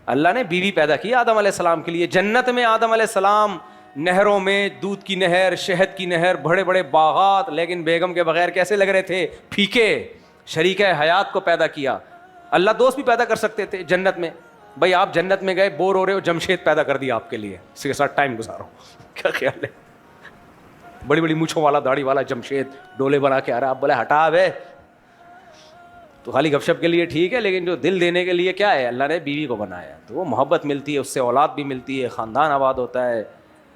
اللہ نے بیوی پیدا کی آدم علیہ السلام کے لیے. جنت میں آدم علیہ السلام نہروں میں, دودھ کی نہر, شہد کی نہر, بڑے بڑے باغات, لیکن بیگم کے بغیر کیسے لگ رہے تھے؟ پھیکے. شریکہ حیات کو پیدا کیا. اللہ دوست بھی پیدا کر سکتے تھے جنت میں. بھائی آپ جنت میں گئے, بور ہو رہے ہو, جمشید پیدا کر دیا آپ کے لیے, اس کے ساتھ ٹائم گزارو. کیا خیال ہے؟ بڑی بڑی مونچھوں والا, داڑھی والا جمشید ڈولے بنا کے آ رہا, آپ بولے ہٹا بے, تو خالی گپ شپ کے لیے ٹھیک ہے، لیکن جو دل دینے کے لیے کیا ہے، اللہ نے بیوی کو بنایا تو وہ محبت ملتی ہے، اس سے اولاد بھی ملتی ہے، خاندان آباد ہوتا ہے.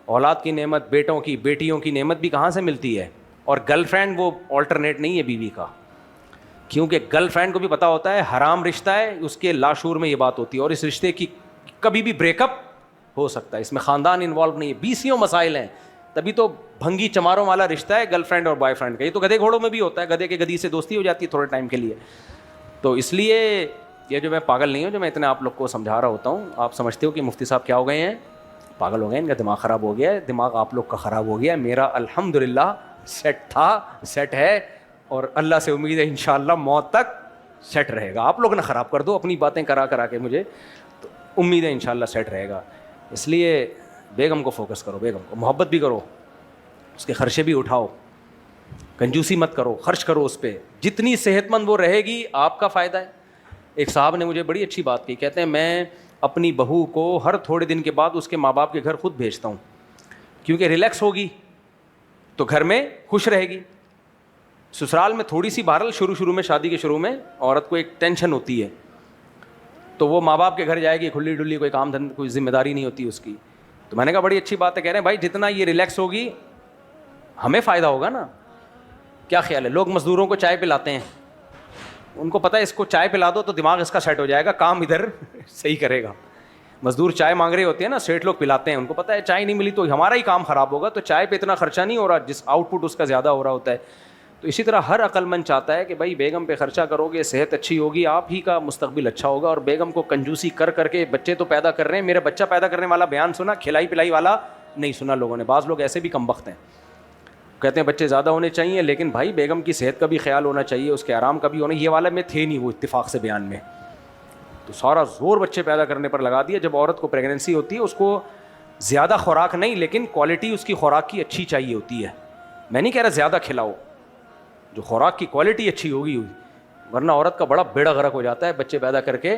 اولاد کی نعمت، بیٹوں کی بیٹیوں کی نعمت بھی کہاں سے ملتی ہے. اور گرل فرینڈ وہ آلٹرنیٹ نہیں ہے بیوی کا، کیونکہ گرل فرینڈ کو بھی پتا ہوتا ہے حرام رشتہ ہے، اس کے لاشعور میں یہ بات ہوتی ہے، اور اس رشتے کی کبھی بھی بریک اپ ہو سکتا ہے، اس میں خاندان انوالو نہیں ہے. 20 مسائل ہیں، تبھی تو بھنگی چماروں والا رشتہ ہے گرل فرینڈ اور بوائے فرینڈ کا. یہ تو گدھے گھوڑوں میں بھی ہوتا ہے، گدھے کے گدھی سے دوستی ہو جاتی ہے تھوڑے ٹائم کے لیے. تو اس لیے یہ جو میں پاگل نہیں ہوں جو میں اتنے آپ لوگ کو سمجھا رہا ہوتا ہوں. آپ سمجھتے ہو کہ مفتی صاحب کیا ہو گئے ہیں، پاگل ہو گئے، ان کا دماغ خراب ہو گیا ہے. دماغ آپ لوگ کا خراب ہو گیا ہے، میرا الحمدللہ سیٹ تھا، سیٹ ہے، اور اللہ سے امید ہے انشاءاللہ موت تک سیٹ رہے گا. آپ لوگ نہ خراب کر دو اپنی باتیں کرا کے مجھے، تو امید ہے انشاءاللہ سیٹ رہے گا. اس لیے بیگم کو فوکس کرو، بیگم کو محبت بھی کرو، اس کے خرچے بھی اٹھاؤ، کنجوسی مت کرو، خرچ کرو اس پہ. جتنی صحت مند وہ رہے گی آپ کا فائدہ ہے. ایک صاحب نے مجھے بڑی اچھی بات کی، کہتے ہیں میں اپنی بہو کو ہر تھوڑے دن کے بعد اس کے ماں باپ کے گھر خود بھیجتا ہوں، کیونکہ ریلیکس ہوگی تو گھر میں خوش رہے گی. سسرال میں تھوڑی سی بہرحال شروع میں شادی کے شروع میں عورت کو ایک ٹینشن ہوتی ہے، تو وہ ماں باپ کے گھر جائے گی کھلی ڈلی، کوئی کام دھند، کوئی ذمہ داری نہیں ہوتی اس کی. تو میں نے کہا بڑی اچھی بات ہے. کہہ رہے ہیں بھائی جتنا یہ ریلیکس ہوگی ہمیں فائدہ ہوگا نا. کیا خیال ہے، لوگ مزدوروں کو چائے پلاتے ہیں، ان کو پتہ ہے اس کو چائے پلا دو تو دماغ اس کا سیٹ ہو جائے گا، کام ادھر صحیح کرے گا. مزدور چائے مانگ رہے ہوتے ہیں نا، سیٹ لوگ پلاتے ہیں، ان کو پتہ ہے چائے نہیں ملی تو ہمارا ہی کام خراب ہوگا، تو چائے پہ اتنا خرچہ نہیں ہو رہا جس آؤٹ پٹ اس کا زیادہ ہو رہا ہوتا ہے. تو اسی طرح ہر عقل مند چاہتا ہے کہ بھائی بیگم پہ خرچہ کرو گے، صحت اچھی ہوگی، آپ ہی کا مستقبل اچھا ہوگا. اور بیگم کو کنجوسی کر کے بچے تو پیدا کر رہے ہیں. میرے بچہ پیدا کرنے والا بیان سنا، کھلائی پلائی والا نہیں سنا لوگوں نے. بعض لوگ ایسے بھی کم بخت ہیں، کہتے ہیں بچے زیادہ ہونے چاہیے، لیکن بھائی بیگم کی صحت کا بھی خیال ہونا چاہیے، اس کے آرام کا بھی ہونا. یہ والا میں تھے نہیں وہ اتفاق سے بیان میں، تو سارا زور بچے پیدا کرنے پر لگا دیا. جب عورت کو پریگننسی ہوتی ہے اس کو زیادہ خوراک نہیں، لیکن کوالٹی اس کی خوراک کی اچھی چاہیے ہوتی ہے. میں نہیں کہہ رہا زیادہ کھلاؤ، جو خوراک کی کوالٹی اچھی ہوگی، ورنہ عورت کا بڑا بیڑا غرق ہو جاتا ہے بچے پیدا کر کے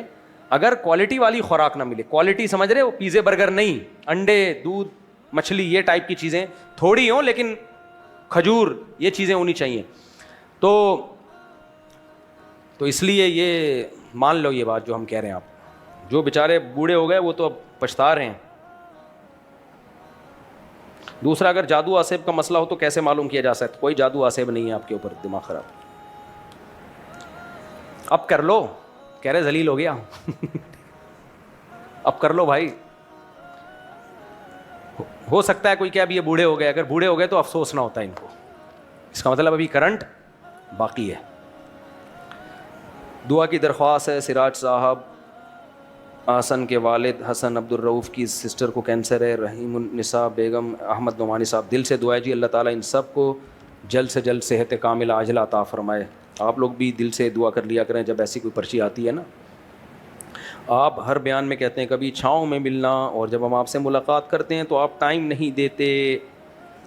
اگر کوالٹی والی خوراک نہ ملے. کوالٹی سمجھ رہے ہو، پیزے برگر نہیں، انڈے دودھ مچھلی یہ ٹائپ کی چیزیں تھوڑی ہوں لیکن کھجور یہ چیزیں ہونی چاہیے. تو اس لیے یہ مان لو یہ بات جو ہم کہہ رہے ہیں. آپ جو بیچارے بوڑھے ہو گئے وہ تو اب پچھتا رہے ہیں. دوسرا، اگر جادو آسیب کا مسئلہ ہو تو کیسے معلوم کیا جا سکتا؟ کوئی جادو آسیب نہیں ہے آپ کے اوپر، دماغ خراب. اب کر لو، کہہ رہے ذلیل ہو گیا اب کر لو بھائی. ہو سکتا ہے کوئی کہ اب یہ بوڑھے ہو گئے، اگر بوڑھے ہو گئے تو افسوس نہ ہوتا ان کو، اس کا مطلب ابھی کرنٹ باقی ہے. دعا کی درخواست ہے. سراج صاحب آسن کے والد حسن عبد الرؤف کی سسٹر کو کینسر ہے. رحیم النساء بیگم احمد نعمانی صاحب، دل سے دعا ہے جی اللہ تعالیٰ ان سب کو جلد سے جلد صحت کاملہ عاجلہ عطا فرمائے. آپ لوگ بھی دل سے دعا کر لیا کریں جب ایسی کوئی پرچی آتی ہے نا. آپ ہر بیان میں کہتے ہیں کبھی چھاؤں میں ملنا، اور جب ہم آپ سے ملاقات کرتے ہیں تو آپ ٹائم نہیں دیتے.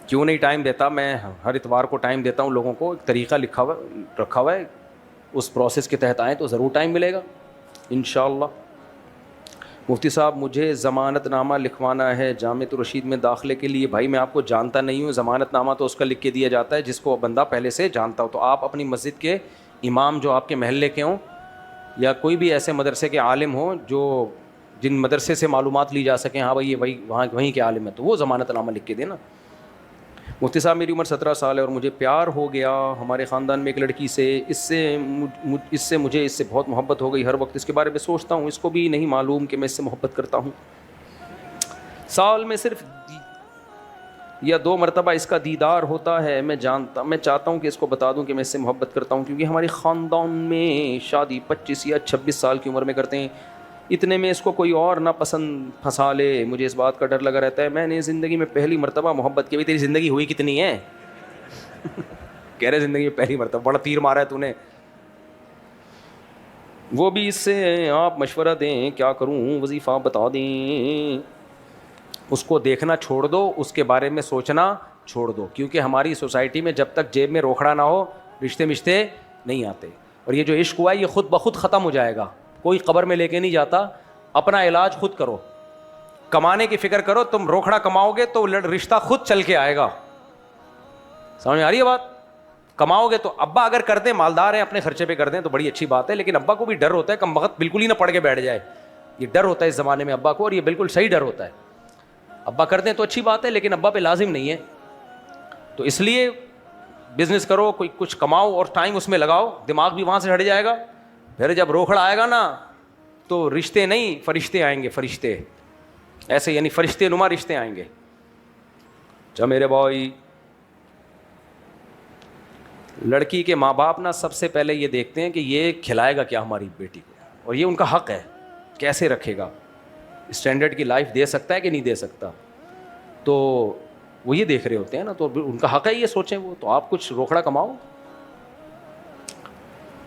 کیوں نہیں ٹائم دیتا؟ میں ہر اتوار کو ٹائم دیتا ہوں لوگوں کو، ایک طریقہ رکھا ہوا ہے، اس پروسیس کے تحت آئیں تو ضرور ٹائم ملے گا انشاءاللہ. مفتی صاحب مجھے ضمانت نامہ لکھوانا ہے جامعۃ الرشید میں داخلے کے لیے. بھائی میں آپ کو جانتا نہیں ہوں، ضمانت نامہ تو اس کا لکھ کے دیا جاتا ہے جس کو بندہ پہلے سے جانتا ہو. تو آپ اپنی مسجد کے امام جو آپ کے محلے کے ہوں، یا کوئی بھی ایسے مدرسے کے عالم ہوں جو جن مدرسے سے معلومات لی جا سکیں، ہاں بھائی یہ وہیں کے عالم ہے، تو وہ ضمانت نامہ لکھ کے دینا. مفتی صاحب میری عمر 17 سال ہے اور مجھے پیار ہو گیا ہمارے خاندان میں ایک لڑکی سے. مجھے اس سے بہت محبت ہو گئی. ہر وقت اس کے بارے میں سوچتا ہوں، اس کو بھی نہیں معلوم کہ میں اس سے محبت کرتا ہوں. سال میں صرف یا 2 مرتبہ اس کا دیدار ہوتا ہے. میں چاہتا ہوں کہ اس کو بتا دوں کہ میں اس سے محبت کرتا ہوں، کیونکہ ہمارے خاندان میں شادی 25 یا 26 سال کی عمر میں کرتے ہیں. اتنے میں اس کو کوئی اور نہ پسند پھنسا لے، مجھے اس بات کا ڈر لگا رہتا ہے. میں نے زندگی میں پہلی مرتبہ محبت کی. تیری زندگی ہوئی کتنی ہے کہہ رہے زندگی میں پہلی مرتبہ، بڑا تیر مارا ہے تو نے. وہ بھی اس سے آپ مشورہ دیں، کیا کروں؟ وظیفہ بتا دیں. اس کو دیکھنا چھوڑ دو، اس کے بارے میں سوچنا چھوڑ دو، کیونکہ ہماری سوسائٹی میں جب تک جیب میں روکھڑا نہ ہو رشتے نہیں آتے. اور یہ جو عشق ہوا ہے یہ خود بخود ختم ہو جائے گا، کوئی قبر میں لے کے نہیں جاتا. اپنا علاج خود کرو، کمانے کی فکر کرو. تم روکھڑا کماؤ گے تو رشتہ خود چل کے آئے گا. سمجھ میں آ رہی ہے بات؟ کماؤ گے تو ابا اگر کر دیں, مالدار ہیں, اپنے خرچے پہ کر دیں تو بڑی اچھی بات ہے, لیکن ابا کو بھی ڈر ہوتا ہے کم وقت بالکل ہی نہ پڑھ کے بیٹھ جائے. یہ ڈر ہوتا ہے اس زمانے میں ابا کو, اور یہ بالکل صحیح ڈر ہوتا ہے. ابا کر دیں تو اچھی بات ہے, لیکن ابا پہ لازم نہیں ہے. تو اس لیے بزنس کرو, کوئی کچھ کماؤ اور ٹائم اس میں لگاؤ, دماغ بھی وہاں سے ہٹ جائے گا. پھر جب روکھڑ آئے گا نا تو رشتے نہیں فرشتے آئیں گے, فرشتے ایسے, یعنی فرشتے نما رشتے آئیں گے. اچھا میرے بھائی, لڑکی کے ماں باپ نا سب سے پہلے یہ دیکھتے ہیں کہ یہ کھلائے گا کیا ہماری بیٹی کو, اور یہ ان کا حق ہے, کیسے رکھے گا, اسٹینڈرڈ کی لائف دے سکتا ہے کہ نہیں دے سکتا. تو وہ یہ دیکھ رہے ہوتے ہیں نا, تو ان کا حق ہے یہ سوچیں وہ. تو آپ کچھ روکڑا کماؤ.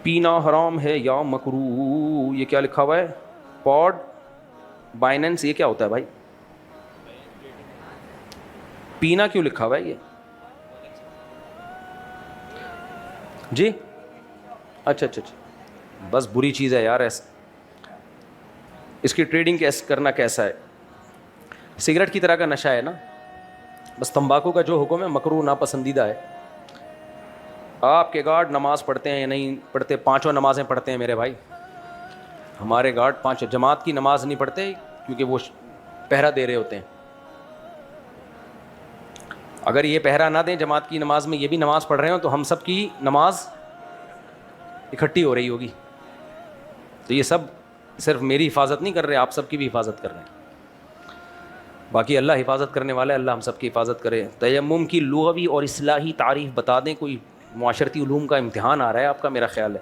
پینا حرام ہے یا مکروہ, یہ کیا لکھا ہوا ہے؟ پوڈ بائننس, یہ کیا ہوتا ہے بھائی؟ پینا کیوں لکھا ہوا ہے یہ؟ جی اچھا اچھا اچھا, بس بری چیز ہے یار ایسا. اس کی ٹریڈنگ کرنا کیسا ہے؟ سگریٹ کی طرح کا نشہ ہے نا, بس تمباکو کا جو حکم ہے مکروہ ناپسندیدہ ہے. آپ کے گارڈ نماز پڑھتے ہیں یا نہیں پڑھتے؟ پانچوں نمازیں پڑھتے ہیں میرے بھائی. ہمارے گارڈ پانچوں, جماعت کی نماز نہیں پڑھتے کیونکہ وہ پہرا دے رہے ہوتے ہیں. اگر یہ پہرا نہ دیں جماعت کی نماز میں, یہ بھی نماز پڑھ رہے ہوں, تو ہم سب کی نماز اکٹھی ہو رہی ہوگی. تو یہ سب صرف میری حفاظت نہیں کر رہے, آپ سب کی بھی حفاظت کر رہے ہیں. باقی اللہ حفاظت کرنے والا ہے, اللہ ہم سب کی حفاظت کرے. تیمم کی لغوی اور اصطلاحی تعریف بتا دیں, کوئی معاشرتی علوم کا امتحان آ رہا ہے آپ کا, میرا خیال ہے.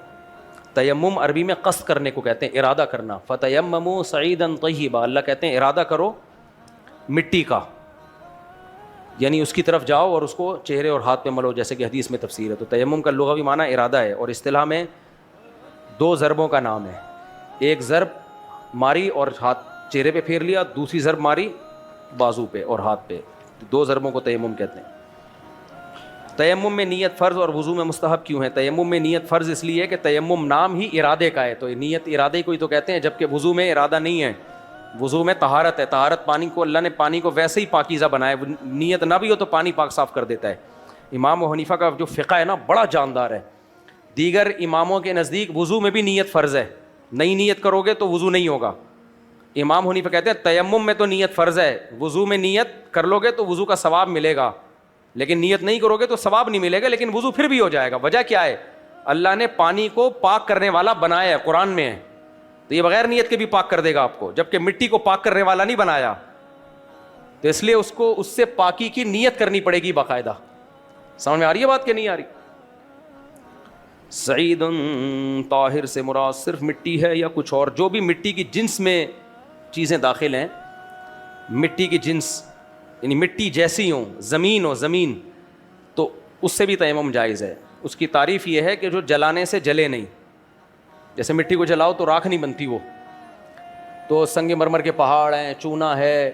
تیمم عربی میں قصد کرنے کو کہتے ہیں, ارادہ کرنا. فتیمموا صعیدا طیبا, اللہ کہتے ہیں ارادہ کرو مٹی کا, یعنی اس کی طرف جاؤ اور اس کو چہرے اور ہاتھ پہ ملو, جیسے کہ حدیث میں تفسیر ہے. تو تیمم کا لغوی معنی ارادہ ہے, اور اصطلاح میں دو ضربوں کا نام ہے. ایک ضرب ماری اور ہاتھ چہرے پہ پھیر لیا, دوسری ضرب ماری بازو پہ اور ہاتھ پہ. دو ضربوں کو تیمم کہتے ہیں. تیمم میں نیت فرض اور وضو میں مستحب کیوں ہے؟ تیمم میں نیت فرض اس لیے کہ تیمم نام ہی ارادے کا ہے, تو نیت ارادے کو ہی تو کہتے ہیں, جبکہ وضو میں ارادہ نہیں ہے. وضو میں طہارت ہے, طہارت پانی کو, اللہ نے پانی کو ویسے ہی پاکیزہ بنایا, نیت نہ بھی ہو تو پانی پاک صاف کر دیتا ہے. امام ابو حنیفہ کا جو فقہ ہے نا بڑا جاندار ہے. دیگر اماموں کے نزدیک وضو میں بھی نیت فرض ہے, نئی نیت کرو گے تو وضو نہیں ہوگا. امام حنیفہ کہتے ہیں تیمم میں تو نیت فرض ہے, وضو میں نیت کر لو گے تو وضو کا ثواب ملے گا, لیکن نیت نہیں کرو گے تو ثواب نہیں ملے گا, لیکن وضو پھر بھی ہو جائے گا. وجہ کیا ہے؟ اللہ نے پانی کو پاک کرنے والا بنایا ہے, قرآن میں ہے, تو یہ بغیر نیت کے بھی پاک کر دے گا آپ کو, جبکہ مٹی کو پاک کرنے والا نہیں بنایا. تو اس لیے اس کو اس سے پاکی کی نیت کرنی پڑے گی باقاعدہ. سمجھ میں آ رہی ہے بات کہ نہیں آ رہی؟ سعید طاہر سے مراد صرف مٹی ہے یا کچھ اور؟ جو بھی مٹی کی جنس میں چیزیں داخل ہیں, مٹی کی جنس یعنی مٹی جیسی ہوں, زمین ہو زمین, تو اس سے بھی تیمم جائز ہے. اس کی تعریف یہ ہے کہ جو جلانے سے جلے نہیں, جیسے مٹی کو جلاؤ تو راکھ نہیں بنتی وہ, تو سنگ مرمر کے پہاڑ ہیں, چونا ہے,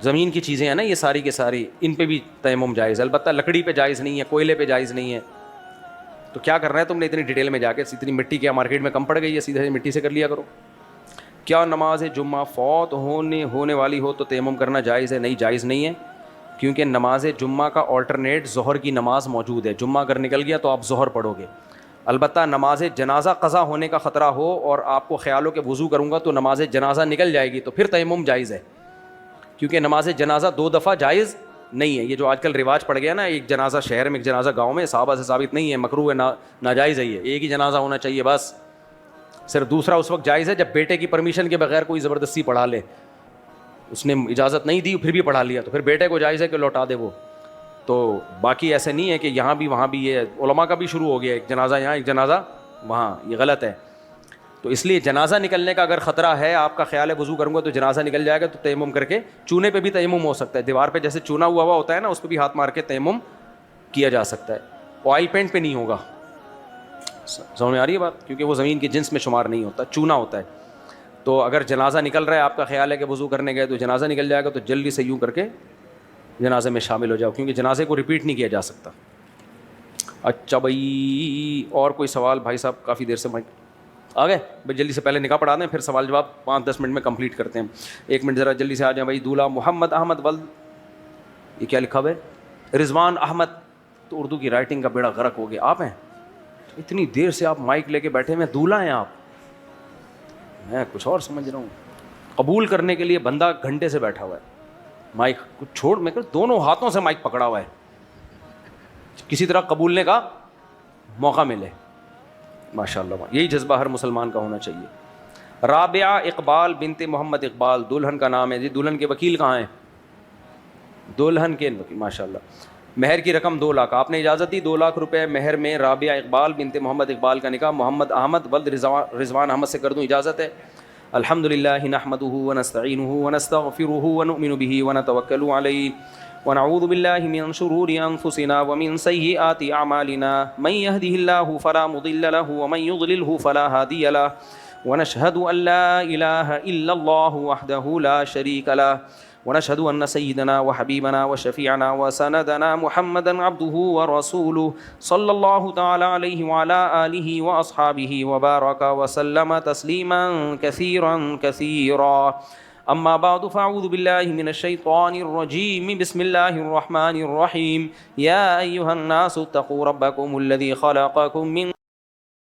زمین کی چیزیں ہیں نا یہ ساری کے ساری, ان پہ بھی تیمم جائز ہے. البتہ لکڑی پہ جائز نہیں ہے, کوئلے پہ جائز نہیں ہے. تو کیا کرنا ہے تم نے اتنی ڈیٹیل میں جا کے؟ اتنی مٹی کیا مارکیٹ میں کم پڑ گئی ہے, سیدھے مٹی سے کر لیا کرو. کیا نماز جمعہ فوت ہونے والی ہو تو تیمم کرنا جائز ہے؟ نہیں, جائز نہیں ہے, کیونکہ نماز جمعہ کا آلٹرنیٹ ظہر کی نماز موجود ہے. جمعہ اگر نکل گیا تو آپ ظہر پڑھو گے. البتہ نماز جنازہ قضا ہونے کا خطرہ ہو اور آپ کو خیال ہو کہ وضو کروں گا تو نماز جنازہ نکل جائے گی, تو پھر تیمم جائز ہے, کیونکہ نماز جنازہ 2 دفعہ جائز نہیں ہے. یہ جو آج کل رواج پڑ گیا نا, ایک جنازہ شہر میں ایک جنازہ گاؤں میں, صحابہ سے ثابت نہیں ہے, مکروہ ہے, ناجائز ہے. یہ ایک ہی جنازہ ہونا چاہیے بس. صرف دوسرا اس وقت جائز ہے جب بیٹے کی پرمیشن کے بغیر کوئی زبردستی پڑھا لے, اس نے اجازت نہیں دی پھر بھی پڑھا لیا, تو پھر بیٹے کو جائز ہے کہ لوٹا دے وہ. تو باقی ایسے نہیں ہے کہ یہاں بھی وہاں بھی. یہ علماء کا بھی شروع ہو گیا, ایک جنازہ یہاں ایک جنازہ وہاں, یہ غلط ہے. تو اس لیے جنازہ نکلنے کا اگر خطرہ ہے, آپ کا خیال ہے وضو کروں گا تو جنازہ نکل جائے گا, تو تیمم کر کے, چونے پہ بھی تیمم ہو سکتا ہے, دیوار پہ جیسے چونا ہوا ہوتا ہے نا, اس پہ بھی ہاتھ مار کے تیمم کیا جا سکتا ہے. آئل پینٹ پہ نہیں ہوگا. سمجھ میں آ رہی ہے بات؟ کیونکہ وہ زمین کے جنس میں شمار نہیں ہوتا, چونا ہوتا ہے. تو اگر جنازہ نکل رہا ہے, آپ کا خیال ہے کہ وضو کرنے گئے تو جنازہ نکل جائے گا, تو جلدی سے یوں کر کے جنازے میں شامل ہو جاؤ, کیونکہ جنازے کو ریپیٹ نہیں کیا جا سکتا. اچھا بھائی, اور کوئی سوال؟ بھائی صاحب کافی دیر سے آ گئے بھائی, جلدی سے پہلے نکاح پڑھا دیں, پھر سوال جواب 5-10 منٹ میں کمپلیٹ کرتے ہیں. 1 منٹ ذرا جلدی سے آ جائیں بھائی. دولہا محمد احمد ولد, یہ کیا لکھا ہوا ہے؟ رضوان احمد تو اردو کی رائٹنگ کا بیڑا غرق ہو گیا. آپ ہیں اتنی دیر سے آپ مائک لے کے بیٹھے ہوئے, دولہا ہیں آپ, میں کچھ اور سمجھ رہا ہوں. قبول کرنے کے لیے بندہ گھنٹے سے بیٹھا ہوا ہے, مائک کچھ چھوڑ, میں کہ دونوں ہاتھوں سے مائک پکڑا ہوا ہے, کسی طرح قبولنے کا موقع ملے. ماشاء اللہ, یہی جذبہ ہر مسلمان کا ہونا چاہیے. رابعہ اقبال بنت محمد اقبال دلہن کا نام ہے جی. دلہن کے وکیل کہاں ہیں؟ دلہن کے وکیل, ماشاء اللہ. مہر کی رقم 2 لاکھ. آپ نے اجازت دی 2 لاکھ روپے مہر میں رابعہ اقبال بنت محمد اقبال کا نکاح محمد احمد ولد رضوان احمد سے کر دوں, اجازت ہے؟ الحمد للہ نحمده ونستعینه ونستغفره ونؤمن به ونتوکل علیہ ونعوذ باللہ من شرور انفسنا ومن سیئات اعمالنا من يهده الله فلا مضل له ومن يضلله فلا هادی له ونشهد ان لا الہ الا اللہ وحدہ لا شریک له ونشهد أن سيدنا وحبيبنا وشفيعنا وسندنا محمدا عبده ورسوله صلى الله تعالى عليه وعلى آله وأصحابه وبارك وسلم تسليما كثيرا كثيرا. أما بعد فأعوذ بالله من الشيطان الرجيم. بسم الله الرحمن الرحيم. يا أيها الناس اتقوا ربكم الذي خلقكم من